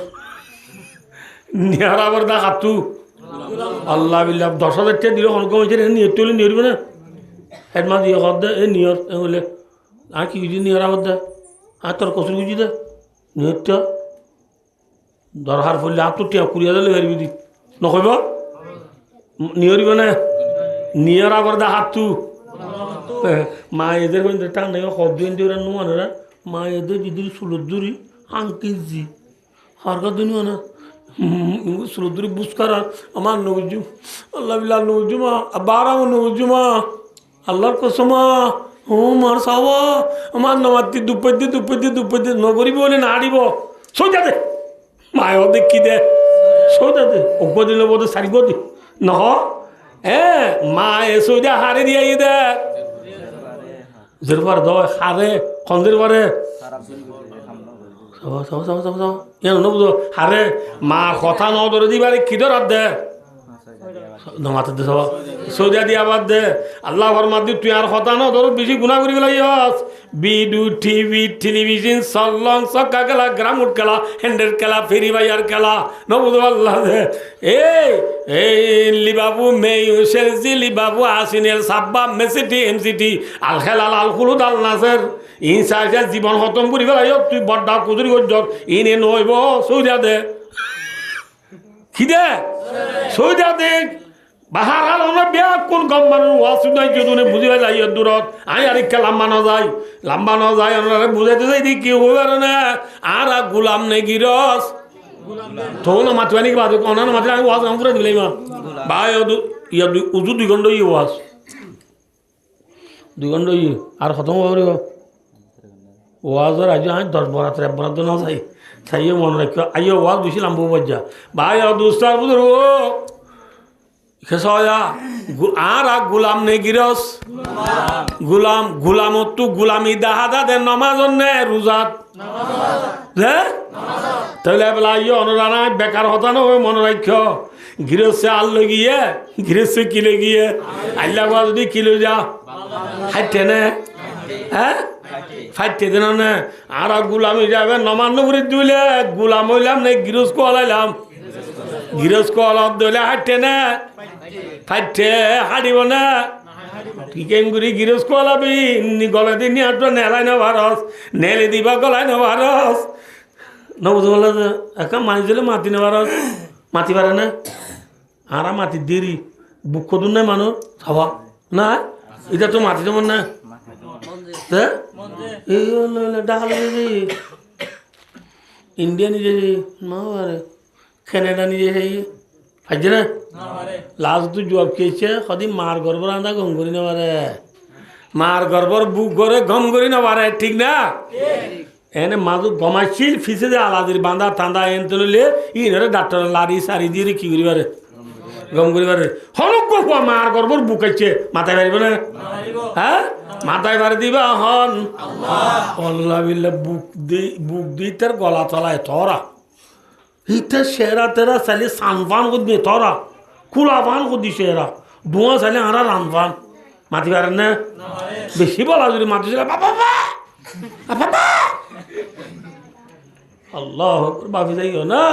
নিয়র আবার দা হাতু আল্লাহ বিল্লাহ 10,000 টাকা দিল অনক হইছে নিয়র তুলি নিয়রবে না হেডমা দিয়ে কর দে এই নিয়র বলে আর কি কিছু নিয়র আবার দে আর তোর কসুর কিছু দে নিয়রটা দরকার পড়লে আর তো টিয়া কুড়িয়া দিলে হেরবি দি নকইব নিয়রিব না নিয়র আবার দা হাতু মা এদের টান নাই শব্দ ওরা নোয়ারা মা এদের যদি সুলদুরি আঙ্কিজি হারকা দিন না সুলদুরি বুঝকার আমার নবজু আল্লাহ বিল্লাহ নবজুমা আবার আমার নবজুমা আল্লাহর কসমা ও মার সাওয়া আমার নমাতি দুপদ্দি নগরী বলে না আড়িব সোজা দে মায় দেখি দে সোজা দে অজ্ঞ দিলে বোধ সারিব দি নহ মা এ সোজা হারে দিয়ে দে যেরবার দ হারে খন্দের বারে বুঝো আরে মা কথা ন ধরে দিবারে কি ধর দে নমাতে দে সব সৌদিয়া দিয়ে আবার দে আল্লাহ ফরমাত দি তুই আর কথা ন ধর বেশি গুণা করি গেল ইয়স বিডু টিভি টেলিভিশন সল্লং সক্কা খেলা গ্রামুট খেলা হ্যান্ডেল খেলা ফেরি বাইয়ার খেলা ন বুঝো আল্লাহ দে এই লিবাবু মেয়ু সেলসি লিবাবু আসিনেল সাব্বা মেসিটি এমসিটি আল খেলাল আল খুলুদ আল নাসের ইনসা জীবন খতম করি গেল তুই বড্ডা কুদুরি করছ ইনে নইব সৌদিয়া দে কি দে সৌদিয়া দে বাহার হাল আমরা বিয়া কোন গম মানুষ ওয়াসুদাই যদি বুঝিবা যাই দূরত আই আর একটা লম্বা ন যায় আমরা বুঝাইতে যাই দি কি হইব না আর গুলাম নে গিরস তো না মাতবা নাকি বাদ কোন না মাতলে আমি ওয়াজ আম করে দিলাই মা ভাই ইয়া উজু 2 ঘন্টা ই ওয়াজ 2 ঘন্টা ই আর খতম হবে ওয়াজের আজ আমি 10 বরাত রে বরাত না যাই তাইও মনে রাখিও আইও ওয়াজ বেশি লম্বা বাজ্জা ভাই দোস্তার বুঝর ও খেসয়া আর গুলাম নে গিরস গুলামত তো গুলামি দাহাদা দে নামাজ নে রোজাত হ্যাঁ তাহলে বলা ইয়ে অনুরানা বেকার হতা না ওই মনে রাখিও গৃহস্থে আল লগিয়ে গৃহস্থে কি লগিয়ে আল্লাহ যদি কিলো যা হাইটে নে হ্যাঁ ফাইটে দিন না আর গুলামি যাবে নমান্য করে দিলে গুলাম হইলাম না গৃহস্থ হলাইলাম গৃহস্থ হলাম দিলে হাইটে না ফাইটে হারিব না কি কেন করি গৃহস্থ হলাবি গলে দিয়ে নিয়ে আসবে নেলাই না ভারস নেলে দিবা গলাই না ভারস নবুঝ বলে একা মানি দিলে মাতি না ভারস মাতি পারে না আর মাতি দেরি বুক কদুন নাই মানুষ হওয়া না এটা তো মাতি যেমন না ইন্ডিয়া নিজে না কানাডা নিজে ফাইছে না লাস্ট তো জব খেয়েছে সদি মার গর্বর আন্দা গম করি না পারে মার গর্বর বুক করে গম করি না পারে ঠিক না এনে মাজু গমাইছিল ফিসে যে আলাদির বাঁধা ঠান্ডা এনতে লইলে ইনরে ডাক্তার লারি সারি দিয়ে কি করি পারে গম করি পারে হলক মার গর্বর বুকাইছে মাথায় পারিব না হ্যাঁ মাথায় বাড়ি দিবা হন আল্লাহ বিল্লাহ বুক দি তার গলা তলায় তোরা ইটা সেরা তেরা চাইলে সানফান করবি তোরা কুলা ফান করবি সেরা ধোঁয়া চাইলে আরা রানফান মাতি পারেন না বেশি বলা যদি মাতি ছিল বাবা আল্লাহ বাপি যাইও না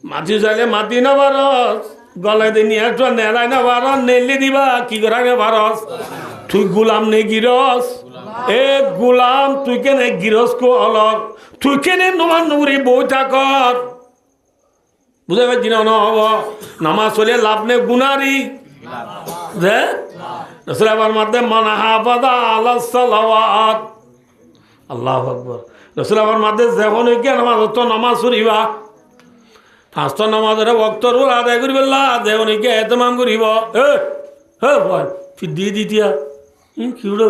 মাতি চাইলে মাতি না বারস গলায় দিয়ে নিয়ে আসবা নেলাই না ভারস নেলে দিবা কি করা গে ভারস তুই গুলাম নে গিরস এ গুলাম তুই কেনে গিরস কো অলক তুই কেনে নমান নগরী বই থাকত বুঝে পাচ্ছি না হব নামাজ চলে লাভ নে গুনারি রসুলাবার মধ্যে মানা হাফাদা আলা সালাওয়াত আল্লাহু আকবার রসুলাবার মধ্যে যখন কে নামাজ তো নামাজ পড়িবা পাঁচটা নামাজের বক্তর আদায় করি বললা দেহনিকে এতমাম করিব হ্যাঁ বল ফির দিয়ে দিতিয়া কি উড়ো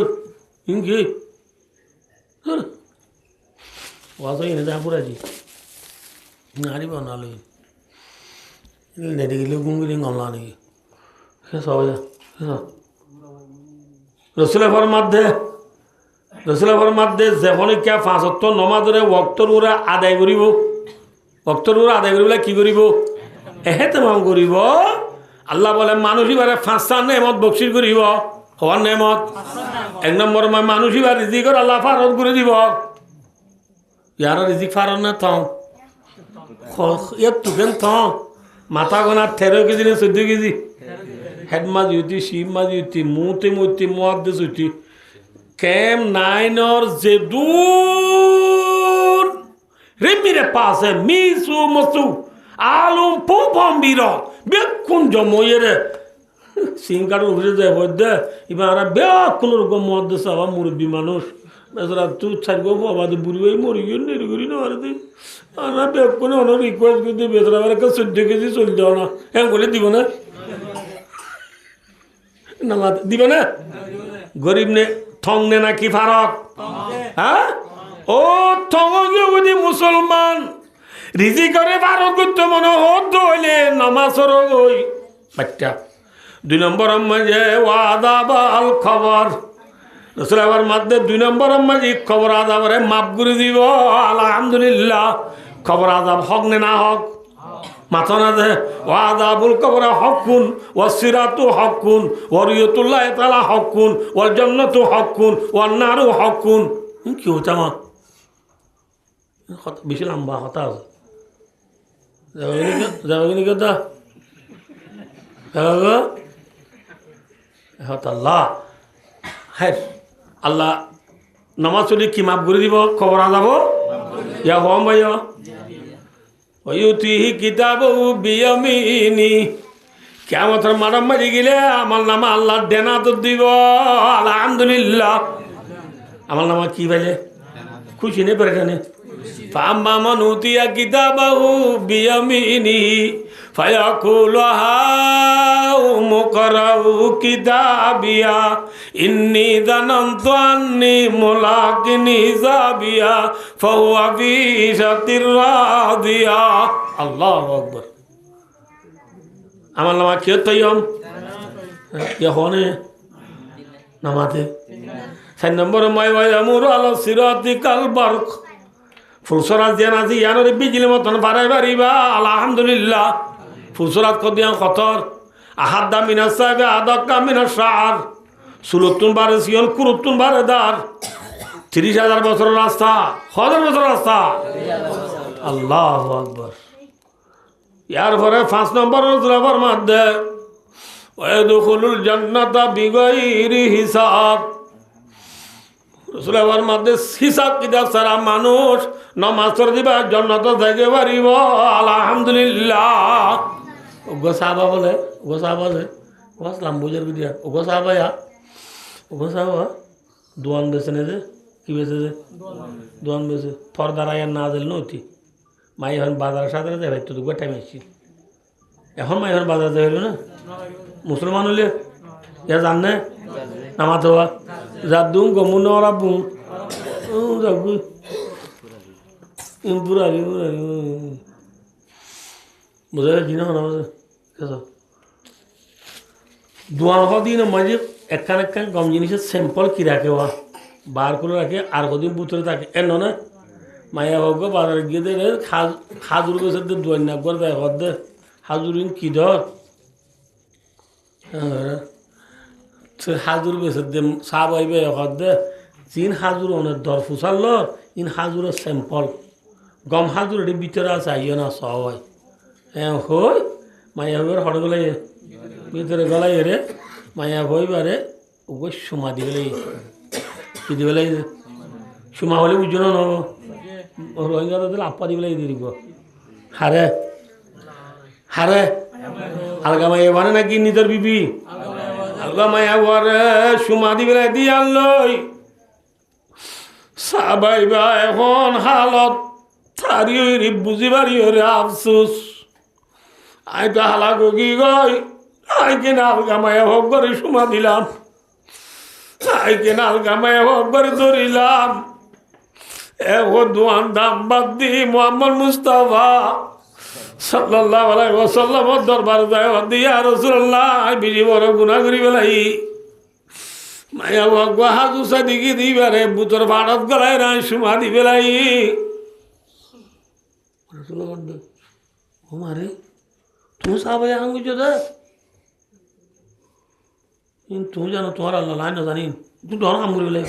কি ওয়াজ এনে যা পুরাজি নারিব নালে নেটে গেলে গুঙ্গুলি গমলা নাকি শেষ হবে যা রসুলের মধ্যে যখনই কে পাঁচত্ব নমাজের বক্তর ওরা আদায় করিব ভক্তর আদায় করিব কি করিব এহেতেমাম করিব আল্লাহ বলে মানুষই বারে 5টা নেমত বকশির করিব হওয়ার নেমত 1 নম্বর মানুষই বা রিজিকর আল্লাহ ফারত করে দিব ইয়ার রিজিক ফারত না থং ইয়ার তুকেন থং মাথা গোনা 13 কেজি না 14 কেজি হেড মাছ ইউতি শিব মাছ ইউতি মুতে মুয়াদ্দিস ইউতি কেম 9 যে দূর রেমিরে পাশে মিসু মসু আলুম পোপম্বির বেকুন জময়েরে সিংকার উপরে যায় বৈদ্যে এবার বেকুন রকম মধ্যে সবা মুরব্বী মানুষ বেচারা তুই ছাড়ব বাবাদের বুড়ি ভাই মরি গিয়ে নেড়ে করি না আর আমরা বেকুনে অনেক রিকোয়েস্ট করতে বেচারা আমার 14 কেজি চলে যাও না হ্যাঁ বলে দিব না নামাজ দিব না গরিব নে ঠং নে না কি ফারক হ্যাঁ ও ঠঙ্গি মুসলমান রিজি করে বারো করতে মনে হত হইলে নামাজর ওই বাচ্চা 2 নম্বর মাঝে ওয়াদাবাল খবর রসুল আবার মাধ্যমে 2 নম্বর মাঝি খবর আজাবরে মাফ করে দিব আলহামদুলিল্লাহ। খবর আজাব হক নে না হক মাথা না দে ও আজাবুল কবর হকুন ও সিরাতু হকুন ও রিয়তুল্লাহ তাআলা হকুন ও জান্নাতু হকুন ও নারু হকুন। কি হচ্ছে আমার বেশি লম্বা হতা আছে যাবে কথা আল্লাহ হ্যাঁ আল্লাহ নামাজ চলি কি মাফ করে দিব খবর আজাব ইয়া হম ভাই ওয়ুতিহি কিতাবহু বিয়ামিনি। কিয়ামতের মারাম মারি গেলে আমার নামা আল্লাহ ডেনা তো দিব আলহামদুলিল্লাহ। আমার নামা কি ভাইলে খুশি নেই পেরেখানে ফাম্মা মান উতিয়া কিতাবাহু বিয়ামিনি ফায়াকুলু হাউম ইকরাউ কিতাবিয়া ইন্নী যানানতু আন্নী মুলাকিন হিসাবিয়া ফাহুয়া ফী ঈশাতির রাদিয়া। আল্লাহু আকবার। আমার নামা কি তৈয়ম হনে নামাতে 4 নম্বর মায় ওয়ামুরু আলা সিরাতি কাল বারক। ফুলসরাত যেন আছে ইয়ানোর বিজলি মতন বাড়াই বাড়িবা আলহামদুলিল্লাহ। ফুলসরাত কদিয়া খতর আহাদ্দা মিনাস সাহেবে আদাক্কা মিনাস শাআর। সুলতুন বারে সিয়ন কুরুতুন বারে দার। 30,000 বছরের রাস্তা 1000 বছরের রাস্তা। আল্লাহু আকবার। ইয়ার পরে 5 নম্বর রসুলের মধ্যে ওয়াদখুলুল জান্নাতা বিগাইরি হিসাব। রসুলের মধ্যে হিসাব কিতাব ছাড়া মানুষ নামাজ পড়ে দিবা জান্নাত যাইতে পারিব আলহামদুলিল্লাহ। ওগো সাহাবা বলে ওগো সাহাবা বলে ওয়াসলাম বুঝার দিয়া ওগো সাহাবা ওগো সাহাবা দোয়ান বেছে নে যে কি বেছে যে দোয়ান বেছে ফরদারায় না দিল নতি মাই এখন বাজারের সাথে যাই ভাই তো টাইম আসছি এখন মাই এখন বাজার যাই না মুসলমান হলে ইয়া জান না নামাজ হওয়া যা দুম গমু নরা বুম যাবো পুরা বুঝা যাচ্ছি না দোয়ান দিন মাঝে একখান একখান কম জিনিসের স্যাম্পল কি রাখে ওয়া বার করে রাখে আর কদিন বুতরে থাকে এন না মায়া বাবু বাজারে গিয়ে দে খাজুর গেছে দোয়ান না করে দেয় হদ দে হাজুরিন কি ধর হাজুর বেছে দে সাহ আইবে হদ দে জিন হাজুর অনেক দর ফুসাল ইন হাজুরের স্যাম্পল গম হাজুর এটি ভিতরে আছে আইয় না সবাই হ্যাঁ হই মায়া হইবার হট গলাই ভিতরে গলাই রে মায়া হইবারে ওগো সুমা দিবেলাই কি দিবেলাই সুমা হলে বুঝছো না রোহিঙ্গা দিলে আপা দিবেলাই দিয়ে দিব হারে হারে আলগা মায়া বানে নাকি নিজের বিবি আলগা মায়া বারে সুমা দিবেলাই দিয়ে আনলই সাবাইবা এখন হালত তারিও বুঝিবারি রে আফসোস আই তো হালা গি গই আই কিনা আলগা মায়া হোক করে সুমা দিলাম আই কিনা আলগা মায়া হোক করে ধরিলাম এখন দোয়ান দাম বাদ দি মোহাম্মদ মুস্তাফা সাল্লাল্লাহু আলাইহি ওয়াসাল্লাম দরবার যায় দিয়া রাসূলুল্লাহ বিজি বড় গুনাহ করি বেলাই মায়া হোক হাজু সাদিকি দিবারে বুতর ভাড়ত গলায় রাই সুমা দি বেলাই রাসূলুল্লাহ ও মারে তুমি সাহাবা আঙ্গুজ দে তুমি জানো তোমার আল্লাহ লাইন জানি তুই ধর কাম করি বেলাই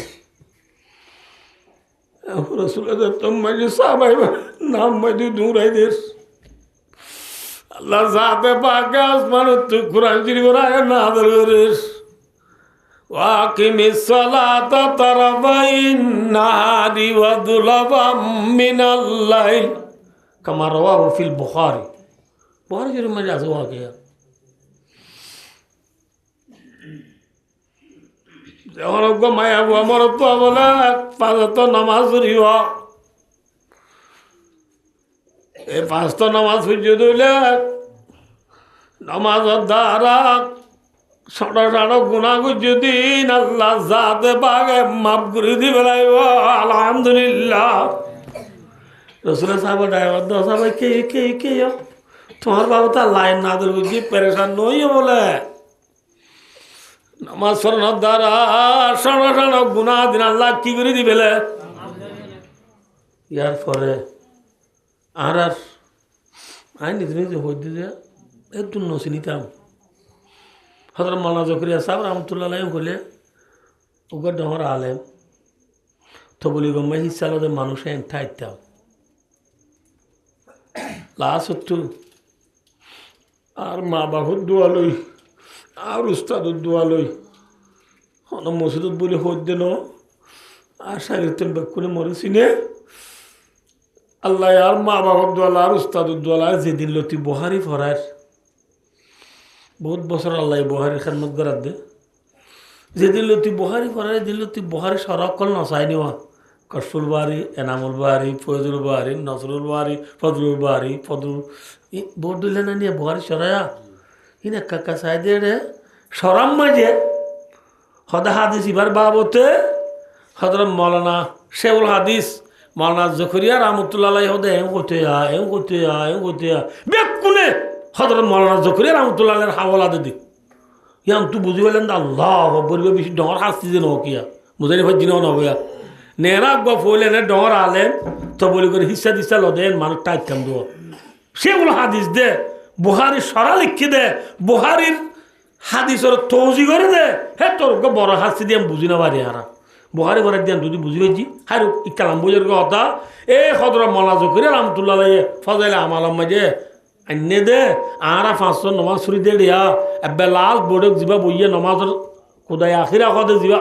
রসুল্লাহ তুম মাঝে সাহাবাই নাম মাঝে দূরাই দেশ আল্লাহ সাথে পাকে আসমান তুই কোরআন শরীফ রায় নাযিল করিস ওয়াকিমিস সালাতা তারাফাইন নাহারি ওয়া যুলাফাম মিনাল লাইল কামা রাওয়াহু ফিল বুখারী শরীফ মাঝে আছে ওয়াকিয়া যখন ওগো মায়া আমার তো বলে পাঁচত নামাজ পড়িব এই 5টা নামাজ পড়িয়ে দিলে নামাজের দ্বারা ছোট ছোট গুণা দিন আল্লাহ যাতে পাগে মাফ করে দিবে লাগব আলহামদুলিল্লাহ। রসুলের সাহেব ড্রাইভার দশ ভাই কে কে কে তোমার বাবু তার লাইন না ধরবে কি পেরেশান নই বলে নামাজ পড়ানোর দ্বারা সড় সড় গুণা দিন আল্লাহ কি করে দিবেলে। ইয়ার পরে আর আই নিজে নিজে হই দিয়ে একটু নসি নিতাম। হজরত মাওলানা জকরিয়া সাহেব রহমতুল্লাহ হলে ওকে ডহর আলেম তো বলি গম্মা হিসাবে মানুষে ঠাইতাম লাশ হতো আর মা বাবুর দোয়া লই আর উস্তাদুর দোয়া লই মসজিদত বলে হই দিল আর সাইতেন বেক করে মরেছি নে আল্লাহ আর মা বাবার দোয়ালা আর উস্তাদুর দোয়ালা যেদিন লতি বহারি ফরার বহুত বছর আল্লাহ বহারি খেদমত করার দে যেদিন লতি বহারি ফরার যেদিন লতি বহারি সরকল নসাই নেওয়া কসফুল বাহারি এনামুল বাহারি ফয়জুল বাহারি নসরুল বাহারি ফজলুল বাহারি ফজলুল বোর্ড দিলে না নিয়ে বহারি সরায়া ইনা কাকা সাইদে রে সরাম মাঝে হদা হাদিস ইবার বাবতে হজরত মৌলানা শেউল হাদিস মৌলানা জকরিয়া রহমতুল্লাহ হদে এম করতে বেকুনে হজরত মৌলানা জকরিয়া রহমতুল্লাহ হাওলা দিদি ইয়ান তুই বুঝি পেলেন আল্লাহ বলবে বেশি ডর হাসতি যে নকিয়া বুঝাই ভাই দিনও নবয়া নেরা গপ হইলে নে ডর আলেন তো বলি করে হিসা দিসা লদেন মানুষ টাইট কাম দেব শেউল হাদিস দে বুহারি সরা লিখে দে বুহারির হাদিসের তৌজি করে দে হে তোর বড় হাসি দিয়ে আমি বুঝি না পারি হারা বুহারি ঘরে দিয়ে যদি বুঝি পেয়েছি হারু ইকালাম বুঝের কথা এ হজরত মৌলানা জকরিয়া রহমতুল্লাহ ফজাইলে আমালাম মাঝে আন্নে দে আরা 500 নমাজ ছুরি দে রিয়া এবার লাস্ট বোর্ডক যাবা বইয়ে নমাজের কোদায় আখিরা কথা যাবা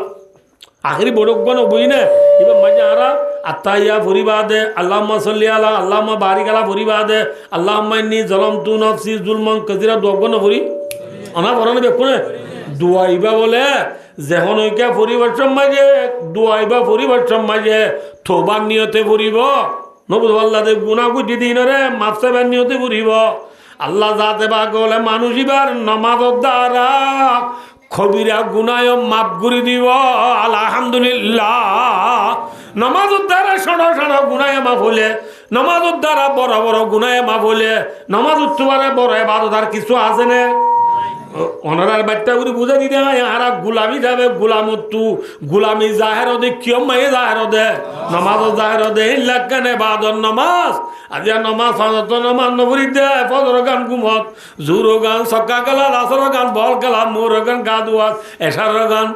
আখিরি বোর্ডক গণ বই না এবার মাঝে আরা আত্তাইয়া ফরিবা দে আল্লাহুম্মা সাল্লি আলা আল্লাহুম্মা বারিক আলা ফরিবা দে আল্লাহুম্মা ইন্নী যালামতু নাফসি যুলমান কাসীরা দোগন ফরি অনা পড়ানো বেকুনে দুয়াইবা বলে যেহন ঐক্যা পরিবর্তন মাঝে দুয়াইবা পরিবর্তন মাঝে থোবার নিয়তে পড়িব নবুদ আল্লাহ দেব গুণা কুটি দিন রে মাফসাবের নিয়তে পড়িব আল্লাহ যাতে বা গলে মানুষ এবার নমাজের দ্বারা খবিরা গুনায় মাফ করে দিব আলহামদুলিল্লাহ নমাজের দ্বারা সড় সড় গুনায় মাফ হলে নমাজের দ্বারা বড় বড় গুনায় মাফ হলে নমাজ উঠতে বড় এবাদত আর কিছু আছে না অনারার বাচ্চা করে বুঝে দিতে হয় আর গুলামি যাবে গুলামতু গুলামি জাহের দে কিয় মায়ে জাহের দে নমাজ জাহের দে লাগানে বাদর নমাজ আজি নমাজ ফাজত নমাজ নবরি দে ফজর গান গুমত জুর গান সক্কা গেলা আসর গান বল গেলা মোর গান গাদুয়াত এশার গান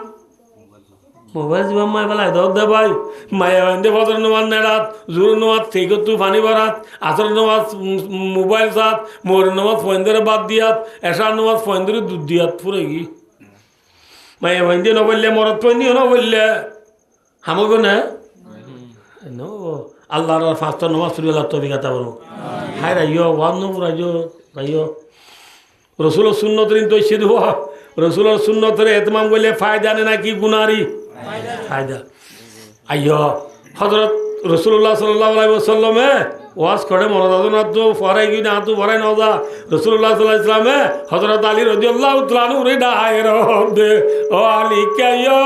মোবাইল জীবন মাই বেলায় দর দে ভাই মায়া দে ফজর নমাজ নেড়াত জুর নমাজ ঠিক তু ফানি ভরাত আসর নমাজ মোবাইল সাত মোর নমাজ ফয়েন্দের বাদ দিয়াত এশার নমাজ ফয়েন্দের দুধ দিয়াত ফুরে গি মায়া ভাইন্দে নবললে মরত ফয়েন্দিও নবললে হামগ না আল্লাহর 5টা নমাজ পড়ি আল্লাহ তৌফিক বলো হাই রাইও ওয়ান নবুর রাইও রাইও রসুলের সুন্নতরিন তো সে দেব রসুলের সুন্নতরে এতমাম করলে ফায়দা নে নাকি গুনারি ফায়দা আইয় হজরত রসুল্লাহ সাল্লাল্লাহু আলাইহি ওয়াসাল্লামে ওয়াজ করে মরদাদনা তো ফরাই গি না তো ফরাই না যা রসুল্লাহ সাল্লাল্লাহু আলাইহি ওয়াসাল্লামে হযরত আলী রাদিয়াল্লাহু তাআলা আনহু রে ডায়ের দে ও আলী কাইয়া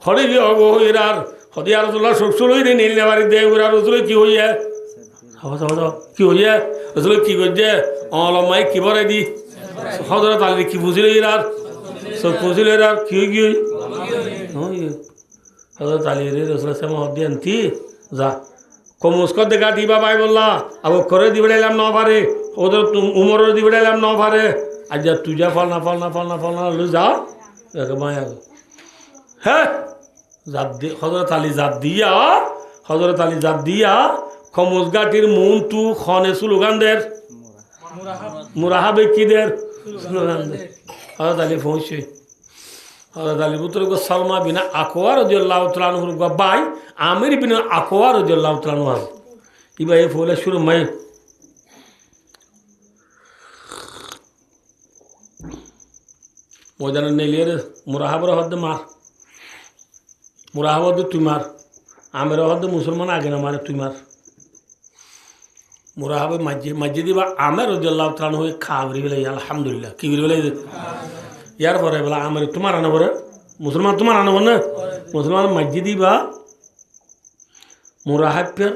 হরি গো ইরার হদিয়া রাসূলুল্লাহ সকসুলই রে নীল নেবারি দে ওরা রসুল কি হইয়া কি হইয়া রসুল কি কইছে অলমাই কি বরে দি হযরত আলী কি বুঝিল ইরার সব বুঝিল ইরার কি কি হযরত আলী রে রসুল সাল্লাল্লাহু আলাইহি ওয়াসাল্লাম দি যা কমস্কর দেখা দিবা ভাই বললা আব করে দিবেলাম ন পারে ওদের উমরের দিবেলাম ন পারে আজ যা তুই যা ফল না লো যা মায়া হ্যাঁ জাত দি হযরত আলী জাত দিয়া খমস গাটির মন তু খনে স্লোগানদের মুরাহাবে কিদের স্লোগানদের হযরত আলী পৌঁছে হযরত আলী পুত্র গো সালমা বিনা আকওয়া রাদিয়াল্লাহু তাআলা আনহু গো ভাই আমির বিন আকওয়া রাদিয়াল্লাহু তাআলা আনহু ইবা এ ফলে শুরু মাই ময়দানে নেলিয়ে মুরাহাবার হদ্দে মার মুরাহাবাদ তুই মার আমের হদ্দে মুসলমান আগে না মারে তুই মার মুরাহাবে মাঝে দিবা আমের রাদিয়াল্লাহু তাআলা আনহু খাবরি বলে আলহামদুলিল্লাহ কি বলে ইয়ার পরে বলা আমার তোমার আনা পরে মুসলমান তোমার আনা না মুসলমান মসজিদি বা মুরাহাবের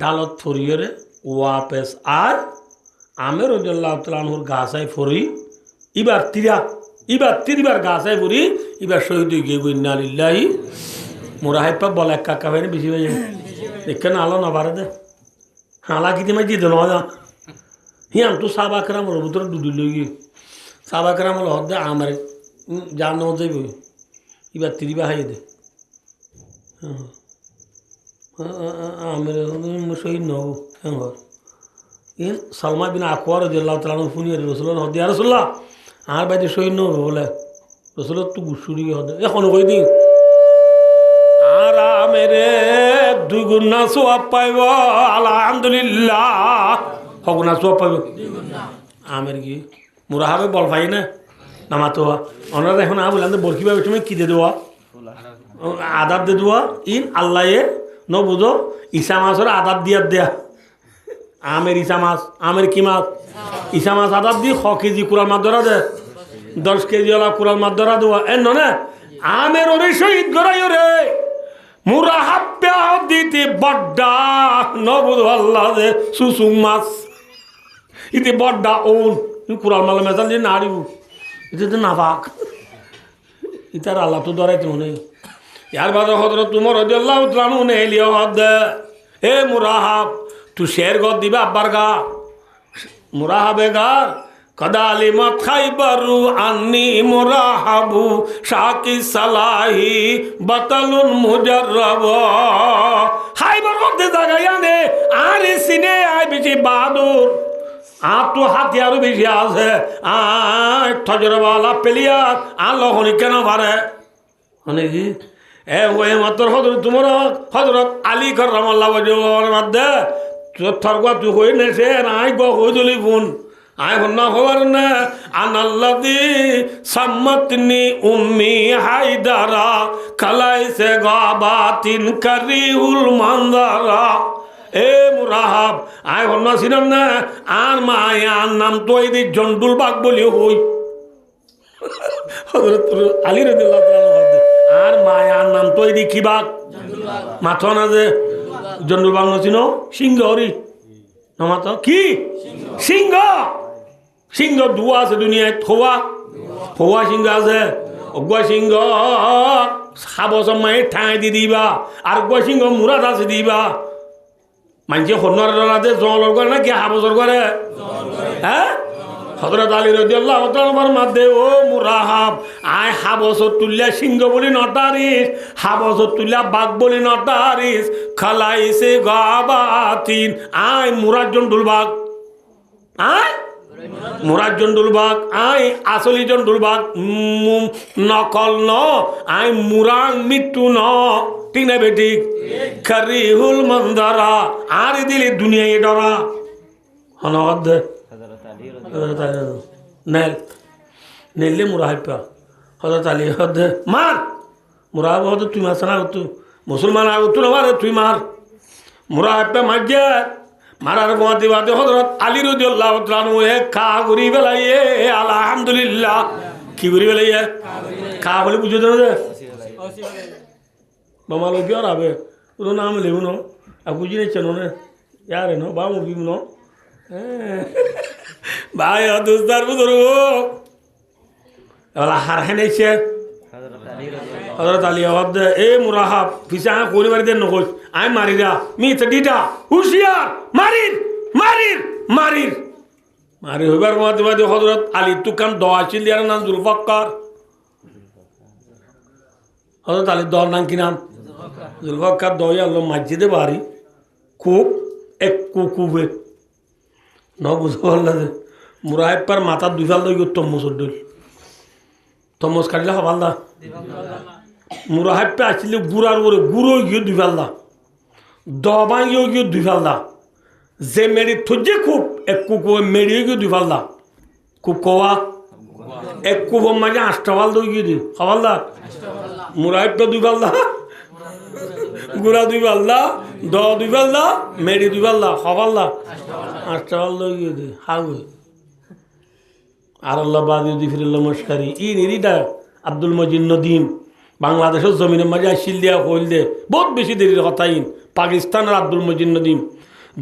ডালত ফরিয়রে ওয়াপেস আর আমের রাদিয়াল্লাহু তাআলা আনহুর গাছায় ফরি ইবার তিরিবার গাছায় ফরি এবার শহীদ গিয়ে গুইন্না আলিল্লাহি মোরা হাইপা বলে এক কাকা ভাই বেশি ভাই দেখে না আলো না বারে দে হালা কি তোমায় জিতে নয় না হিয়াম তো সাবাকরাম হলো ভিতরে দুদুল গিয়ে সাবাকরাম হলো হদ্দে আমার যার নাম যাইব এবার তিরিবা হাই দে আমার শহীদ নহব হ্যাঁ ইন সালমা বিন আকবর রাদিয়াল্লাহু তাআলা ফুনিয়ে রসুল্লাহ হদ্দিয়া রসুল্লাহ আর বাইরে শহীদ নহব বলে রসুল্লাহ তো গুসুরি হদে এখন কই দিন আর মেরে দুই গুণা সোয়াব পাইব আলহামদুলিল্লাহ হগুনা সোয়াব পাইব আমের কি মোরা হবে বল পাই না নামাতো ওনারা এখন বললাম বরকি ভাবে তুমি কি দে দেওয়া আদার দে দেওয়া ইন আল্লাহ ন বুঝো ইসা মাছের আদার দিয়া দেয়া আমের ইসা মাছ আমের কি মাছ ইসা মাছ আদার দি 100 কেজি কুড়াল মাছ ধরা দে 10 কেজি ওলা কুড়াল মাছ ধরা দেওয়া এ না আমের ওরে শহীদ গড়াই রে মুরা হাপ্পা দিতে বড্ডা ন বুঝো আল্লাহ দে সুসুং মাছ ইতে বড্ডা ওন কুড়াল মালা মেজাল যে নাড়িব এটা তো নাপাক ইতার আল্লাহ তো ধরাইতে মনে ইয়ার বাদে হজরত তোমার রাদিয়াল্লাহু তাআলা নে এলিয়া হদ এ মুরাহাব তু শের গদ দিবা আব্বার গা মুরাহাবে গার কদালিমত খাইবারু আন্নি মুরাহাবু শাকি সালাহি বাতালুন মুজাররাব খাইবার গদে জাগায়ানে আরে সিনে আই বেশি বাহাদুর আর তো হাতিয়ারও বেশি আছে ঠজরওয়ালা প্লেয়ার আর লহনি কেন পারে মানে কি এ ওই মাত্র হজরত তোমার হজরত আলী কররামাল্লাহ ওয়াজহুর মধ্যে তোর থরগা তুই কই নেছে আই গো কই দিলি ফোন আই ফোন না খবর না আনাল্লাযী সাম্মাতনি উম্মি হায়দারা কালাইসে গাবাতিন কারিহুল মানদারা এ মুরাহাব আয় হল না ছিলাম না আর মায়ার নাম তো এই জন্ডুল বাগ বলি হই আলী রাদিয়াল্লাহু তাআলা আর মায়ার নাম তো এই কি বাঘ মাথা না যে জন্ডুল বাঘ নছিল সিংহ হরি নমাত কি সিংহ সিংহ দুয়া আছে দুনিয়ায় ফোয়া সিংহ আছে অগুয়া সিংহ সাবসম মায়ে ঠাঁই দি দিবা আর অগুয়া সিংহ মুরাদ আছে দিবা মানুষে সন্ন্যে জল করে না কি হাবজর করে হ্যাঁ হযরত আলী রাদিয়াল্লাহু তাআলার মধ্যে ও মুরাহাব আয় হাবজর তুল্লা সিংহ বলি নটারিস হাবজর তুল্লা বাঘ বলি নটারিস খালাইছে গাবাতিন আয় মুরাদ জন্ডুল বাঘ আয় মুরাদ জন্ডুল বাঘ আয় আসলি জন্ডুল বাঘ নকল ন আয় মুরাং মৃত্যু ন ঠিক না বেঠিক কারিহুল মানদারা আর দিলে দুনিয়ায় ডরা হনদ নেল নেলে মুরাহিপা হযরত আলী হদ মার মুরাহিব হদ তুই মার না তুই মুসলমান আগ তুই মার তুই মার মুরাহিপা মাজ্জা মারার গোয়াতে বাদে হযরত আলী রাদিয়াল্লাহু তাআলা এ খা ঘুরি বেলাইয়ে আলহামদুলিল্লাহ কি ঘুরি বেলাইয়ে খা বলে বুঝো না Mama lo biar abe, udah nama lewu no, aku jadi channel ne, yaar no, bawa mobil no, bahaya dostar betul. Kalau harga ni sih, ada tali awak deh, murahab, bisa kau ni beri deh nukos, ay mari dah, mi terdida, husiar, marir, hubar muat muat Hazrat Ali tu kan doa cil dia nama Zulfaqar, Hazrat Ali doa nang kinam. Zulfaqar doa Allah masjid bari, kuk ek kukube, no buzo Allah deh, murahab par mata dufal doa itu Thomas uddul, Thomas karilah hafal dah, murahab pe asli gurar guru itu dufal dah, doa bang itu dufal dah, zemeri thujje kuk ek kukube meri itu dufal dah, kukawa ek kubo maja astawal doa itu, hafal dah, murahab pe dufal dah. গুড়া দুই পাল্লা দ দুই পাল্লা Mary দুই পাল্লা হপাল্লা আটটা পাল্লা গিয়ে দি হাগুই আর আল্লাহ বাদি দি ফিরল্লা মস্কারি ই নিরিটা আব্দুল মজিদ নদীম বাংলাদেশের জমিনের মাঝে আসিল দিয়া কইল দে বহুত বেশি দেরির কথা ইন পাকিস্তানের আব্দুল মজিদ নদীম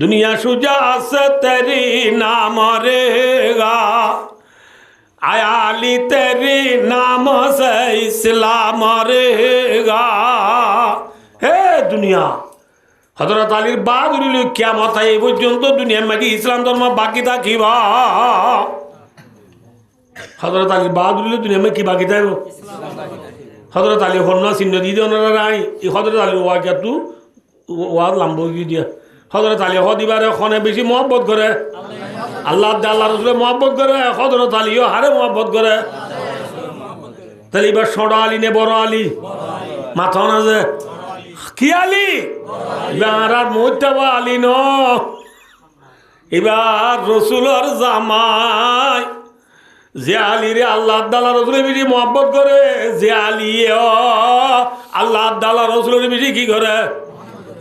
দুনিয়া সুজা আছে তেরি নাম রেগা आयाली तेरी नाम से इस्लाम रहेगा। हे दुनिया হযরত আলীর বাহাদুরি লই কিয়ামত এই পর্যন্ত দুনিয়ার মাঝে ইসলাম ধর্ম বাকি থাকিবা। হযরত আলীর বাহাদুরি লই দুনিয়ার মাঝে কি বাকি থাকব? হযরত আলী হন্না চিহ্ন দিয়ে দেওয়া রাই এই হযরত আলীর ওয়াকিয়াতু ওয়াজ লাম্বগি দিয়া হযরত আলী হদিবারে খনে বেশি মহব্বত করে আল্লাহ আল্লাহ রসুলের মহব্বত করে হযরত আলীও হারে মহব্বত করে। তাহলে এবার ছোট আলী নে বড় আলী? মাথা না যে কি আলী এবার মোহতাবা আলী ন এবার রসুলের জামাই যে আলী রে আল্লাহ আল্লাহ রসুলের বেশি মহব্বত করে যে আলী আল্লাহ আল্লাহ রসুলের বেশি কি করে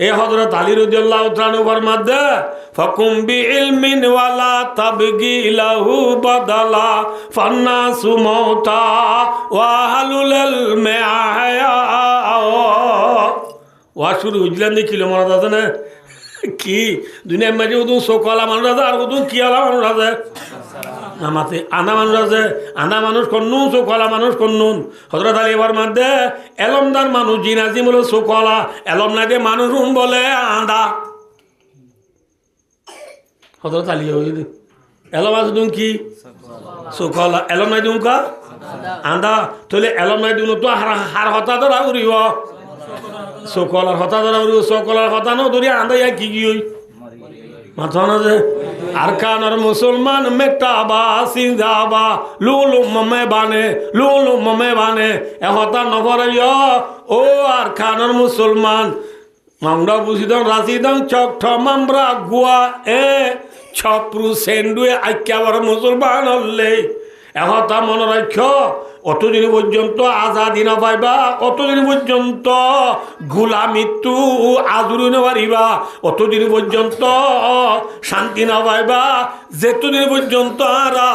এ হযরত আলী রাদিয়াল্লাহু তাআলা ফরমাতে ফাকুম বিইলমিন ওয়ালা তাবগি লাহু বাদালা ফান্নাসু মাউতা ওয়া হালুল মায়া ওয়া শুরু হইলেন দেখিল মনে আছে না কি দুনিয়ার মাঝে উদু সকলা মানুষ আছে আর উদু কি আলা মানুষ আছে আমাতে আনা মানুষ আছে আনা মানুষ কন্নুন সকলা মানুষ কন্নুন হযরত আলী এবার মধ্যে এলমদার মানুষ জিনাজি বলে সকলা এলম না দিয়ে মানুষ বলে আন্দা হযরত আলী এলম আছে তুমি কি সকলা এলম নাই দিম কা আন্দা তাহলে এলম নাই দিম তো হার হতা ধরা উড়িব সকলার হতা ধরা উড়িব সকলার হতা ন ধরি আন্দা ইয়া কি কি হই মাথা না যে আর কানার মুসলমান মেটাবা সিন্দাবা লুলু মমে বানে এহতা নভর ও আর খানার মুসলমান মামরা বুঝিদম রাশিদম চকঠ মামরা গুয়া এ ছপ্রু সেন্ডুয়ে আইক্যাবার মুসলমান হলে এহতা মনে রাখ অতদিন পর্যন্ত আজাদি না পাইবা অতদিন পর্যন্ত গোলামিত্তু আদুরি না পারিবা অতদিন পর্যন্ত শান্তি না পাইবা যেতদিন পর্যন্ত আরা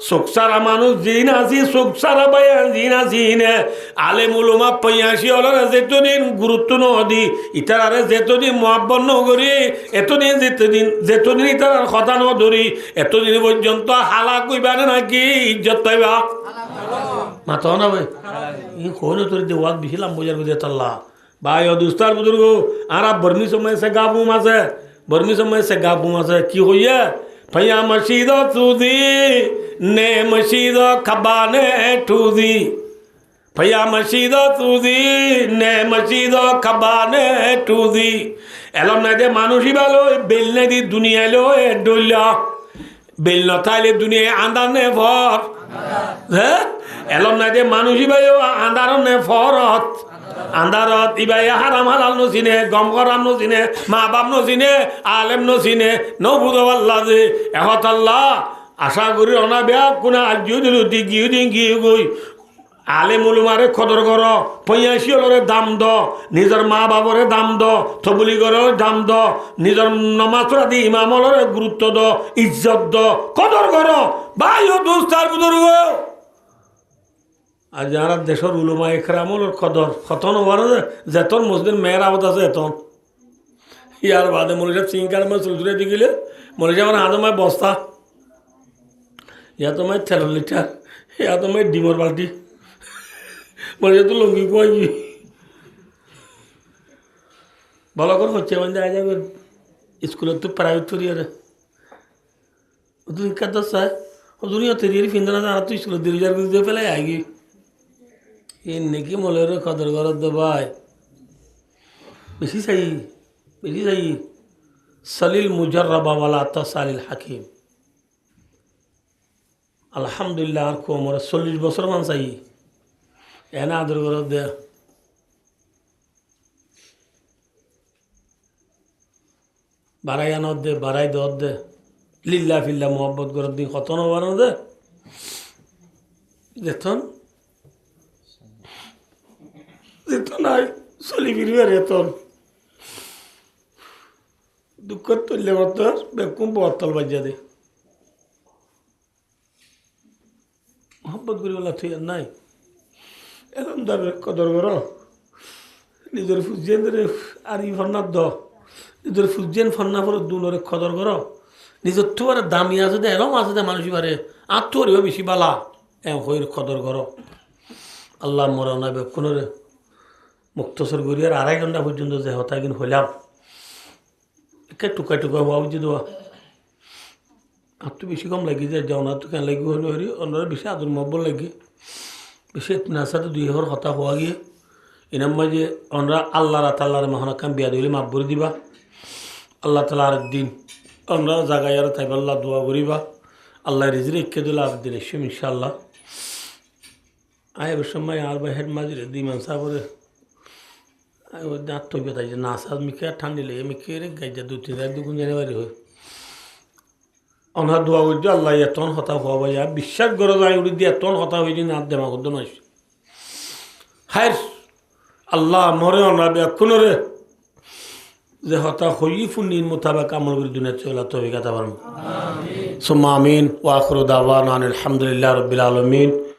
শোকসারা মানুষ জিন আসি শোকসারা পাইয়া জিন আসিনে আলেমুলমা পঁয়াশি হলরে যেতদিন গুরুত্ব নদি ইতারে যেতদিন মহাব্বন নগরী এতদিন যেতদিন ইতার কথা ন ধরি এতদিন পর্যন্ত হালা কইবানে নাকি ইজ্জত পাইবা মাথা না ভাই ই কোন তোর দেওয়াত বেশি লাম্বজার বুঝে তাল্লা ভাই ও দুস্তার বুজুর্গ আর বর্মি সময় সে গাবুম আছে বর্মি সময় সে গাবুম আছে কি হইয়া भैया मशीद सूदी ने मशीद खबाने ठूदी भैया मशीद सूदी ने मशीद खबाने ठूदी एलम ना दे मानुषी बालो बेल ने दी दुनिया लो डोल्या बेल न थाले दुनिया आंदार ने फर है एलम ना दे मानुषी बालो आंदार ने फरत আন্দারত ইবাই হারাম হালাল নসিনে গম করাম নসিনে মা বাপ নসিনে আলেম নসিনে নবুদওয়াল্লাহ যে এহত আল্লাহ আশা করি অনা বেয়া কোনা আজিও দিল গিয়ে দিন গিয়ে গই আলেম উলুমারে খদর কর পঁয়াশি হলরে দাম দ নিজের মা বাবরে দাম দ থবুলি করে দাম দ নিজের নমাজরা দি ইমাম হলরে গুরুত্ব দ ইজ্জত দ কদর কর ভাই ও দোস্তার বুজুর্গ আর যারা দেশের উলুমা একরামল কদর খতন হওয়ার যেতন মুসলিম মেয়ের আবদ আছে এতন ইয়ার বাদে মনে সাহেব সিংকার মাছ চুলচুরে দিয়ে গেলে মনে সাহেব আমার হাতে মায় বস্তা ইয়া তো মায় 13 লিটার ইয়া তো মায় ডিমর বালতি মনে সাহেব তো লঙ্গি কুয়াই ভালো করে হচ্ছে মানে আজ স্কুলের তো প্রাইভেট করিয়ে রে তুই কাদ চায় দুনিয়া তেরি ফিন্দনা জানা তুই স্কুলের 2000 দিয়ে ফেলাই আগে এই নেকি মলের কদর করার দে ভাই বেশি চাই সলিল মুজাররাবা ওয়ালা তাসালিল হাকিম আলহামদুলিল্লাহ আর কো মোর 40 বছর মান চাই এনা আদর করার দে বাড়াই আনত দে বাড়াই দর দে লিল্লাহ ফিল্লাহ মোহাব্বত করার দিন কত না বাড়ানো দে যেতন নাই চলি ফিরবে রেতন দুঃখের তুললে মতো বেকুম বরতল বাজিয়া দে মোহাম্মত করি বলা তুই আর নাই এরকম দার কদর কর নিজের ফুজিয়েন আর ই ফন্নার দ নিজের ফুজিয়েন ফন্না পরে দুলরে কদর কর নিজের তো দামি আছে দে এরম আছে দে মানুষ বারে আত্মরিও বেশি বালা হইর কদর করো আল্লাহ মরনা বেক্ষণরে মুক্তসর গড়িয়ার 2.5 ঘন্টা পর্যন্ত যে হতা কিন্তু হইলাম একে টুকা টুকা হওয়া উচিত হওয়া আর তো বেশি কম লাগি যায় যাও না তো কেন লাগি হইল হরি অন্যরা বেশি আদর মব্বল লাগি বেশি নাসাতে 2 হর হতা হওয়া গিয়ে এনার মাঝে আমরা আল্লাহ তাল্লাহর মহানাকাম বিয়া দিলে মাফ করে দিবা আল্লাহ তালা আরেকদিন আমরা জাগাই আর তাইব আল্লাহ দোয়া করিবা আল্লাহ রিজরে ইকে দিল আরেকদিন এসম ইনশাআল্লাহ আয়ের সময় আর বা হেড মাঝে দিমান সাবরে দাঁত তাই যে নাসা মিকে ঠান্ডি লেগে মিকে রে গাইজা 2-3 রাত 2 জানুয়ারি হয় অনার দোয়া করছে আল্লাহ এতন হতা হওয়া ভাই বিশ্বাস করে যায় উড়ি দিয়ে এতন হতা হয়েছে না দেমা করতে নয় হায় আল্লাহ মরে অনার এখন রে যে হতা হই ফুন্নির মোতাবেক আমল করে দুনিয়া চলা তো অভিজ্ঞতা পারবো সুম্মা আমিন ওয়া আখিরু দাওয়ানা আলহামদুলিল্লাহি রাব্বিল আলামিন